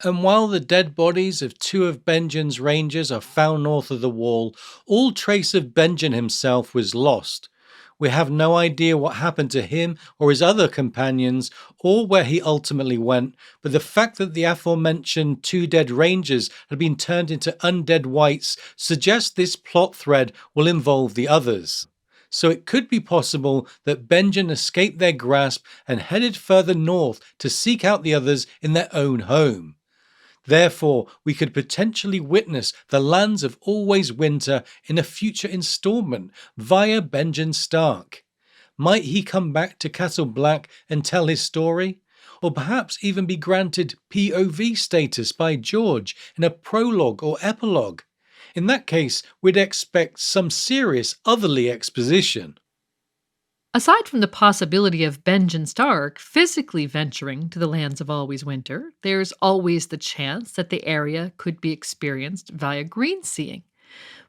C: And while the dead bodies of 2 of Benjen's rangers are found north of the wall, all trace of Benjen himself was lost. We have no idea what happened to him or his other companions, or where he ultimately went, but the fact that the aforementioned 2 dead rangers had been turned into undead wights suggests this plot thread will involve the others. So it could be possible that Benjen escaped their grasp and headed further north to seek out the others in their own home. Therefore, we could potentially witness the lands of Always Winter in a future installment via Benjen Stark. Might he come back to Castle Black and tell his story? Or perhaps even be granted POV status by George in a prologue or epilogue? In that case, we'd expect some serious otherly exposition.
A: Aside from the possibility of Benjen Stark physically venturing to the lands of Always Winter, there's always the chance that the area could be experienced via green seeing.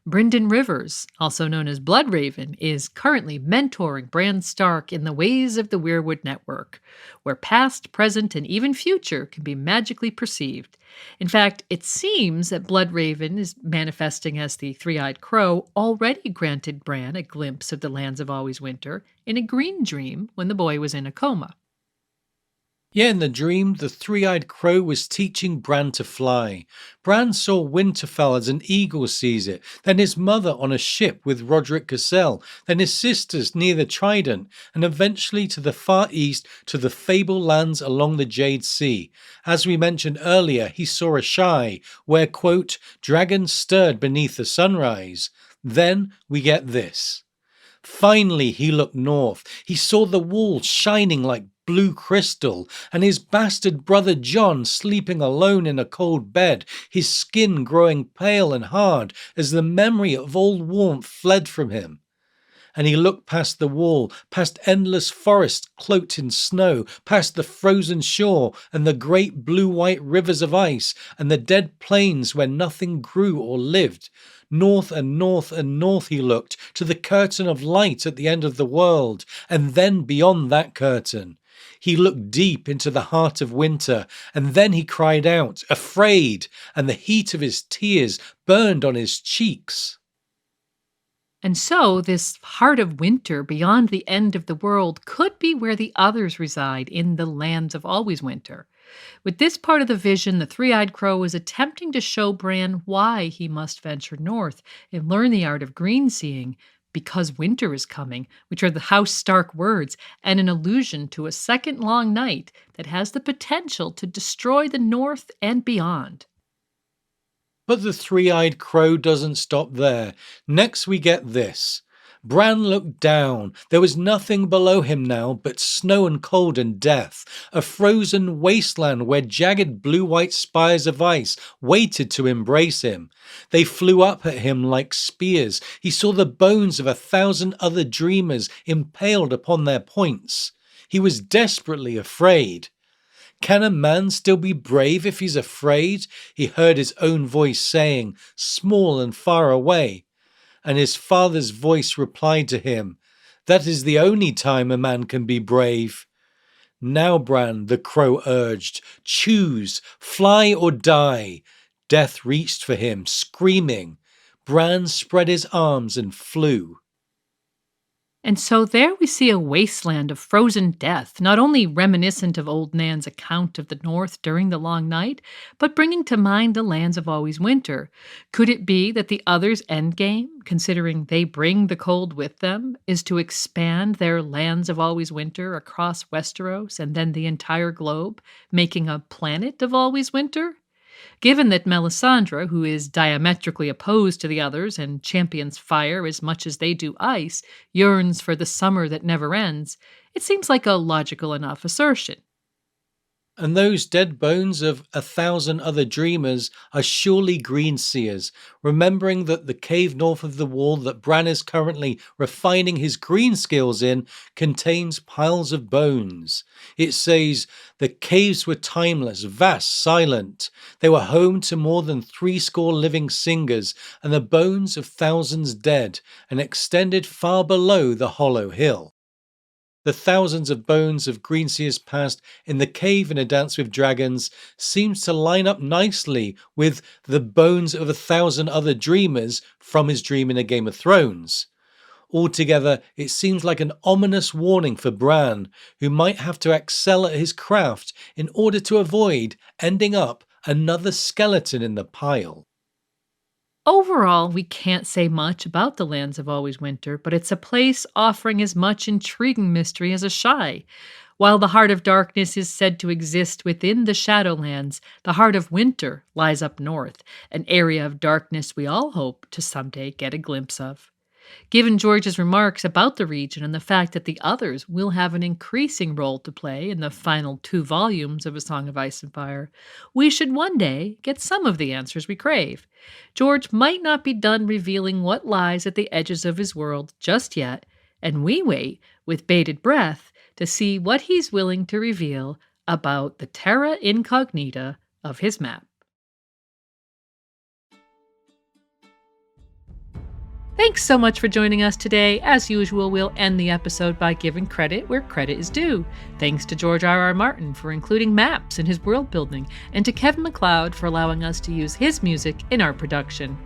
A: Brynden Rivers, also known as Bloodraven, is currently mentoring Bran Stark in the ways of the Weirwood Network, where past, present, and even future can be magically perceived. In fact, it seems that Bloodraven is manifesting as the Three-Eyed Crow already granted Bran a glimpse of the lands of Always Winter in a green dream when the boy was in a coma.
C: Yeah, in the dream, the Three-Eyed Crow was teaching Bran to fly. Bran saw Winterfell as an eagle sees it, then his mother on a ship with Roderick Cassel, then his sisters near the Trident, and eventually to the far east to the fabled lands along the Jade Sea. As we mentioned earlier, he saw Asshai, where, quote, dragons stirred beneath the sunrise. Then we get this. Finally, he looked north. He saw the wall shining like blue crystal, and his bastard brother Jon sleeping alone in a cold bed, his skin growing pale and hard as the memory of old warmth fled from him. And he looked past the wall, past endless forest cloaked in snow, past the frozen shore and the great blue-white rivers of ice and the dead plains where nothing grew or lived. North and north and north he looked, to the curtain of light at the end of the world, and then beyond that curtain. He looked deep into the heart of winter, and then he cried out, afraid, and the heat of his tears burned on his cheeks.
A: And so, this heart of winter beyond the end of the world could be where the others reside in the lands of always winter. With this part of the vision, the three-eyed crow is attempting to show Bran why he must venture north and learn the art of green seeing, because winter is coming, which are the House Stark words, and an allusion to a second long night that has the potential to destroy the north and beyond.
C: But the three-eyed crow doesn't stop there. Next we get this. Bran looked down. There was nothing below him now but snow and cold and death, a frozen wasteland where jagged blue-white spires of ice waited to embrace him. They flew up at him like spears. He saw the bones of 1,000 other dreamers impaled upon their points. He was desperately afraid. Can a man still be brave if he's afraid? He heard his own voice saying, small and far away. And his father's voice replied to him, that is the only time a man can be brave. Now, Bran, the crow urged, choose, fly or die. Death reached for him, screaming. Bran spread his arms and flew.
A: And so there we see a wasteland of frozen death, not only reminiscent of Old Nan's account of the North during the long night, but bringing to mind the lands of always winter. Could it be that the others' endgame, considering they bring the cold with them, is to expand their lands of always winter across Westeros and then the entire globe, making a planet of always winter? Given that Melisandre, who is diametrically opposed to the others and champions fire as much as they do ice, yearns for the summer that never ends, it seems like a logical enough assertion.
C: And those dead bones of 1,000 other dreamers are surely green seers, remembering that the cave north of the wall that Bran is currently refining his green skills in contains piles of bones. It says, the caves were timeless, vast, silent. They were home to more than 70 living singers, and the bones of thousands dead, and extended far below the hollow hill. The thousands of bones of Greenseer's past in the cave in A Dance with Dragons seems to line up nicely with the bones of 1,000 other dreamers from his dream in A Game of Thrones. Altogether, it seems like an ominous warning for Bran, who might have to excel at his craft in order to avoid ending up another skeleton in the pile.
A: Overall, we can't say much about the lands of Always Winter, but it's a place offering as much intriguing mystery as Asshai. While the Heart of Darkness is said to exist within the Shadowlands, the Heart of Winter lies up north, an area of darkness we all hope to someday get a glimpse of. Given George's remarks about the region and the fact that the others will have an increasing role to play in the final 2 volumes of A Song of Ice and Fire, we should one day get some of the answers we crave. George might not be done revealing what lies at the edges of his world just yet, and we wait with bated breath to see what he's willing to reveal about the Terra Incognita of his map. Thanks so much for joining us today. As usual, we'll end the episode by giving credit where credit is due. Thanks to George R.R. Martin for including maps in his world building, and to Kevin MacLeod for allowing us to use his music in our production.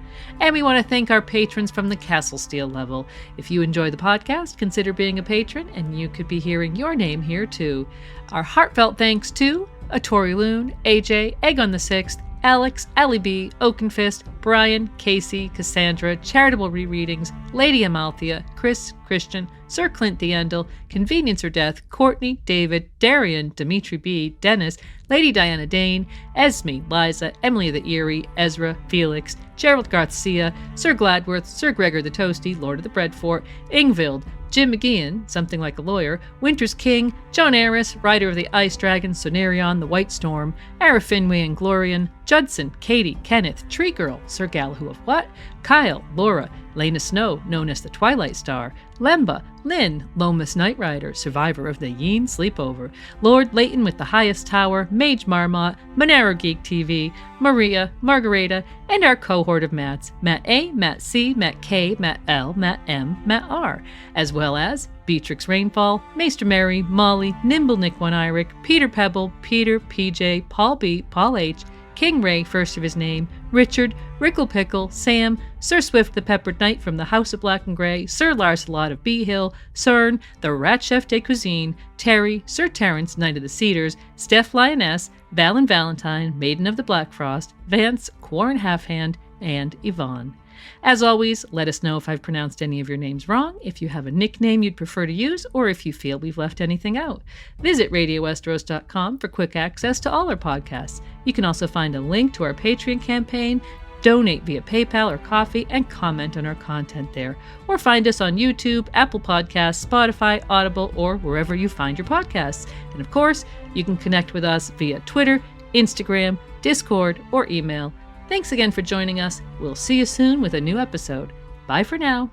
A: And we want to thank our patrons from the Castle Steel level. If you enjoy the podcast, consider being a patron, and you could be hearing your name here too. Our heartfelt thanks to Atori Loon, AJ, Egg on the Sixth, Alex, Ellie B, Oakenfist, Brian, Casey, Cassandra, Charitable Rereadings, Lady Amalthea, Chris, Christian, Sir Clint Deendel, Convenience or Death, Courtney, David, Darian, Dimitri B, Dennis, Lady Diana Dane, Esme, Liza, Emily the Eerie, Ezra, Felix, Gerald Garcia, Sir Gladworth, Sir Gregor the Toasty, Lord of the Breadfort, Ingvild, Jim McGeehan, Something Like a Lawyer, Winter's King, John Aris, Rider of the Ice Dragon, Sonarion, The White Storm, Ara Finway and Glorian, Judson, Katie, Kenneth, Tree Girl, Sir Galahoo of What, Kyle, Laura, Lena Snow, known as the Twilight Star, Lemba, Lynn, Lomas Knight Rider, survivor of the Yeen Sleepover, Lord Leighton with the Highest Tower, Mage Marmot, Monero Geek TV, Maria, Margareta, and our cohort of Matts, Matt A, Matt C, Matt K, Matt L, Matt M, Matt R, as well as Beatrix Rainfall, Maester Mary, Molly, Nimble Nick One Iric, Peter Pebble, Peter, PJ, Paul B, Paul H, King Ray, first of his name, Richard, Rickle Pickle, Sam, Sir Swift the Peppered Knight from the House of Black and Grey, Sir Larcelot of Bee Hill, Cern, the Rat Chef de Cuisine, Terry, Sir Terence, Knight of the Cedars, Steph Lioness, Val and Valentine, Maiden of the Black Frost, Vance, Quarren Halfhand, and Yvonne. As always, let us know if I've pronounced any of your names wrong, if you have a nickname you'd prefer to use, or if you feel we've left anything out. Visit RadioWesteros.com for quick access to all our podcasts. You can also find a link to our Patreon campaign, donate via PayPal or Ko-fi, and comment on our content there. Or find us on YouTube, Apple Podcasts, Spotify, Audible, or wherever you find your podcasts. And of course, you can connect with us via Twitter, Instagram, Discord, or email. Thanks again for joining us. We'll see you soon with a new episode. Bye for now.